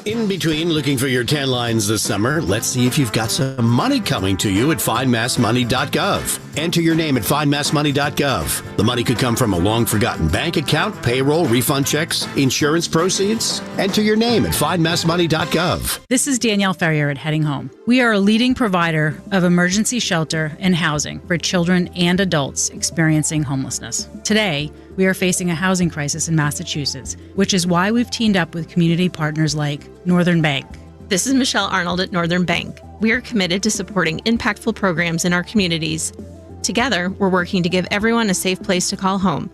In between looking for your 10 lines this summer, let's see if you've got some money coming to you at findmassmoney.gov. Enter your name at findmassmoney.gov. The money could come from a long-forgotten bank account, payroll, refund checks, insurance proceeds. Enter your name at findmassmoney.gov. This is Danielle Ferrier at Heading Home. We are a leading provider of emergency shelter and housing for children and adults experiencing homelessness. Today, we are facing a housing crisis in Massachusetts, which is why we've teamed up with community partners like Northern Bank. This is Michelle Arnold at Northern Bank. We are committed to supporting impactful programs in our communities. Together, we're working to give everyone a safe place to call home.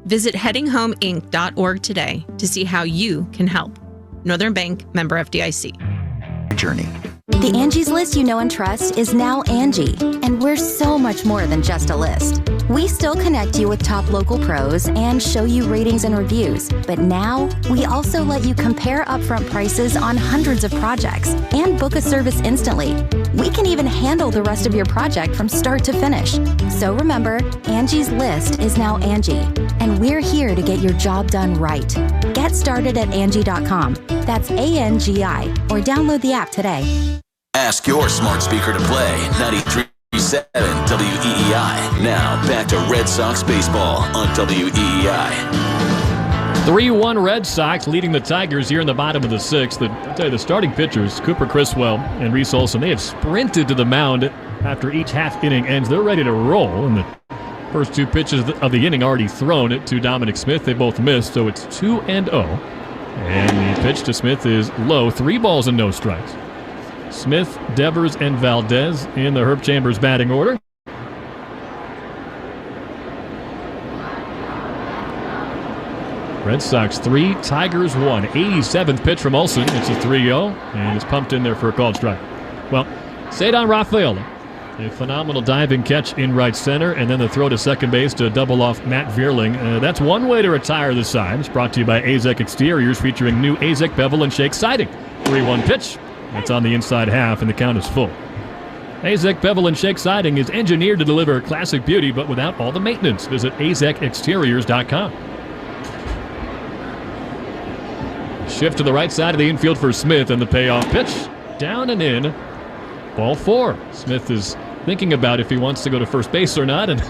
Visit headinghomeinc.org today to see how you can help. Northern Bank, member FDIC. Journey. The Angie's List you know and trust is now Angie, and we're so much more than just a list. We still connect you with top local pros and show you ratings and reviews, but now we also let you compare upfront prices on hundreds of projects and book a service instantly. We can even handle the rest of your project from start to finish. So remember, Angie's List is now Angie, and we're here to get your job done right. Get started at Angie.com. That's ANGI, or download the app today. Ask your smart speaker to play 93.7 WEEI. Now back to Red Sox baseball on WEEI. 3-1 Red Sox leading the Tigers here in the bottom of the 6th. I'll tell you, the starting pitchers, Cooper Criswell and Reese Olson, they have sprinted to the mound after each half inning ends. They're ready to roll. And the first 2 pitches of the inning already thrown to Dominic Smith. They both missed, so it's 2-0. And the pitch to Smith is low. 3 balls and no strikes. Smith, Devers, and Valdez in the Herb Chambers batting order. Red Sox 3, Tigers 1. 87th pitch from Olson. It's a 3-0, and it's pumped in there for a called strike. Well, Cedar Rafaela, a phenomenal diving catch in right center, and then the throw to second base to double off Matt Vierling. That's one way to retire the side. It's brought to you by AZEK Exteriors, featuring new AZEK bevel and shake siding. 3-1 pitch. That's on the inside half, and the count is full. AZEK bevel and shake siding is engineered to deliver classic beauty, but without all the maintenance. Visit azekexteriors.com. Shift to the right side of the infield for Smith, and the payoff pitch. Down and in. Ball 4. Smith is thinking about if he wants to go to first base or not, and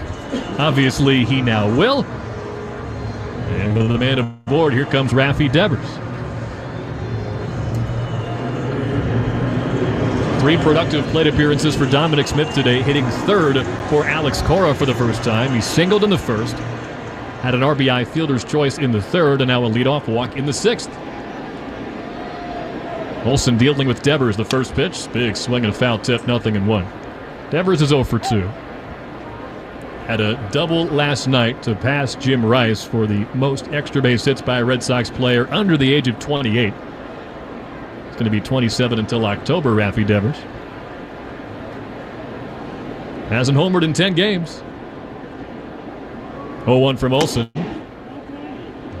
obviously he now will. And with the man aboard, here comes Rafi Devers. 3 productive plate appearances for Dominic Smith today, hitting third for Alex Cora for the first time. He singled in the first, had an RBI fielder's choice in the third, and now a leadoff walk in the 6th. Olson dealing with Devers, the first pitch. Big swing and a foul tip, 0-1. Devers is 0 for 2. Had a double last night to pass Jim Rice for the most extra base hits by a Red Sox player under the age of 28. It's going to be 27 until October, Rafi Devers. Hasn't homered in 10 games. 0-1 from Olson.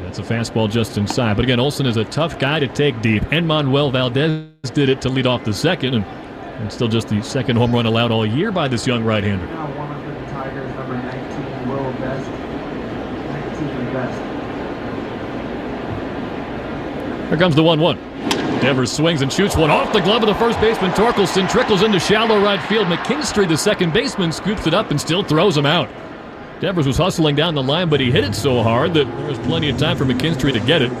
That's a fastball just inside. But again, Olson is a tough guy to take deep. And Manuel Valdez did it to lead off the second. And still just the second home run allowed all year by this young right-hander. Now one for the Tigers, number 19, Will Best. 19 Best. Here comes the 1-1. Devers swings and shoots one off the glove of the first baseman. Torkelson trickles into shallow right field. McKinstry, the second baseman, scoops it up and still throws him out. Devers was hustling down the line, but he hit it so hard that there was plenty of time for McKinstry to get it.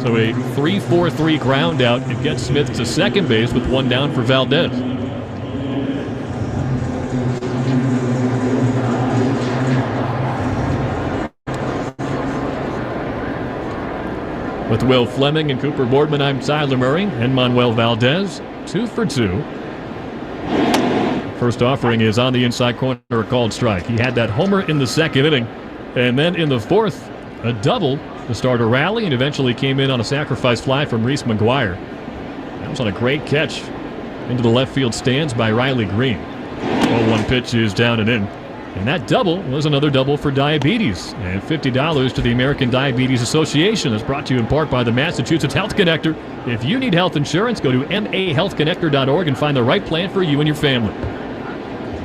So a 3-4-3 ground out. It gets Smith to second base with one down for Valdez. With Will Fleming and Cooper Boardman, I'm Tyler Murray and Manuel Valdez. 2 for 2. First offering is on the inside corner, a called strike. He had that homer in the second inning, and then in the fourth, a double to start a rally, and eventually came in on a sacrifice fly from Reese McGuire. That was on a great catch into the left field stands by Riley Green. 0-1 pitch is down and in. And that double was another double for diabetes, and $50 to the American Diabetes Association. Is brought to you in part by the Massachusetts Health Connector. If you need health insurance, go to mahealthconnector.org and find the right plan for you and your family.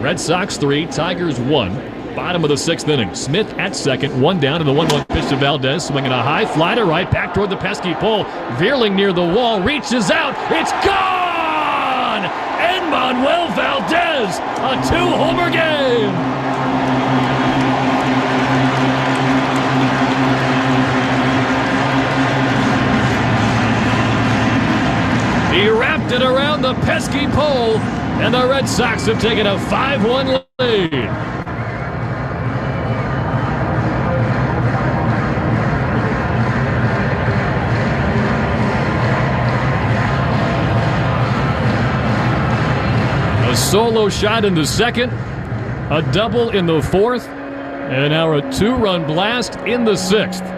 Red Sox 3, Tigers 1. Bottom of the 6th inning. Smith at second, one down, and the 1-1 pitch to Valdez, swinging a high fly to right, back toward the pesky pole. Vierling near the wall, reaches out, it's gone! And Manuel Valdez, a 2-homer game! He wrapped it around the pesky pole, and the Red Sox have taken a 5-1 lead. A solo shot in the second, a double in the fourth, and now a 2-run blast in the 6th.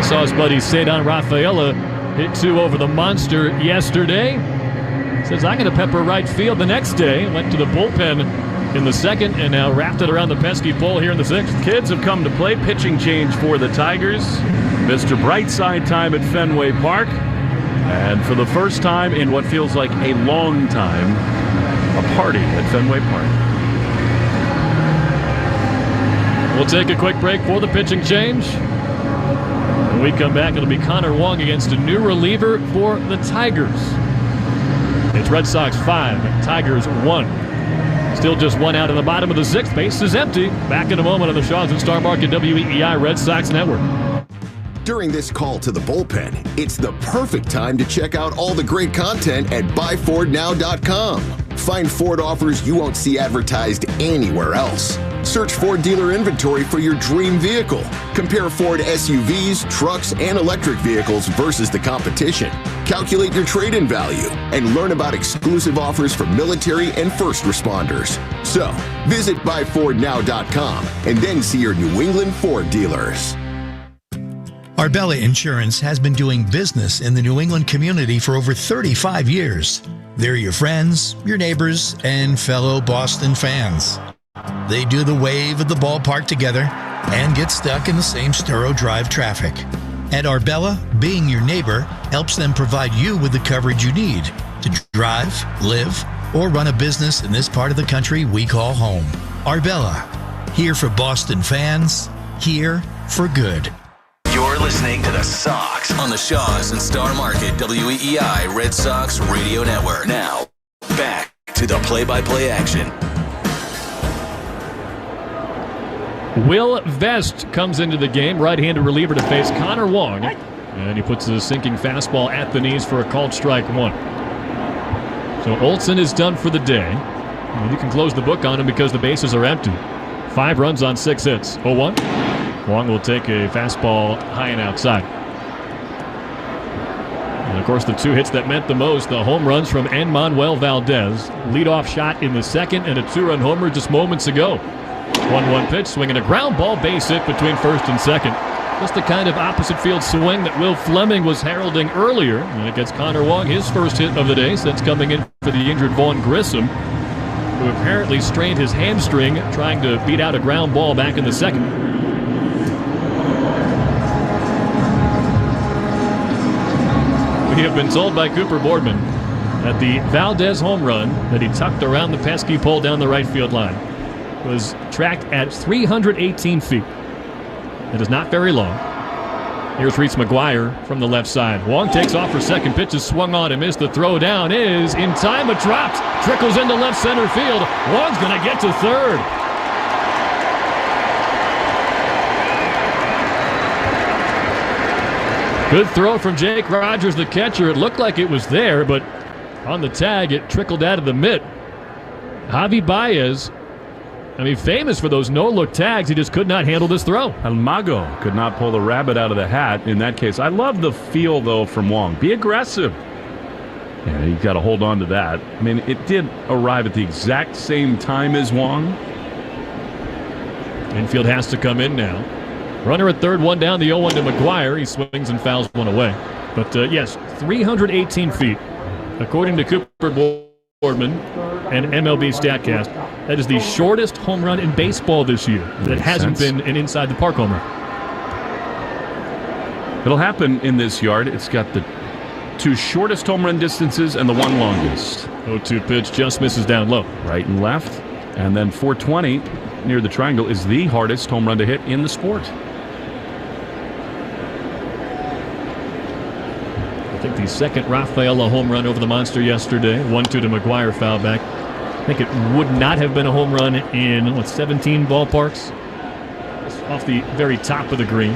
Saw his buddy Cedar Rafaela hit 2 over the monster yesterday. Says, I'm going to pepper right field the next day. Went to the bullpen in the second and now wrapped it around the pesky pole here in the 6th. Kids have come to play. Pitching change for the Tigers. Mr. Brightside time at Fenway Park. And for the first time in what feels like a long time, a party at Fenway Park. We'll take a quick break for the pitching change. When we come back, it'll be Connor Wong against a new reliever for the Tigers. It's Red Sox 5, Tigers 1. Still just one out in the bottom of the 6th. Base is empty. Back in a moment on the Shaws and Star Market WEEI Red Sox Network. During this call to the bullpen, it's the perfect time to check out all the great content at buyfordnow.com. Find Ford offers you won't see advertised anywhere else. Search Ford dealer inventory for your dream vehicle. Compare Ford SUVs, trucks, and electric vehicles versus the competition. calculate your trade-in value, and learn about exclusive offers for military and first responders. So, visit buyfordnow.com and then see your New England Ford dealers. Arbella Insurance has been doing business in the New England community for over 35 years. They're your friends, your neighbors, and fellow Boston fans. They do the wave at the ballpark together and get stuck in the same Sturo Drive traffic. At Arbella, being your neighbor helps them provide you with the coverage you need to drive, live, or run a business in this part of the country we call home. Arbella, here for Boston fans, here for good. You're listening to the Sox on the Shaws and Star Market WEEI Red Sox Radio Network. Now, back to the play-by-play action. Will Vest comes into the game, right-handed reliever to face Connor Wong. And he puts a sinking fastball at the knees for a called strike one. So Olson is done for the day. And you can close the book on him because the bases are empty. 5 runs on 6 hits. 0-1. Wong will take a fastball high and outside. And of course, the 2 hits that meant the most, the home runs from Enmanuel Valdez. Leadoff shot in the second and a 2-run homer just moments ago. 1-1 pitch, swinging a ground ball, base hit between first and second. Just the kind of opposite field swing that Will Fleming was heralding earlier. And it gets Connor Wong his first hit of the day since coming in for the injured Vaughn Grissom, who apparently strained his hamstring trying to beat out a ground ball back in the second. We have been told by Cooper Boardman that the Valdez home run that he tucked around the pesky pole down the right field line was tracked at 318 feet. It is not very long. Here's Reese McGuire from the left side. Wong takes off for second, pitch is swung on and missed. The throw down is in time, but dropped. Trickles into left center field. Wong's going to get to third. Good throw from Jake Rogers, the catcher. It looked like it was there, but on the tag, it trickled out of the mitt. Javi Baez, famous for those no-look tags. He just could not handle this throw. El Mago could not pull the rabbit out of the hat in that case. I love the feel, though, from Wong. Be aggressive. Yeah, you got to hold on to that. It did arrive at the exact same time as Wong. Infield has to come in now. Runner at third, 1 down, the 0-1 to McGuire. He swings and fouls one away. But yes, 318 feet. According to Cooper Boardman and MLB StatCast, that is the shortest home run in baseball this year that hasn't been an inside the park home run. It'll happen in this yard. It's got the 2 shortest home run distances and the 1 longest. 0-2 pitch just misses down low. Right and left. And then 420 near the triangle is the hardest home run to hit in the sport. I think the second Rafaela home run over the monster yesterday. 1-2 to McGuire, foul back. I think it would not have been a home run in, 17 ballparks? It's off the very top of the green.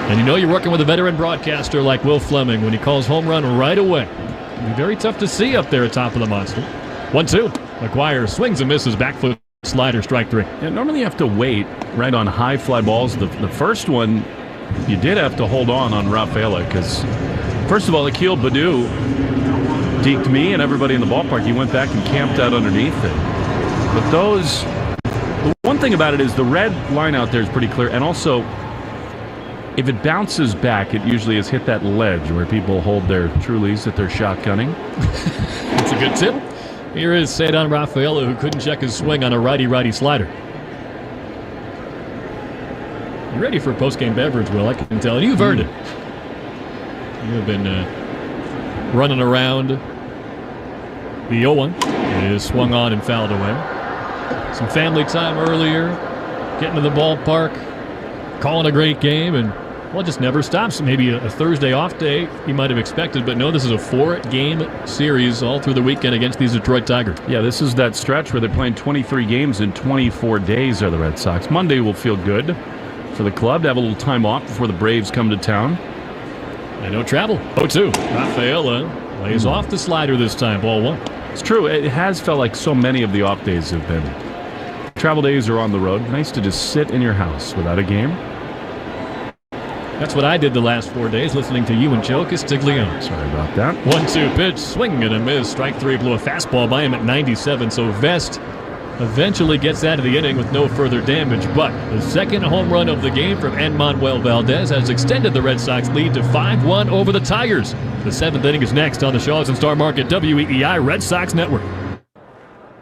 And you're working with a veteran broadcaster like Will Fleming when he calls home run right away. It'll be very tough to see up there at top of the monster. 1-2. McGuire swings and misses, back foot slider, strike 3. Yeah, normally you have to wait right on high fly balls. The first one, you did have to hold on Rafaela because, first of all, Akil Baddoo deked me and everybody in the ballpark. He went back and camped out underneath it. But the one thing about it is the red line out there is pretty clear, and also if it bounces back, it usually has hit that ledge where people hold their Trulies that they're shotgunning. That's a good tip. Here is Cedon Rafaela, who couldn't check his swing on a righty-righty slider. You ready for a post-game beverage, Will? I can tell. And you've earned it. You have been running around. The 0-1 is swung on and fouled away. Some family time earlier. Getting to the ballpark. Calling a great game. And, it just never stops. Maybe a Thursday off day you might have expected. But no, this is a 4-game series all through the weekend against these Detroit Tigers. Yeah, this is that stretch where they're playing 23 games in 24 days, are the Red Sox. Monday will feel good for the club to have a little time off before the Braves come to town. And no travel. 0-2. Rafaela lays off the slider this time. Ball 1. It's true. It has felt like so many of the off days have been. Travel days are on the road. Nice to just sit in your house without a game. That's what I did the last 4 days, listening to you and Joe Castiglione. Sorry about that. 1-2 pitch, swing and a miss. Strike three, blew a fastball by him at 97. So Vest eventually gets out of the inning with no further damage. But the second home run of the game from Manuel Valdez has extended the Red Sox lead to 5-1 over the Tigers. The seventh inning is next on the Shaws and Star Market WEEI Red Sox Network.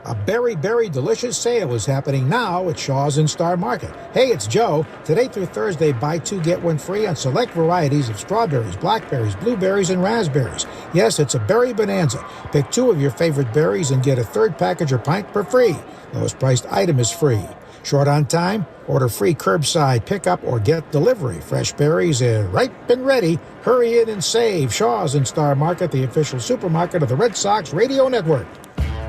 A berry delicious sale is happening now at Shaw's and Star Market. Hey, it's Joe. Today through Thursday, buy two, get one free on select varieties of strawberries, blackberries, blueberries, and raspberries. Yes, it's a berry bonanza. Pick two of your favorite berries and get a third package or pint for free. Lowest priced item is free. Short on time? Order free curbside pickup or get delivery. Fresh berries are ripe and ready. Hurry in and save. Shaw's and Star Market, the official supermarket of the Red Sox Radio Network.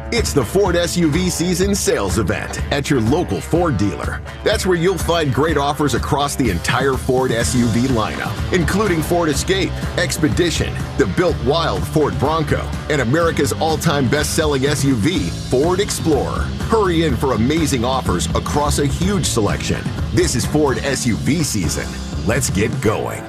It's the Ford SUV Season Sales Event at your local Ford dealer. That's where you'll find great offers across the entire Ford SUV lineup, including Ford Escape, Expedition, the built wild Ford Bronco, and America's all-time best-selling SUV, Ford Explorer. Hurry in for amazing offers across a huge selection. This is Ford SUV season. Let's get going.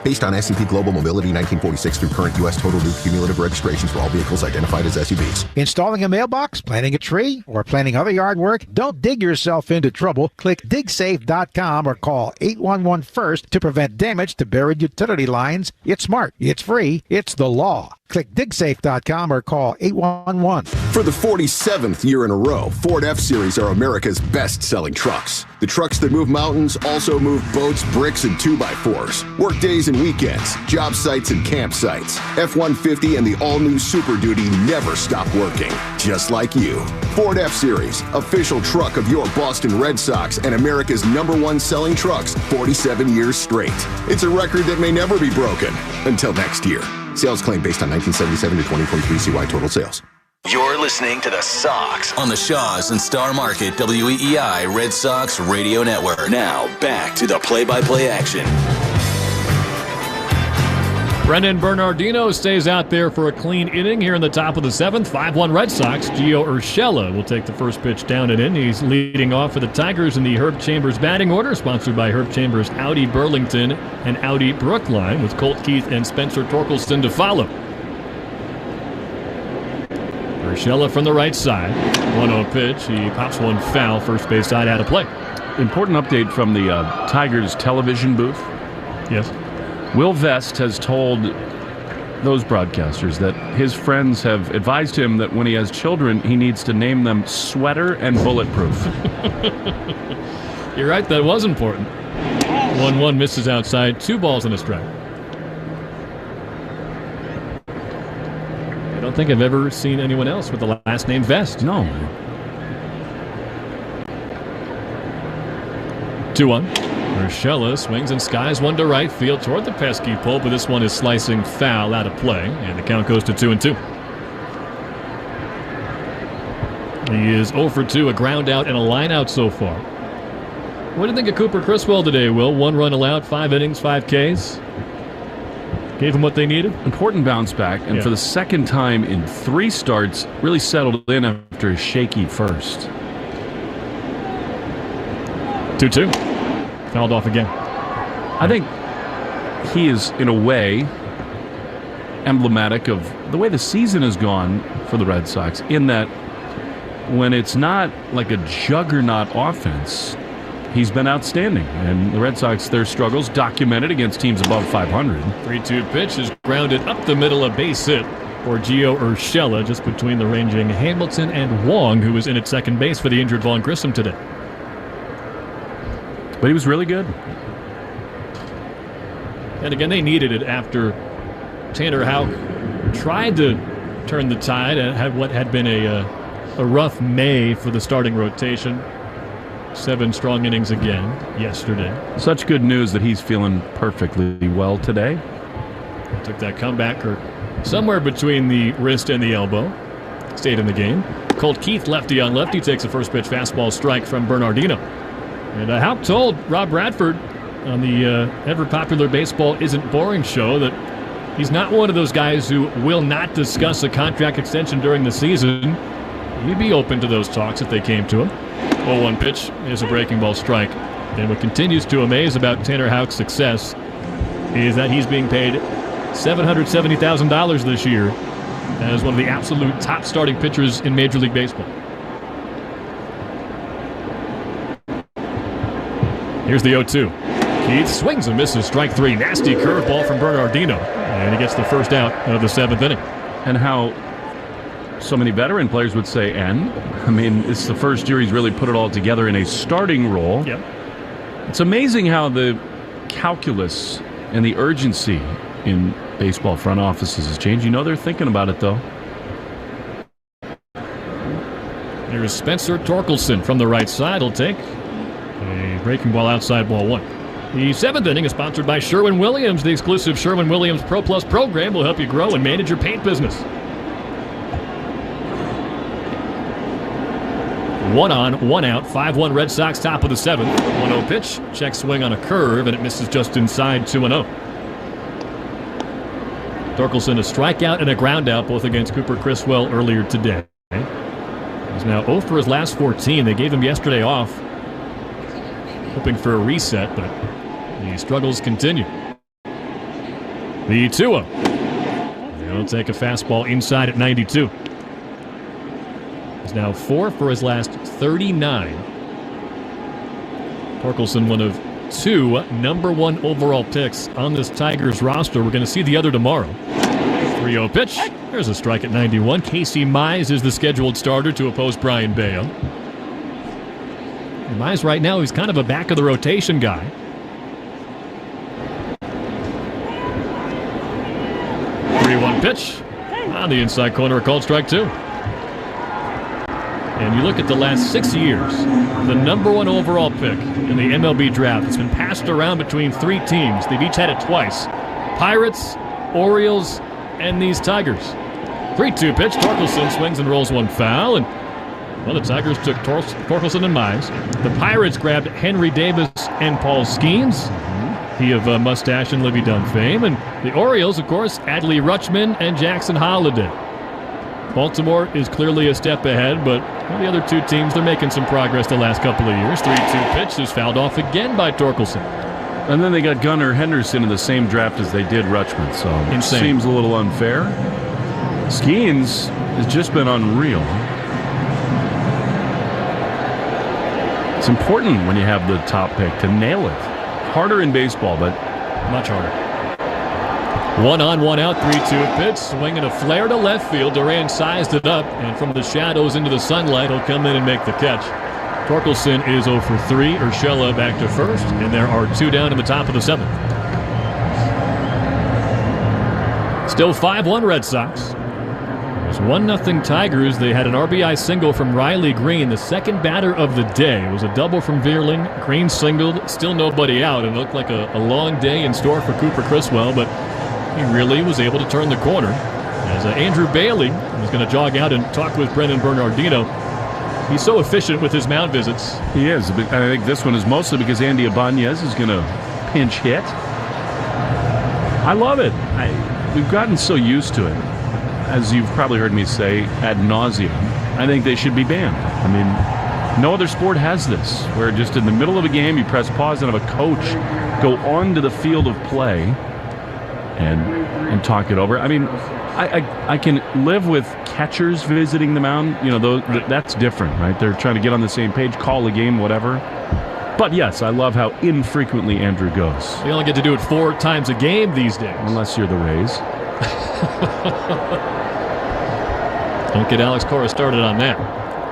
Based on S&P Global Mobility 1946 through current U.S. total new cumulative registrations for all vehicles identified as SUVs. Installing a mailbox, planting a tree, or planting other yard work? Don't dig yourself into trouble. Click digsafe.com or call 811-FIRST to prevent damage to buried utility lines. It's smart, it's free, it's the law. Click digsafe.com or call 811. For the 47th year in a row, Ford F-Series are America's best-selling trucks. The trucks that move mountains also move boats, bricks, and 2x4s. Work days and weekends, job sites and campsites. F-150 and the all-new Super Duty never stop working, just like you. Ford F-Series, official truck of your Boston Red Sox and America's #1 selling trucks 47 years straight. It's a record that may never be broken until next year. Sales claim based on 1977 to 2023 CY total sales. You're listening to the Sox on the Shaws and Star Market WEEI Red Sox Radio Network. Now, back to the play-by-play action. Brendan Bernardino stays out there for a clean inning here in the top of the seventh. 5-1 Red Sox. Gio Urshela will take the first pitch down and in. He's leading off for the Tigers in the Herb Chambers batting order, sponsored by Herb Chambers Audi Burlington and Audi Brookline, with Colt Keith and Spencer Torkelson to follow. Urshela from the right side. 1-0 pitch. He pops one foul. First base side out of play. Important update from the Tigers television booth. Yes. Will Vest has told those broadcasters that his friends have advised him that when he has children, he needs to name them Sweater and Bulletproof. You're right, that was important. 1-1 misses outside, 2 balls and a strike. I don't think I've ever seen anyone else with the last name Vest. No. 2-1. Urshela swings and skies one to right field toward the pesky pole, but this one is slicing foul out of play, and the count goes to 2-2. He is 0 for 2, a ground out and a line out so far. What do you think of Cooper Criswell today, Will? 1 run allowed, 5 innings, 5 Ks. Gave them what they needed. Important bounce back, and for the second time in 3 starts, really settled in after a shaky first. 2-2. Fouled off again. I think he is, in a way, emblematic of the way the season has gone for the Red Sox, in that when it's not like a juggernaut offense, he's been outstanding. And the Red Sox, their struggles documented against teams above 500. 3-2 pitch is grounded up the middle, a base hit for Gio Urshela, just between the ranging Hamilton and Wong, who was in at second base for the injured Vaughn Grissom today. But he was really good. And again, they needed it after Tanner Houck tried to turn the tide and had what had been a rough May for the starting rotation. 7 strong innings again yesterday. Such good news that he's feeling perfectly well today. Took that comeback somewhere between the wrist and the elbow. Stayed in the game. Colt Keith, lefty on lefty, takes a first pitch fastball strike from Bernardino. And Houck told Rob Bradford on the ever-popular Baseball Isn't Boring show that he's not one of those guys who will not discuss a contract extension during the season. He'd be open to those talks if they came to him. 0-1 pitch is a breaking ball strike. And what continues to amaze about Tanner Houck's success is that he's being paid $770,000 this year as one of the absolute top starting pitchers in Major League Baseball. Here's the 0-2. Keith swings and misses, strike three. Nasty curveball from Bernardino, and he gets the first out of the seventh inning. And how so many veteran players would say, I mean, it's the first year he's really put it all together in a starting role. Yep. It's amazing how the calculus and the urgency in baseball front offices has changed. You know they're thinking about it, though. Here's Spencer Torkelson from the right side. He'll take a breaking ball outside, ball one. The seventh inning is sponsored by Sherwin-Williams. The exclusive Sherwin-Williams Pro Plus program will help you grow and manage your paint business. 1 on, 1 out, 5-1 Red Sox, top of the seventh. 1-0 pitch, check swing on a curve, and it misses just inside 2-0. Torkelson a strikeout and a ground out, both against Cooper Criswell earlier today. He's now 0 for his last 14. They gave him yesterday off, hoping for a reset, but the struggles continue. The 2-0. He'll take a fastball inside at 92. He's now 4 for his last 39. Torkelson, one of 2 number 1 overall picks on this Tigers roster. We're going to see the other tomorrow. 3-0 pitch. There's a strike at 91. Casey Mize is the scheduled starter to oppose Brian Bayo. And Mize right now, he's kind of a back of the rotation guy. One pitch on the inside corner, a called strike 2. And you look at the last 6 years, the number 1 overall pick in the MLB draft has been passed around between 3 teams. They've each had it twice. Pirates, Orioles, and these Tigers. 3-2 pitch. Torkelson swings and rolls one foul. And, well, the Tigers took Torkelson and Mize. The Pirates grabbed Henry Davis and Paul Skeens. He of Mustache and Livy Dunn fame. And the Orioles, of course, Adley Rutschman and Jackson Holliday. Baltimore is clearly a step ahead, but the other 2 teams, they're making some progress the last couple of years. 3-2 pitch is fouled off again by Torkelson. And then they got Gunnar Henderson in the same draft as they did Rutschman, so it seems a little unfair. Skeens has just been unreal. It's important when you have the top pick to nail it. Harder in baseball, but much harder. 1 on, 1 out, 3-2 pitch. Swinging a flare to left field. Duran sized it up, and from the shadows into the sunlight, he'll come in and make the catch. Torkelson is 0 for 3. Urshela back to first, and there are 2 down in the top of the 7th. Still 5-1 Red Sox. It was 1-0 Tigers. They had an RBI single from Riley Green, the second batter of the day. It was a double from Vierling. Green singled, still nobody out. It looked like a long day in store for Cooper Criswell, but he really was able to turn the corner. As Andrew Bailey was going to jog out and talk with Brennan Bernardino. He's so efficient with his mound visits. He is. I think this one is mostly because Andy Ibanez is going to pinch hit. I love it. We've gotten so used to it. As you've probably heard me say ad nauseum, I think they should be banned. I mean, no other sport has this, where just in the middle of a game, you press pause and have a coach go onto the field of play and talk it over. I mean, I can live with catchers visiting the mound. You know, that's different, right? They're trying to get on the same page, call a game, whatever. But yes, I love how infrequently Andrew goes. They only get to do it 4 times a game these days. Unless you're the Rays. Don't get Alex Cora started on that.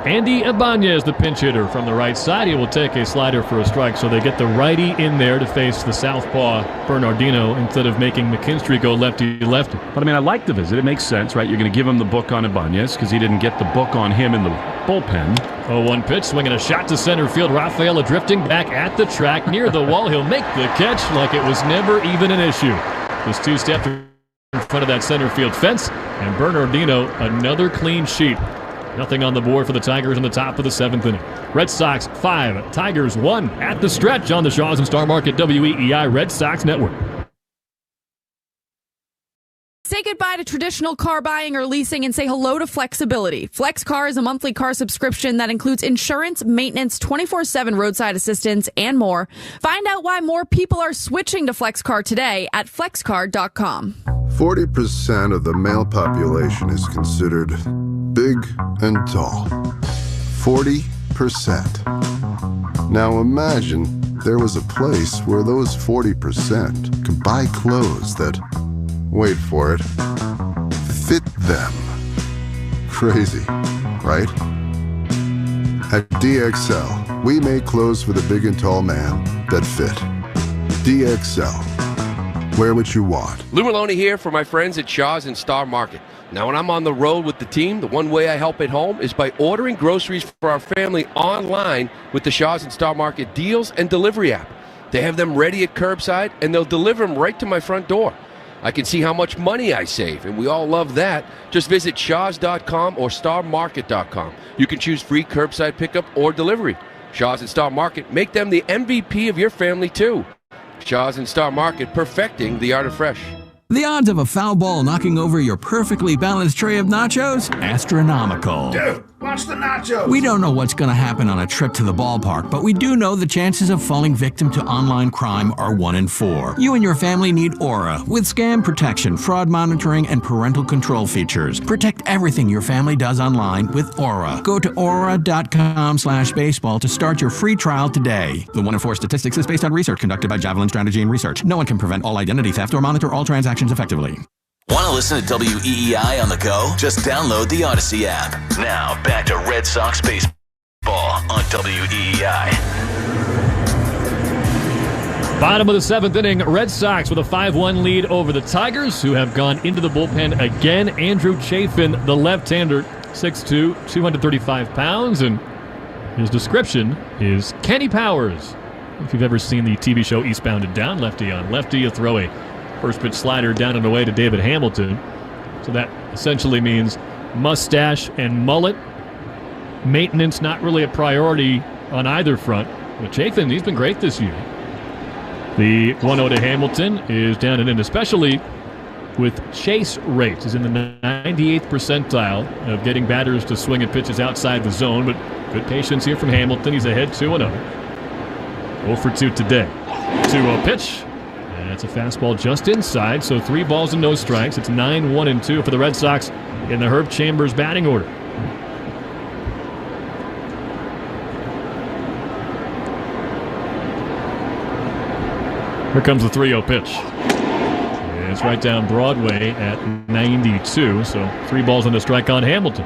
Andy Ibanez, the pinch hitter from the right side. He will take a slider for a strike, so they get the righty in there to face the southpaw Bernardino instead of making McKinstry go lefty-lefty. But, I mean, I like the visit. It makes sense, right? You're going to give him the book on Ibanez because he didn't get the book on him in the bullpen. 0-1 pitch, swinging a shot to center field. Rafaela drifting back at the track near the wall. He'll make the catch like it was never even an issue. Just 2 steps in front of that center field fence, and Bernardino, another clean sheet. Nothing on the board for the Tigers in the top of the 7th inning. Red Sox 5, Tigers 1 at the stretch on the Shaws and Star Market WEEI Red Sox Network. Say goodbye to traditional car buying or leasing and say hello to flexibility. FlexCar is a monthly car subscription that includes insurance, maintenance, 24/7 roadside assistance, and more. Find out why more people are switching to FlexCar today at flexcar.com. 40% of the male population is considered big and tall. 40%. Now imagine there was a place where those 40% could buy clothes that, wait for it, fit them. Crazy, right? At DXL, we make clothes for the big and tall man that fit. DXL. Wear what you want. Lou Maloney here for my friends at Shaw's and Star Market. Now, when I'm on the road with the team, the one way I help at home is by ordering groceries for our family online with the Shaw's and Star Market deals and delivery app. They have them ready at curbside, and they'll deliver them right to my front door. I can see how much money I save, and we all love that. Just visit shaws.com or starmarket.com. You can choose free curbside pickup or delivery. Shaw's and Star Market, make them the MVP of your family, too. Shaw's and Star Market, perfecting the art of fresh. The odds of a foul ball knocking over your perfectly balanced tray of nachos? Astronomical. Dude, watch the nachos. We don't know what's going to happen on a trip to the ballpark, but we do know the chances of falling victim to online crime are 1 in 4. You and your family need Aura with scam protection, fraud monitoring, and parental control features. Protect everything your family does online with Aura. Go to aura.com/baseball to start your free trial today. The 1 in 4 statistics is based on research conducted by Javelin Strategy and Research. No one can prevent all identity theft or monitor all transactions effectively. Want to listen to WEEI on the go? Just download the Odyssey app. Now, back to Red Sox baseball on WEEI. Bottom of the 7th inning, Red Sox with a 5-1 lead over the Tigers, who have gone into the bullpen again. Andrew Chafin, the left-hander, 6'2", 235 pounds, and his description is Kenny Powers. If you've ever seen the TV show Eastbound and Down, lefty on lefty, you throw a first pitch slider down and away to David Hamilton. So that essentially means mustache and mullet. Maintenance not really a priority on either front. But Chafin, he's been great this year. The 1-0 to Hamilton is down and in, especially with chase rates. He's in the 98th percentile of getting batters to swing at pitches outside the zone, but good patience here from Hamilton. He's ahead 2-0. 0 for 2 today. 2-0 pitch. That's a fastball just inside, so 3 balls and no strikes. It's 9-1-2 for the Red Sox in the Herb Chambers batting order. Here comes the 3-0 pitch. It's right down Broadway at 92, so 3 balls and a strike on Hamilton.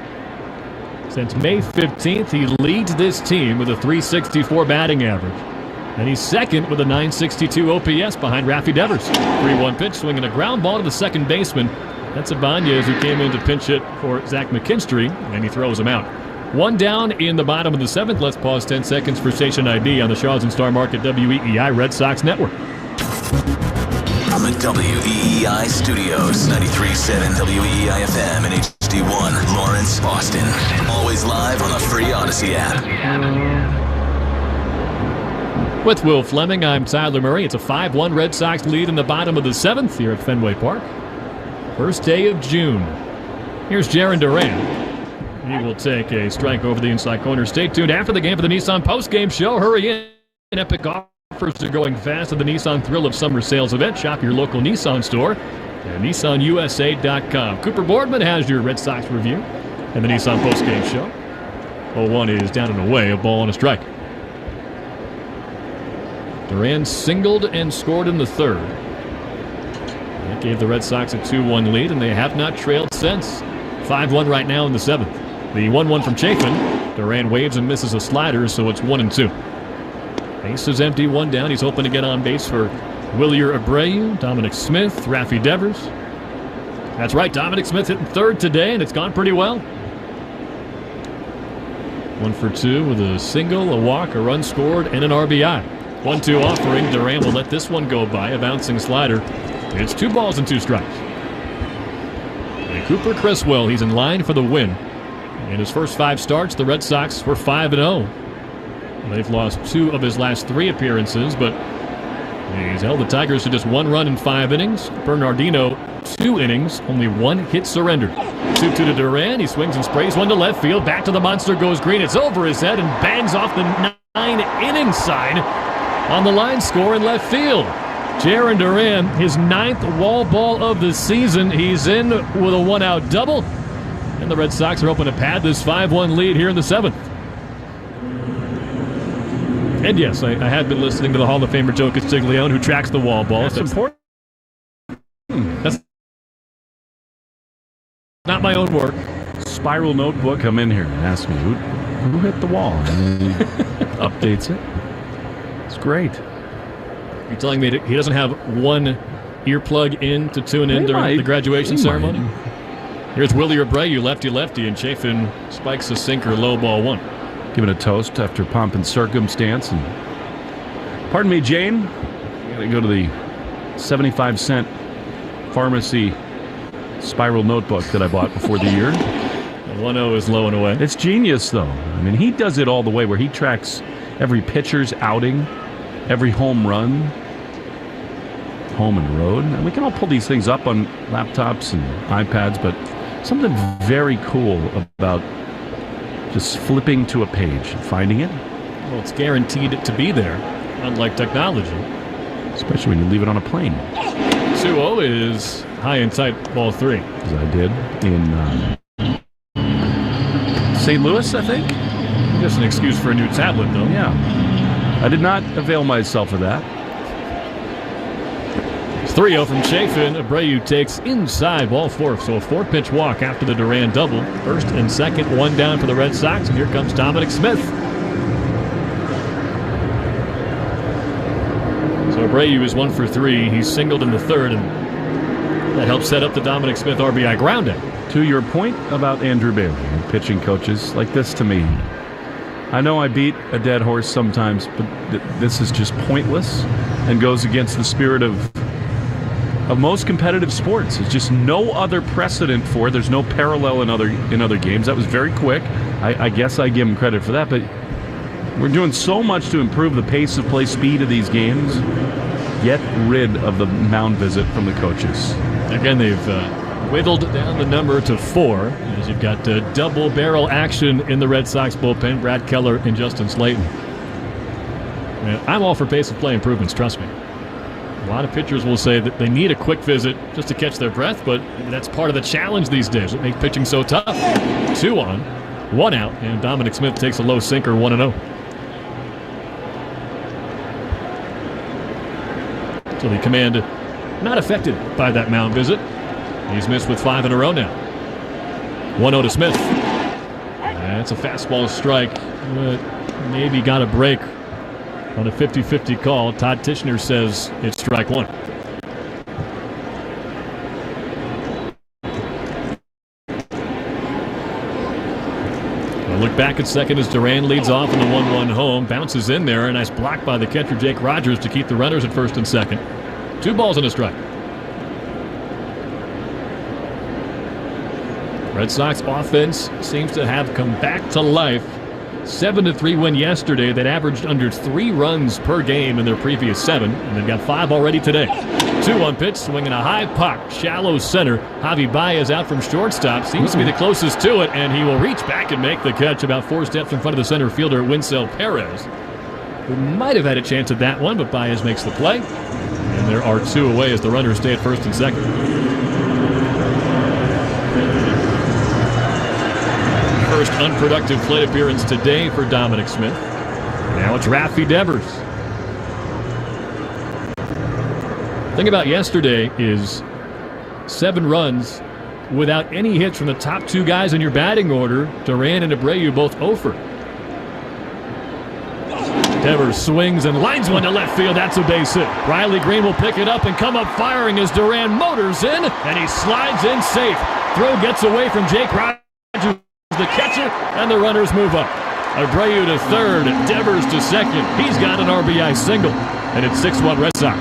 Since May 15th, he leads this team with a .364 batting average. And he's second with a .962 OPS behind Rafi Devers. 3-1 pitch, swinging a ground ball to the second baseman. That's Ibanez, who came in to pinch hit for Zach McKinstry, and he throws him out. 1 down in the bottom of the 7th. Let's pause 10 seconds for station ID on the Shaw's and Star Market WEEI Red Sox Network. From the WEEI studios, 93.7 WEEI FM and HD1, Lawrence, Boston. Always live on the free Odyssey app. With Will Fleming, I'm Tyler Murray. It's a 5-1 Red Sox lead in the bottom of the 7th here at Fenway Park. First day of June. Here's Jarren Duran. He will take a strike over the inside corner. Stay tuned after the game for the Nissan postgame show. Hurry in. Epic offers are going fast at the Nissan Thrill of Summer sales event. Shop your local Nissan store at nissanusa.com. Cooper Boardman has your Red Sox review and the Nissan postgame show. 0-1 is down and away, a ball and a strike. Duran singled and scored in the 3rd. That gave the Red Sox a 2-1 lead, and they have not trailed since. 5-1 right now in the 7th. The 1-1 from Chafin. Duran waves and misses a slider, so it's 1-2. Base is empty, 1 down. He's hoping to get on base for Wilyer Abreu, Dominic Smith, Rafi Devers. That's right, Dominic Smith hitting 3rd today, and it's gone pretty well. 1 for 2 with a single, a walk, a run scored, and an RBI. 1-2 offering. Duran will let this one go by. A bouncing slider. It's 2 balls and 2 strikes. And Cooper Criswell, he's in line for the win. In his first 5 starts, the Red Sox were 5-0. They've lost 2 of his last 3 appearances, but he's held the Tigers to just 1 run in 5 innings. Bernardino 2 innings, only 1 hit surrendered. 2-2 to Duran. He swings and sprays one to left field. Back to the monster goes Green. It's over his head and bangs off the 9-inning sign on the line score in left field. Jarren Duran, his 9th wall ball of the season. He's in with a 1-out double. And the Red Sox are hoping to pad this 5-1 lead here in the 7th. And yes, I had been listening to the Hall of Famer Joe Castiglione, who tracks the wall ball. That's important. That's not my own work. Spiral notebook, come in here and ask me who hit the wall, and then he updates it. It's great. You're telling me he doesn't have one earplug in to tune in during the graduation ceremony? Here's Willie Abreu, lefty, and Chafin spikes a sinker, low ball 1. Giving a toast after pomp and circumstance. And pardon me, Jane. I gotta go to the 75-cent pharmacy spiral notebook that I bought before the year. 1-0 is low and away. It's genius, though. I mean, he does it all the way, where he tracks every pitcher's outing, every home run, home and road. And we can all pull these things up on laptops and iPads, but something very cool about just flipping to a page and finding it. Well, it's guaranteed to be there, unlike technology. Especially when you leave it on a plane. 2-0 is high and tight, ball 3. As I did in St. Louis, I think. Just an excuse for a new tablet, though. Yeah. I did not avail myself of that. It's 3-0 from Chafin. Abreu takes inside, ball 4. So a 4-pitch walk after the Duran double. First and second, 1 down for the Red Sox. And here comes Dominic Smith. So Abreu is 1 for 3. He's singled in the 3rd, and that helps set up the Dominic Smith RBI grounding. To your point about Andrew Bailey and pitching coaches, like this to me, I know I beat a dead horse sometimes, but this is just pointless and goes against the spirit of most competitive sports. It's just no other precedent for it. There's no parallel in other games. That was very quick. I guess I give him credit for that, but we're doing so much to improve the pace of play, speed of these games. Get rid of the mound visit from the coaches. Again, they've whittled down the number to 4, as you've got double barrel action in the Red Sox bullpen. Brad Keller and Justin Slayton. I'm all for pace of play improvements, trust me. A lot of pitchers will say that they need a quick visit just to catch their breath, but that's part of the challenge these days. It makes pitching so tough. 2 on, 1 out, and Dominic Smith takes a low sinker, 1-0. So the command not affected by that mound visit. He's missed with 5 in a row now. 1-0 to Smith. That's a fastball strike, but maybe got a break on a 50-50 call. Todd Tichenor says it's strike 1. We'll look back at second as Duran leads off in the 1-1 home. Bounces in there. A nice block by the catcher, Jake Rogers, to keep the runners at first and second. 2 balls and a strike. Red Sox offense seems to have come back to life. 7-3 win yesterday. That averaged under 3 runs per game in their previous 7, and they've got 5 already today. 2-1 pitch, swinging a high pop, shallow center. Javi Baez out from shortstop, seems to be the closest to it, and he will reach back and make the catch about 4 steps in front of the center fielder, Winsell Perez, who might have had a chance at that one, but Baez makes the play. And there are 2 away as the runners stay at first and second. First unproductive plate appearance today for Dominic Smith. Now it's Rafi Devers. The thing about yesterday is 7 runs without any hits from the top 2 guys in your batting order. Duran and Abreu both 0 for. Devers swings and lines one to left field. That's a base hit. Riley Green will pick it up and come up firing as Duran motors in, and he slides in safe. Throw gets away from Jake Rogers, the catcher, and the runners move up. Abreu to third, Devers to second. He's got an RBI single, and it's 6-1 Red Sox.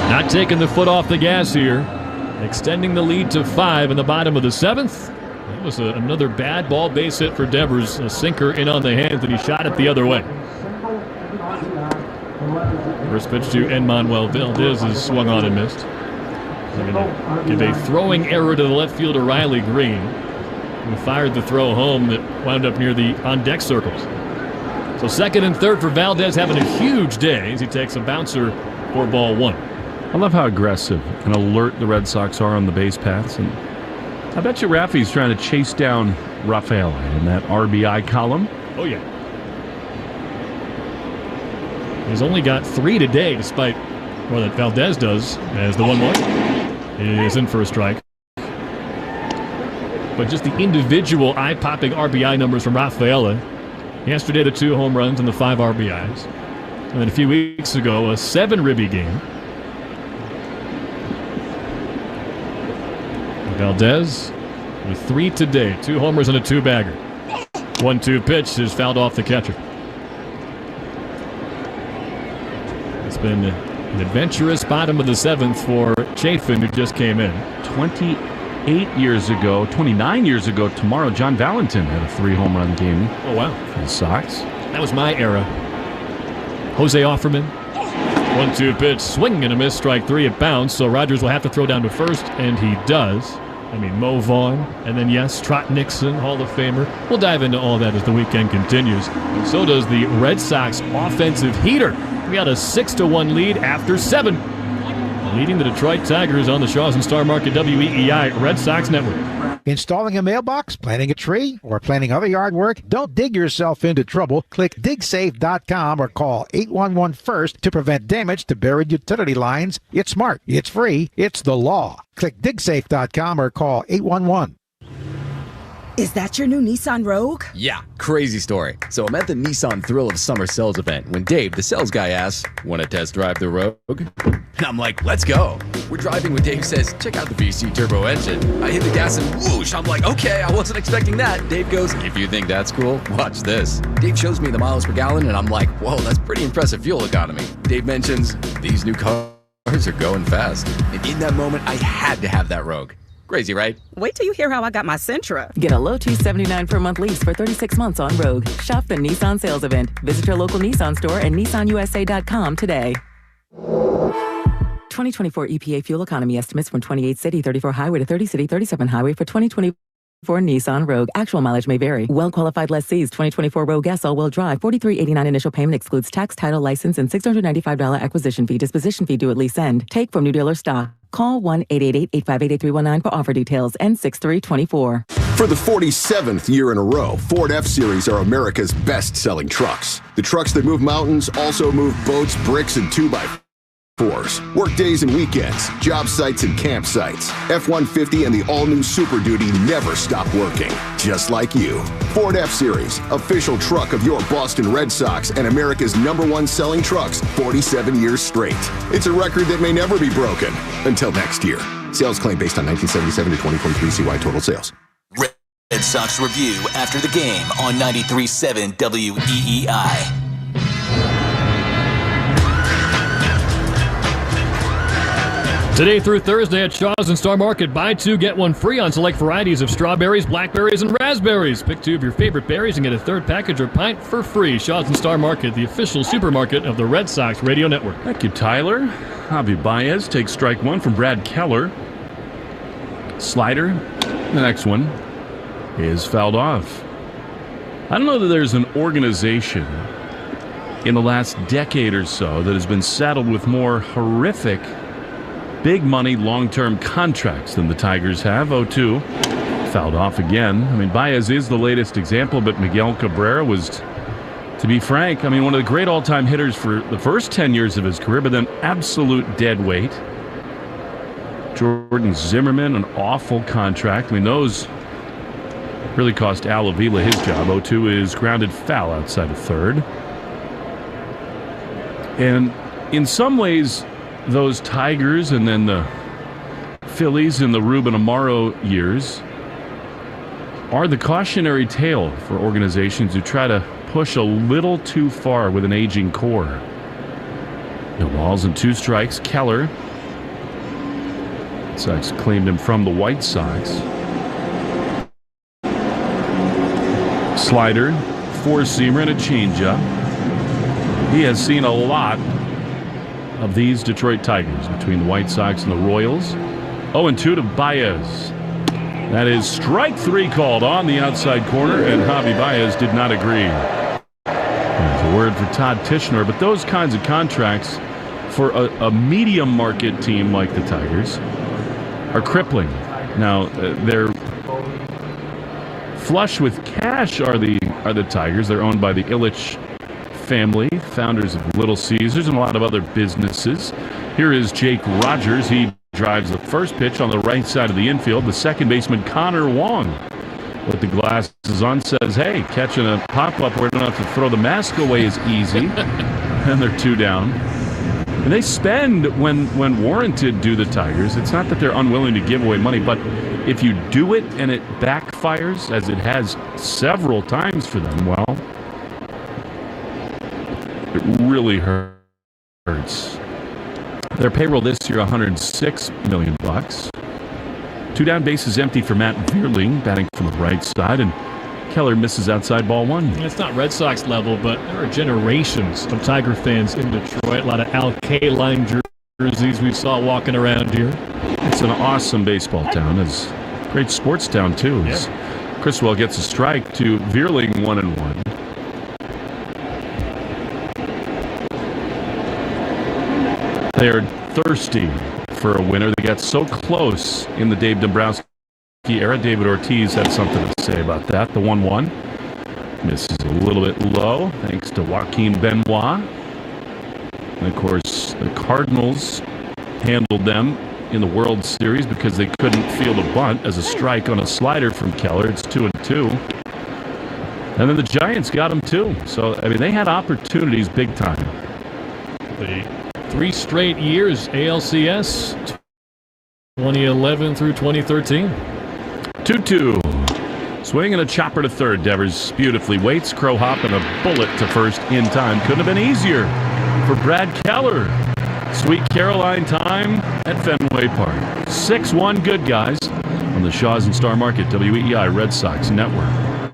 Not taking the foot off the gas here. Extending the lead to 5 in the bottom of the 7th. It was another bad ball base hit for Devers. A sinker in on the hands, and he shot it the other way. First pitch to Enmanuel Valdez is swung on and missed. They're going to give a throwing error to the left fielder, Riley Green, who fired the throw home that wound up near the on-deck circles. So second and third for Valdez, having a huge day as he takes a bouncer for ball one. I love how aggressive and alert the Red Sox are on the base paths. And I bet you Raffy's trying to chase down Rafael in that RBI column. Oh, yeah. He's only got 3 today, despite more that Valdez does, as the 1-1 is in for a strike. But just the individual eye-popping RBI numbers from Rafaela. Yesterday, the 2 home runs and the 5 RBIs. And then a few weeks ago, a 7 ribby game. Valdez with 3 today, 2 homers and a 2-bagger. 1-2 pitch is fouled off the catcher. It's been an adventurous bottom of the 7th for Chafin, who just came in. 29 years ago, tomorrow, John Valentin had a 3-home run game. Oh, wow. For the Sox. That was my era. Jose Offerman. 1-2 pitch, swing and a miss, strike 3, it bounced, so Rogers will have to throw down to first, and he does. I mean, Mo Vaughn, and then, yes, Trot Nixon, Hall of Famer. We'll dive into all that as the weekend continues. And so does the Red Sox offensive heater. We got a 6-1 lead after 7. Leading the Detroit Tigers on the Shaws and Star Market WEEI Red Sox Network. Installing a mailbox, planting a tree, or planning other yard work? Don't dig yourself into trouble. Click digsafe.com or call 811-FIRST to prevent damage to buried utility lines. It's smart, it's free, it's the law. Click digsafe.com or call 811. Is that your new Nissan Rogue? Yeah, crazy story. So I'm at the Nissan Thrill of Summer sales event when Dave, the sales guy, asks, "Want to test drive the Rogue?" And I'm like, "Let's go." We're driving when Dave says, "Check out the VC turbo engine." I hit the gas and whoosh. I'm like, "Okay, I wasn't expecting that." Dave goes, "If you think that's cool, watch this." Dave shows me the miles per gallon and I'm like, "Whoa, that's pretty impressive fuel economy." Dave mentions, "These new cars are going fast." And in that moment, I had to have that Rogue. Crazy, right? Wait till you hear how I got my Sentra. Get a low $279 per month lease for 36 months on Rogue. Shop the Nissan sales event. Visit your local Nissan store and nissanusa.com today. 2024 EPA fuel economy estimates from 28 city, 34 highway to 30 city, 37 highway for 2024 Nissan Rogue. Actual mileage may vary. Well-qualified lessees. 2024 Rogue S all-wheel drive. $43.89 initial payment excludes tax, title, license, and $695 acquisition fee. Disposition fee due at lease end. Take from new dealer stock. Call 1-888-858-8319 for offer details. N6324. For the 47th year in a row, Ford F-Series are America's best-selling trucks. The trucks that move mountains also move boats, bricks, and 2x4s. Work days and weekends, job sites and campsites. F-150 and the all-new Super Duty never stop working. Just like you. Ford F-Series, official truck of your Boston Red Sox and America's #1 selling trucks 47 years straight. It's a record that may never be broken. Until next year. Sales claim based on 1977 to 2023 CY total sales. Red Sox Review after the game on 93.7 WEEI. Today through Thursday at Shaws and Star Market, buy 2, get 1 free on select varieties of strawberries, blackberries, and raspberries. Pick 2 of your favorite berries and get a 3rd package or pint for free. Shaws and Star Market, the official supermarket of the Red Sox radio network. Thank you, Tyler. Javi Baez takes strike 1 from Brad Keller. Slider. The next one is fouled off. I don't know that there's an organization in the last decade or so that has been saddled with more horrific big money, long-term contracts than the Tigers have. 0-2. Fouled off again. I mean, Baez is the latest example, but Miguel Cabrera was, to be frank, I mean, one of the great all-time hitters for the first 10 years of his career, but then absolute dead weight. Jordan Zimmerman, an awful contract. I mean, those really cost Al Avila his job. 0-2 is grounded foul outside of third. And in some ways, those Tigers and then the Phillies in the Ruben Amaro years are the cautionary tale for organizations who try to push a little too far with an aging core. No balls and 2 strikes. Keller. Sox claimed him from the White Sox. Slider, four-seamer, and a changeup. He has seen a lot of these Detroit Tigers between the White Sox and the Royals. 0-2 to Baez. That is strike three called on the outside corner, and Javi Baez did not agree. There's a word for Todd Tishner, but those kinds of contracts for a medium market team like the Tigers are crippling. Now, they're flush with cash are the Tigers. They're owned by the Ilitch family, founders of Little Caesars and a lot of other businesses. Here is Jake Rogers. He drives the first pitch on the right side of the infield. The second baseman, Connor Wong, with the glasses on, says, hey, catching a pop-up where we don't have to throw the mask away is easy. And they're two down. And they spend, when warranted, do the Tigers. It's not that they're unwilling to give away money, but if you do it and it backfires, as it has several times for them, well, it really hurts. Their payroll this year, $106 million. Two down, bases empty for Matt Vierling, batting from the right side, and Keller misses outside ball one. It's not Red Sox level, but there are generations of Tiger fans in Detroit. A lot of Al Kaline jerseys we saw walking around here. It's an awesome baseball town. It's a great sports town, too. Yeah. Criswell gets a strike to Vierling, 1-1. They are thirsty for a winner. They got so close in the Dave Dombrowski era. David Ortiz had something to say about that. The 1-1 misses a little bit low, thanks to Joaquin Benoit. And of course, the Cardinals handled them in the World Series because they couldn't field a bunt as a strike on a slider from Keller. It's 2-2. And then the Giants got him too. So, I mean, they had opportunities big time. The 3 straight years ALCS, 2011 through 2013. 2-2. Swing and a chopper to third. Devers beautifully waits. Crow hop and a bullet to first in time. Couldn't have been easier for Brad Keller. Sweet Caroline time at Fenway Park. 6-1 good guys on the Shaw's and Star Market WEEI Red Sox Network.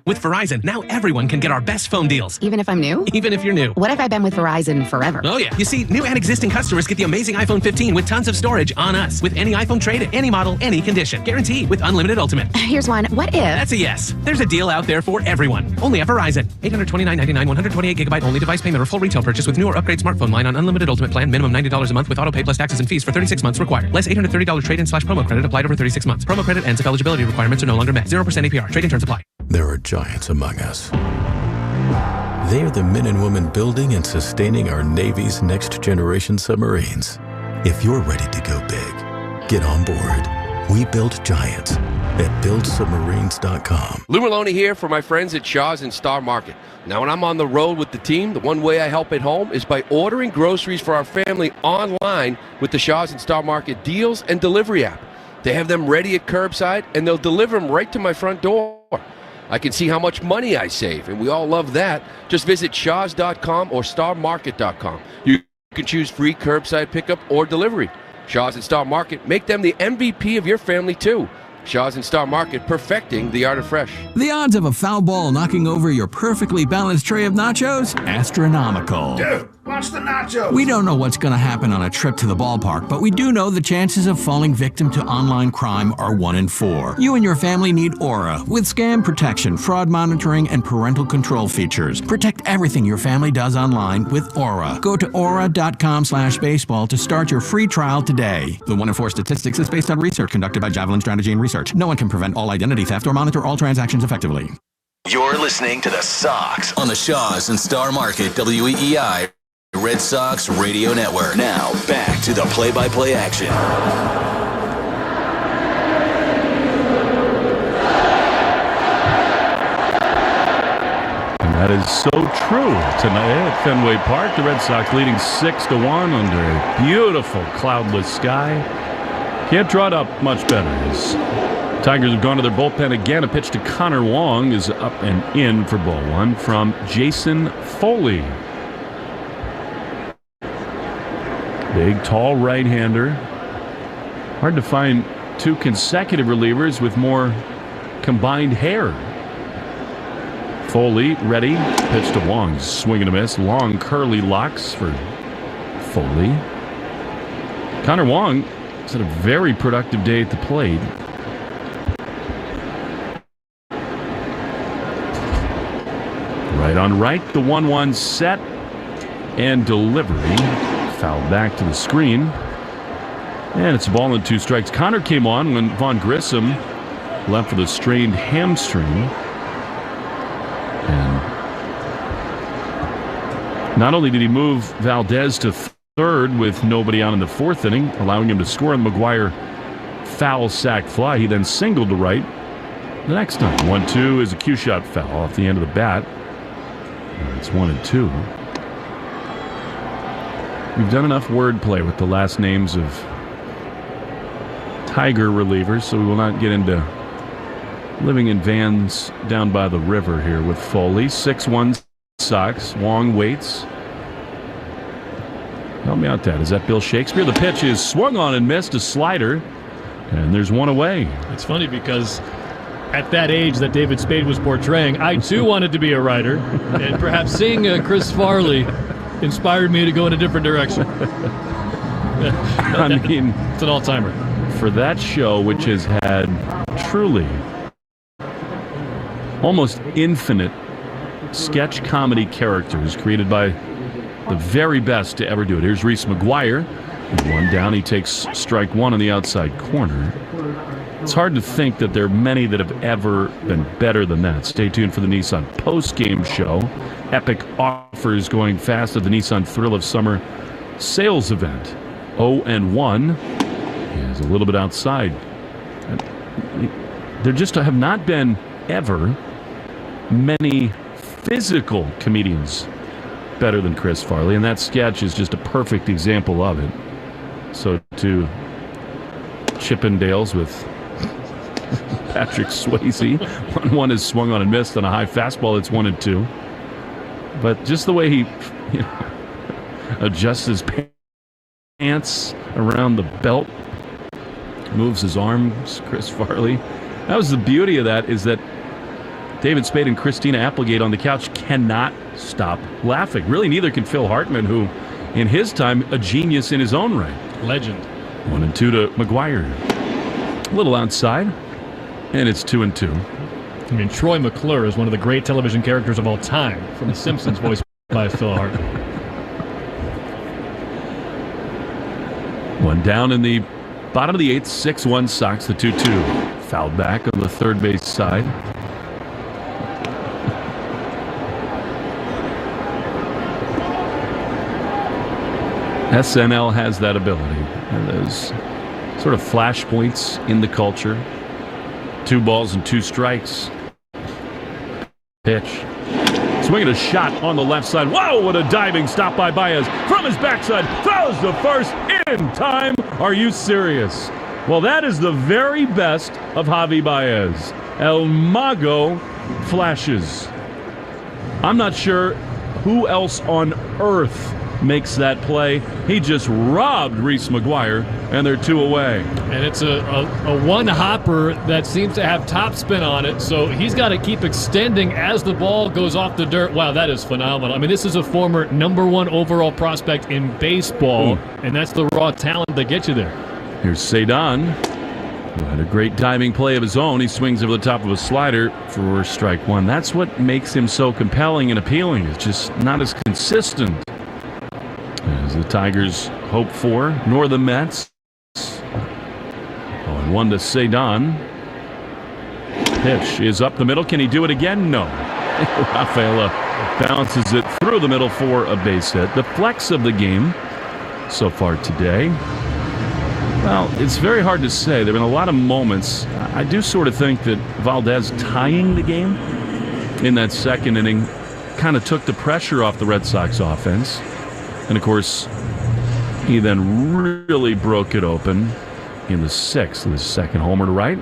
With Verizon, now everyone can get our best phone deals. Even if I'm new? Even if you're new. What if I've been with Verizon forever? Oh, yeah. You see, new and existing customers get the amazing iPhone 15 with tons of storage on us. With any iPhone trade, any model, any condition. Guaranteed with unlimited ultimate. Here's one. What if? That's a yes. There's a deal out there for everyone. Only at Verizon. $829.99, 128 gigabyte only device payment or full retail purchase with new or upgrade smartphone line on unlimited ultimate plan. Minimum $90 a month with auto pay plus taxes and fees for 36 months required. Less $830 trade-in/promo credit applied over 36 months. Promo credit ends if eligibility requirements are no longer met. 0% APR. Trade-in terms apply. There are giants among us. They are the men and women building and sustaining our Navy's next generation submarines. If you're ready to go big, get on board. We built giants at buildsubmarines.com. Lou Maloney here for my friends at Shaw's and Star Market. Now, when I'm on the road with the team, the one way I help at home is by ordering groceries for our family online with the Shaw's and Star Market deals and delivery app. They have them ready at curbside, and they'll deliver them right to my front door. I can see how much money I save, and we all love that. Just visit shaws.com or starmarket.com. You can choose free curbside pickup or delivery. Shaw's and Star Market, make them the MVP of your family, too. Shaw's and Star Market, perfecting the art of fresh. The odds of a foul ball knocking over your perfectly balanced tray of nachos? Astronomical. Dude, watch the nachos. We don't know what's going to happen on a trip to the ballpark, but we do know the chances of falling victim to online crime are 1 in 4. You and your family need Aura with scam protection, fraud monitoring, and parental control features. Protect everything your family does online with Aura. Go to aura.com/baseball to start your free trial today. The 1 in 4 statistics is based on research conducted by Javelin Strategy and Research. No one can prevent all identity theft or monitor all transactions effectively. You're listening to the Sox on the Shaw's and Star Market WEEI Red Sox Radio Network. Now, back to the play-by-play action. And that is so true tonight at Fenway Park. The Red Sox leading 6-1 under a beautiful cloudless sky. Can't draw it up much better. As Tigers have gone to their bullpen again. A pitch to Connor Wong is up and in for ball one from Jason Foley. Big, tall right-hander. Hard to find 2 consecutive relievers with more combined hair. Foley ready. Pitch to Wong. Swing and a miss. Long curly locks for Foley. Connor Wong has had a very productive day at the plate. Right on right. The 1-1 set and delivery. Fouled back to the screen. And it's a ball and 2 strikes. Connor came on when Von Grissom left with a strained hamstring. And not only did he move Valdez to third with nobody on in the 4th inning, allowing him to score on the McGuire foul sac fly, he then singled to right the next time. 1-2 is a cue shot foul off the end of the bat. And it's 1-2. We've done enough wordplay with the last names of Tiger relievers, so we will not get into living in vans down by the river here with Foley. 6-1 Sox. Wong waits. Help me out, Dad. Is that Bill Shakespeare? The pitch is swung on and missed. A slider. And there's one away. It's funny because at that age that David Spade was portraying, I too wanted to be a writer. And perhaps seeing Chris Farley inspired me to go in a different direction. I mean, it's an all-timer. For that show, which has had truly almost infinite sketch comedy characters created by the very best to ever do it. Here's Reese McGuire. One down. He takes strike 1 on the outside corner. It's hard to think that there are many that have ever been better than that. Stay tuned for the Nissan post-game show. Epic offers going fast at the Nissan Thrill of Summer sales event. 0-1 is a little bit outside. There just have not been ever many physical comedians better than Chris Farley, and that sketch is just a perfect example of it. So to Chippendales with Patrick Swayze. 1-1 is swung on and missed on a high fastball. It's 1-2. But just the way he adjusts his pants around the belt, moves his arms, Chris Farley. That was the beauty of that, is that David Spade and Christina Applegate on the couch cannot stop laughing. Really, neither can Phil Hartman, who, in his time, a genius in his own right. Legend. 1-2 to McGuire. A little outside, and it's 2-2. I mean, Troy McClure is one of the great television characters of all time, from The Simpsons, voiced by Phil Hartman. One down in the bottom of the 8th, 6-1 Sox, the 2-2. Fouled back on the third base side. SNL has that ability. And those sort of flashpoints in the culture. 2 balls and 2 strikes. Pitch. Swinging a shot on the left side. Wow, what a diving stop by Baez. From his backside, throws the first in time. Are you serious? Well, that is the very best of Javi Baez. El Mago flashes. I'm not sure who else on earth makes that play. He just robbed Reese McGuire, and they're 2 away. And it's a one-hopper that seems to have topspin on it, so he's got to keep extending as the ball goes off the dirt. Wow, that is phenomenal. I mean, this is a former #1 overall prospect in baseball, and that's the raw talent that gets you there. Here's Cedon, who had a great diving play of his own. He swings over the top of a slider for strike 1. That's what makes him so compelling and appealing. It's just not as consistent as the Tigers hope for, nor the Mets. 0-1 to Cedon. Pitch is up the middle. Can he do it again? No. Rafaela bounces it through the middle for a base hit. The flex of the game so far today. Well, it's very hard to say. There have been a lot of moments. I do sort of think that Valdez tying the game in that second inning kind of took the pressure off the Red Sox offense. And, of course, he then really broke it open in the 6th with his second homer to right.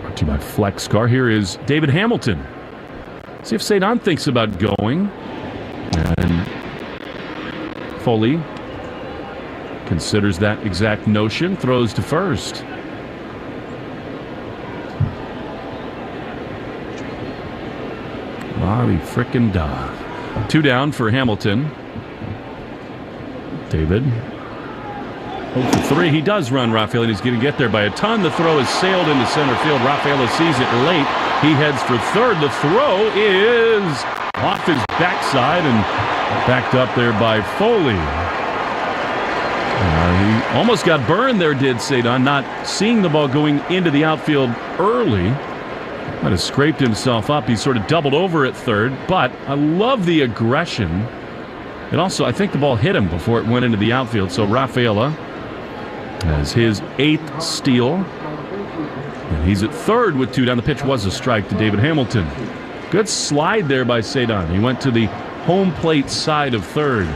Brought to you by Flex Car. Here is David Hamilton. See if Cedon thinks about going. And Foley considers that exact notion, throws to first. Bobby frickin' da. 2 down for Hamilton. David. 0 for 3. He does run, Rafaela, and he's going to get there by a ton. The throw is sailed into center field. Rafaela sees it late. He heads for third. The throw is off his backside and backed up there by Foley. He almost got burned there, did Cedon, not seeing the ball going into the outfield early. Might have scraped himself up. He sort of doubled over at third, but I love the aggression. And also, I think the ball hit him before it went into the outfield. So Rafaela has his 8th steal. And he's at third with 2 down. The pitch was a strike to David Hamilton. Good slide there by Cedon. He went to the home plate side of third.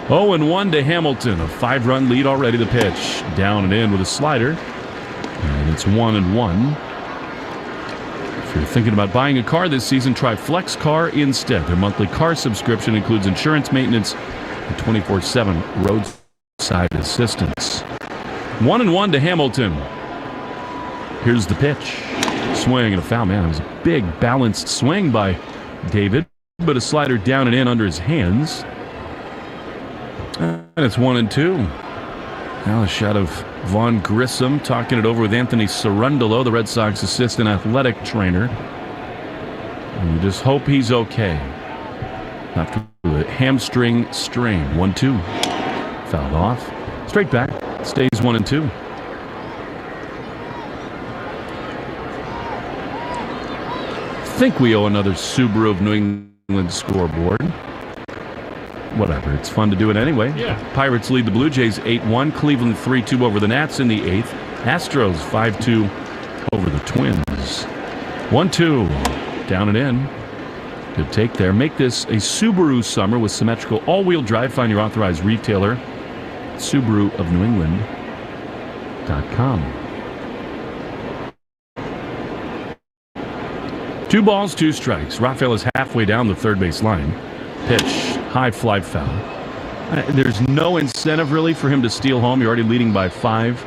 0-1 to Hamilton. A 5-run lead already. The pitch down and in with a slider. And it's 1-1. If you're thinking about buying a car this season, try Flex Car instead. Their monthly car subscription includes insurance, maintenance, and 24/7 roadside assistance. 1-1 to Hamilton. Here's the pitch. Swing and a foul. Man, it was a big balanced swing by David, but a slider down and in under his hands. And it's 1-2. Now a shot of Vaughn Grissom talking it over with Anthony Cerundolo, the Red Sox assistant athletic trainer. And you just hope he's okay after the hamstring strain. 1-2. Fouled off. Straight back. Stays 1-2. I think we owe another Subaru of New England scoreboard. Whatever, it's fun to do it anyway. Yeah. Pirates lead the Blue Jays 8-1. Cleveland 3-2 over the Nats in the 8th. Astros 5-2 over the Twins. 1-2. Down and in. Good take there. Make this a Subaru summer with symmetrical all-wheel drive. Find your authorized retailer. SubaruofNewEngland.com. 2 balls, 2 strikes. Rafael is halfway down the third base line. Pitch. High fly foul. There's no incentive really for him to steal home. You're already leading by 5.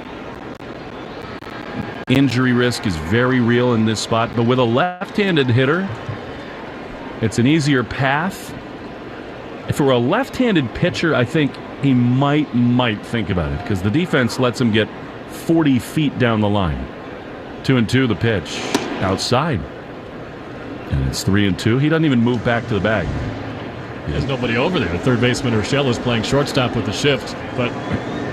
Injury risk is very real in this spot, but with a left-handed hitter, it's an easier path. If it were a left-handed pitcher, I think he might think about it because the defense lets him get 40 feet down the line. 2-2 the pitch. Outside. And it's 3-2. He doesn't even move back to the bag. There's nobody over there. Third baseman Urshela is playing shortstop with the shift. But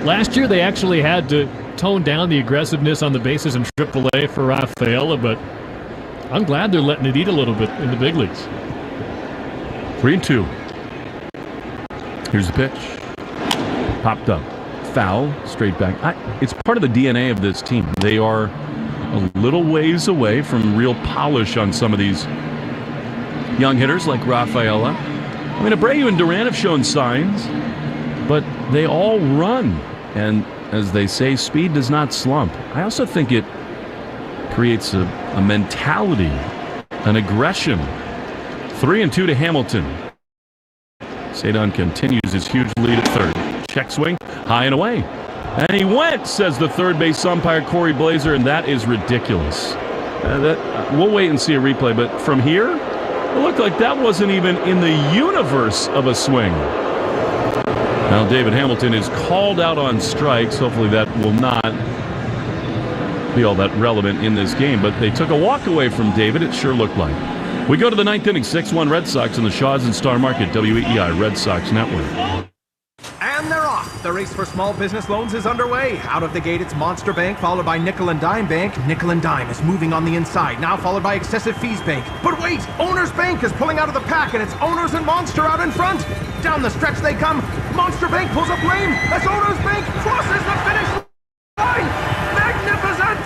last year they actually had to tone down the aggressiveness on the bases in AAA for Rafaela, but I'm glad they're letting it eat a little bit in the big leagues. 3-2. Here's the pitch. Popped up. Foul. Straight back. It's part of the DNA of this team. They are a little ways away from real polish on some of these young hitters like Rafaela. I mean, Abreu and Duran have shown signs, but they all run. And as they say, speed does not slump. I also think it creates a mentality, an aggression. 3-2 to Hamilton. Cedon continues his huge lead at third. Check swing, high and away. And he went, says the third base umpire, Corey Blazer, and that is ridiculous. We'll wait and see a replay, but from here, it looked like that wasn't even in the universe of a swing. Now David Hamilton is called out on strikes. Hopefully that will not be all that relevant in this game, but they took a walk away from David, it sure looked like. We go to the 9th inning, 6-1 Red Sox in the Shaws and Star Market, WEEI Red Sox Network. And they're off. The race for small business loans is underway. Out of the gate, it's Monster Bank, followed by Nickel and Dime Bank. Nickel and Dime is moving on the inside, now followed by Excessive Fees Bank. But wait, Owners Bank is pulling out of the pack, and it's Owners and Monster out in front. Down the stretch they come. Monster Bank pulls up lane as Owners Bank crosses the finish line. Magnificent!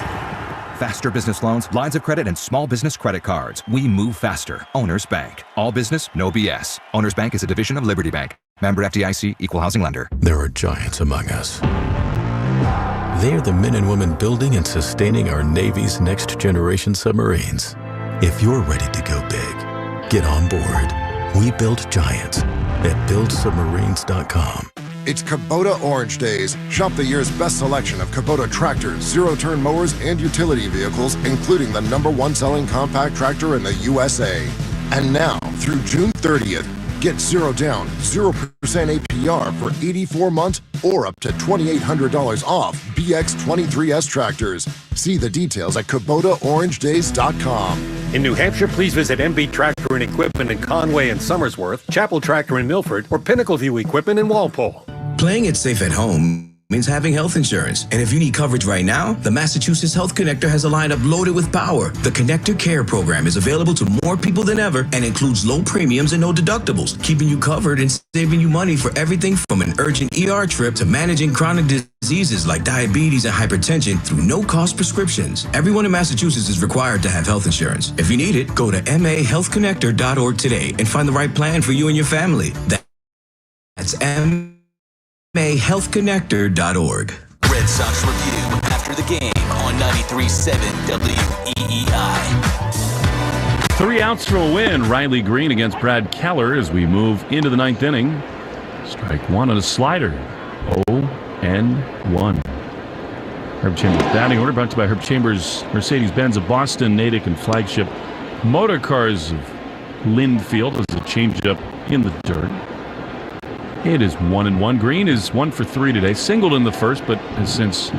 Faster business loans, lines of credit, and small business credit cards. We move faster. Owners Bank. All business, no BS. Owners Bank is a division of Liberty Bank. Member FDIC, Equal Housing Lender. There are giants among us. They're the men and women building and sustaining our Navy's next generation submarines. If you're ready to go big, get on board. We build giants at buildsubmarines.com. It's Kubota Orange Days. Shop the year's best selection of Kubota tractors, zero-turn mowers, and utility vehicles, including the #1 selling compact tractor in the USA. And now, through June 30th, get 0 down, 0% APR for 84 months or up to $2,800 off BX23S tractors. See the details at KubotaOrangeDays.com. In New Hampshire, please visit MB Tractor and Equipment in Conway and Somersworth, Chapel Tractor in Milford, or Pinnacle View Equipment in Walpole. Playing it safe at home means having health insurance. And if you need coverage right now, the Massachusetts Health Connector has a lineup loaded with power. The Connector Care program is available to more people than ever and includes low premiums and no deductibles, keeping you covered and saving you money for everything from an urgent ER trip to managing chronic diseases like diabetes and hypertension through no-cost prescriptions. Everyone in Massachusetts is required to have health insurance. If you need it, go to mahealthconnector.org today and find the right plan for you and your family. That's mahealthconnector.org. Red Sox Review after the game on 93.7 WEEI. 3 outs for a win. Riley Green against Brad Keller as we move into the 9th inning. Strike one on a slider. 0-1. Herb Chambers batting order brought to you by Herb Chambers, Mercedes-Benz of Boston, Natick, and Flagship Motor Cars of Linfield as a changeup in the dirt. It is 1-1. Green is 1 for 3 today. Singled in the first, but has since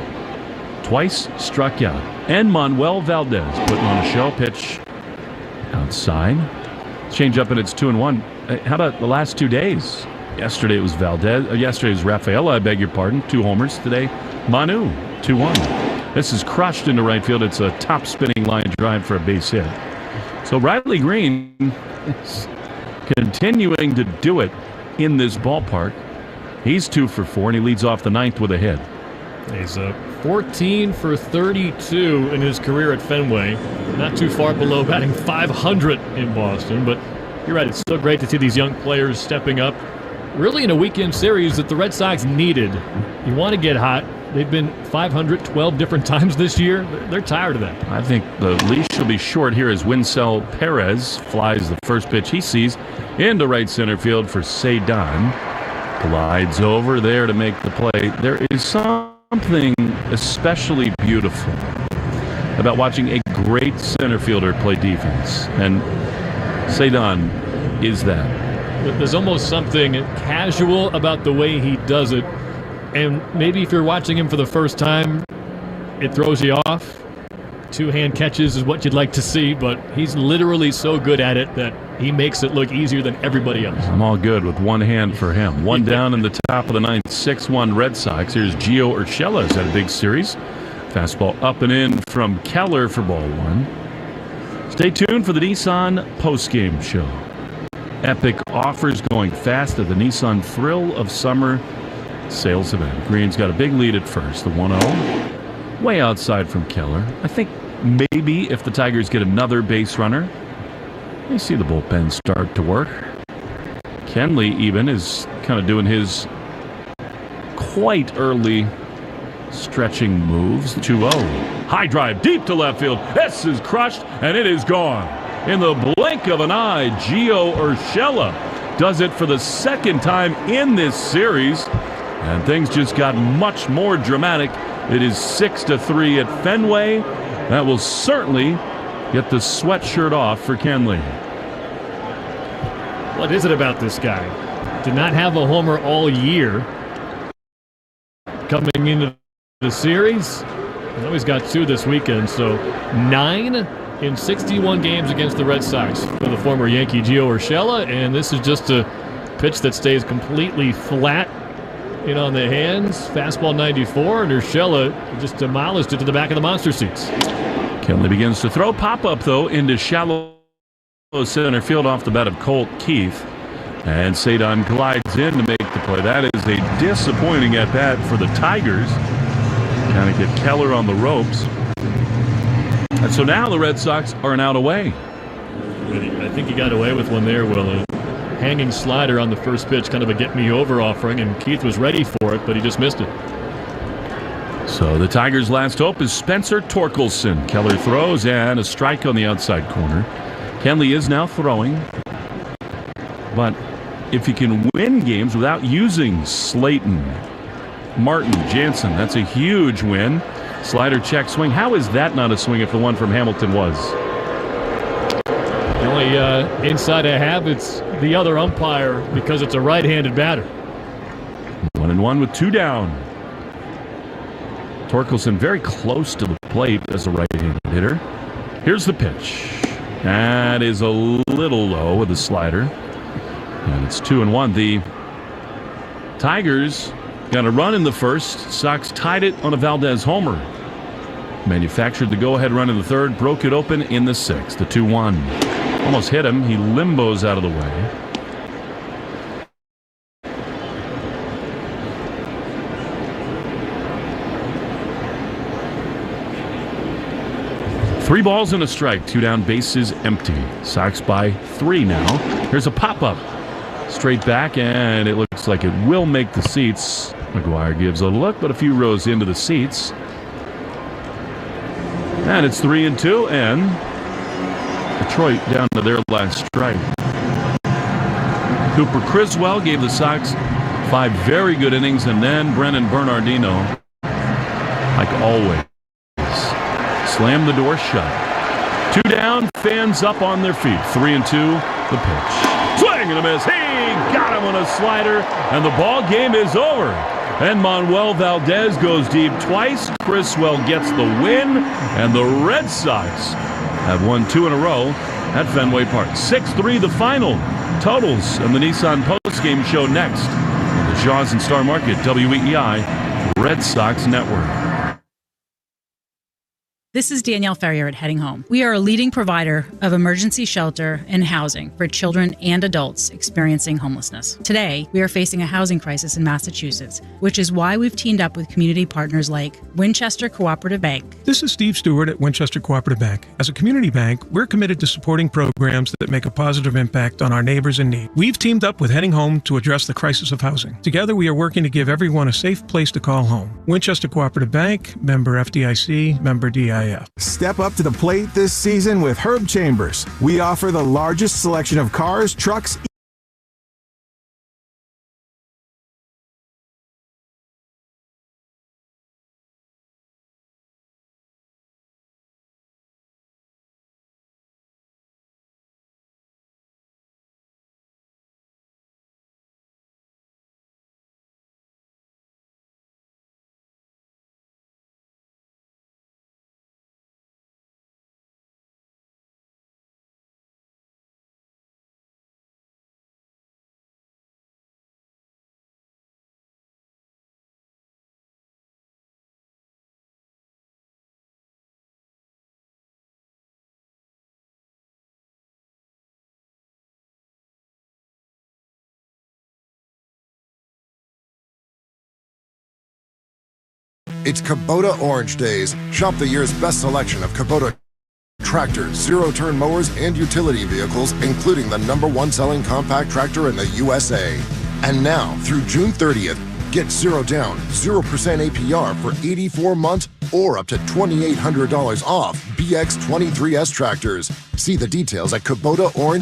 twice struck out. And Manuel Valdez putting on a show. Pitch outside. Change up, and it's 2-1. How about the last 2 days? Yesterday it was Valdez. Yesterday it was Rafaela, I beg your pardon. 2 homers. Today, Manu, 2-1. This is crushed into right field. It's a top spinning line drive for a base hit. So Riley Green is continuing to do it in this ballpark. He's 2 for 4, and he leads off the 9th with a hit. He's 14 for 32 in his career at Fenway. Not too far below batting 500 in Boston, but you're right, it's still great to see these young players stepping up. Really in a weekend series that the Red Sox needed. You want to get hot. They've been 500 12 different times this year. They're tired of that. I think the leash will be short here as Winsell Perez flies the first pitch he sees into right center field for Cedon. Glides over there to make the play. There is something especially beautiful about watching a great center fielder play defense. And Cedon is that. There's almost something casual about the way he does it. And maybe if you're watching him for the first time, it throws you off. 2-hand catches is what you'd like to see, but he's literally so good at it that he makes it look easier than everybody else. I'm all good with one hand for him. One down in the top of the 9th, 6-1 Red Sox. Here's Gio Urshela, who's had a big series. Fastball up and in from Keller for ball 1. Stay tuned for the Nissan postgame show. Epic offers going fast at the Nissan Thrill of Summer sales event. Green's got a big lead at first, the 1-0. Way outside from Keller. I think maybe if the Tigers get another base runner, you see the bullpen start to work. Kenley even is kind of doing his quite early stretching moves. 2-0. High drive deep to left field. This is crushed, and it is gone. In the blink of an eye, Gio Urshela does it for the second time in this series. And things just got much more dramatic. It is 6-3 at Fenway. That will certainly get the sweatshirt off for Kenley. What is it about this guy? Did not have a homer all year. Coming into the series, now he's got 2 this weekend. So 9 in 61 games against the Red Sox for the former Yankee Gio Urshela. And this is just a pitch that stays completely flat. In on the hands, fastball 94, and Urshela just demolished it to the back of the monster seats. Kenley begins to throw. Pop-up, though, into shallow center field off the bat of Colt Keith. And Cedon glides in to make the play. That is a disappointing at-bat for the Tigers. Trying to get Keller on the ropes. And so now the Red Sox are an out away. I think he got away with one there, Will. Hanging slider on the first pitch, kind of a get-me-over offering, and Keith was ready for it, but he just missed it. So the Tigers' last hope is Spencer Torkelson. Keller throws, and a strike on the outside corner. Kenley is now throwing, but if he can win games without using Slayton, Martin, Jansen, that's a huge win. Slider check swing. How is that not a swing if the one from Hamilton was? The only inside a half, it's the other umpire because it's a right-handed batter. 1-1 with 2 down. Torkelson very close to the plate as a right-handed hitter. Here's the pitch. That is a little low with the slider. And it's 2-1. The Tigers got a run in the first. Sox tied it on a Valdez homer. Manufactured the go-ahead run in the third. Broke it open in the sixth. The 2-1. Almost hit him. He limbos out of the way. Three balls and a strike. 2 down, bases empty. Sox by 3 now. Here's a pop-up. Straight back, and it looks like it will make the seats. McGuire gives a look, but a few rows into the seats. And it's 3-2, and Detroit down to their last strike. Cooper Criswell gave the Sox 5 very good innings, and then Brennan Bernardino, like always, slammed the door shut. 2 down, fans up on their feet. 3-2, the pitch. Swing and a miss. He got him on a slider, and the ball game is over. And Manuel Valdez goes deep twice. Criswell gets the win, and the Red Sox have won 2 in a row at Fenway Park. 6-3 the final. Totals and the Nissan postgame show next on the Shaw's and Star Market WEEI Red Sox Network. This is Danielle Ferrier at Heading Home. We are a leading provider of emergency shelter and housing for children and adults experiencing homelessness. Today, we are facing a housing crisis in Massachusetts, which is why we've teamed up with community partners like Winchester Cooperative Bank. This is Steve Stewart at Winchester Cooperative Bank. As a community bank, we're committed to supporting programs that make a positive impact on our neighbors in need. We've teamed up with Heading Home to address the crisis of housing. Together, we are working to give everyone a safe place to call home. Winchester Cooperative Bank, member FDIC, member DIF. Step up to the plate this season with Herb Chambers. We offer the largest selection of cars, trucks, It's Kubota Orange Days. Shop the year's best selection of Kubota tractors, zero-turn mowers, and utility vehicles, including the #1 selling compact tractor in the USA. And now, through June 30th, get 0 down, 0% APR for 84 months or up to $2,800 off BX23S tractors. See the details at KubotaOrange.com.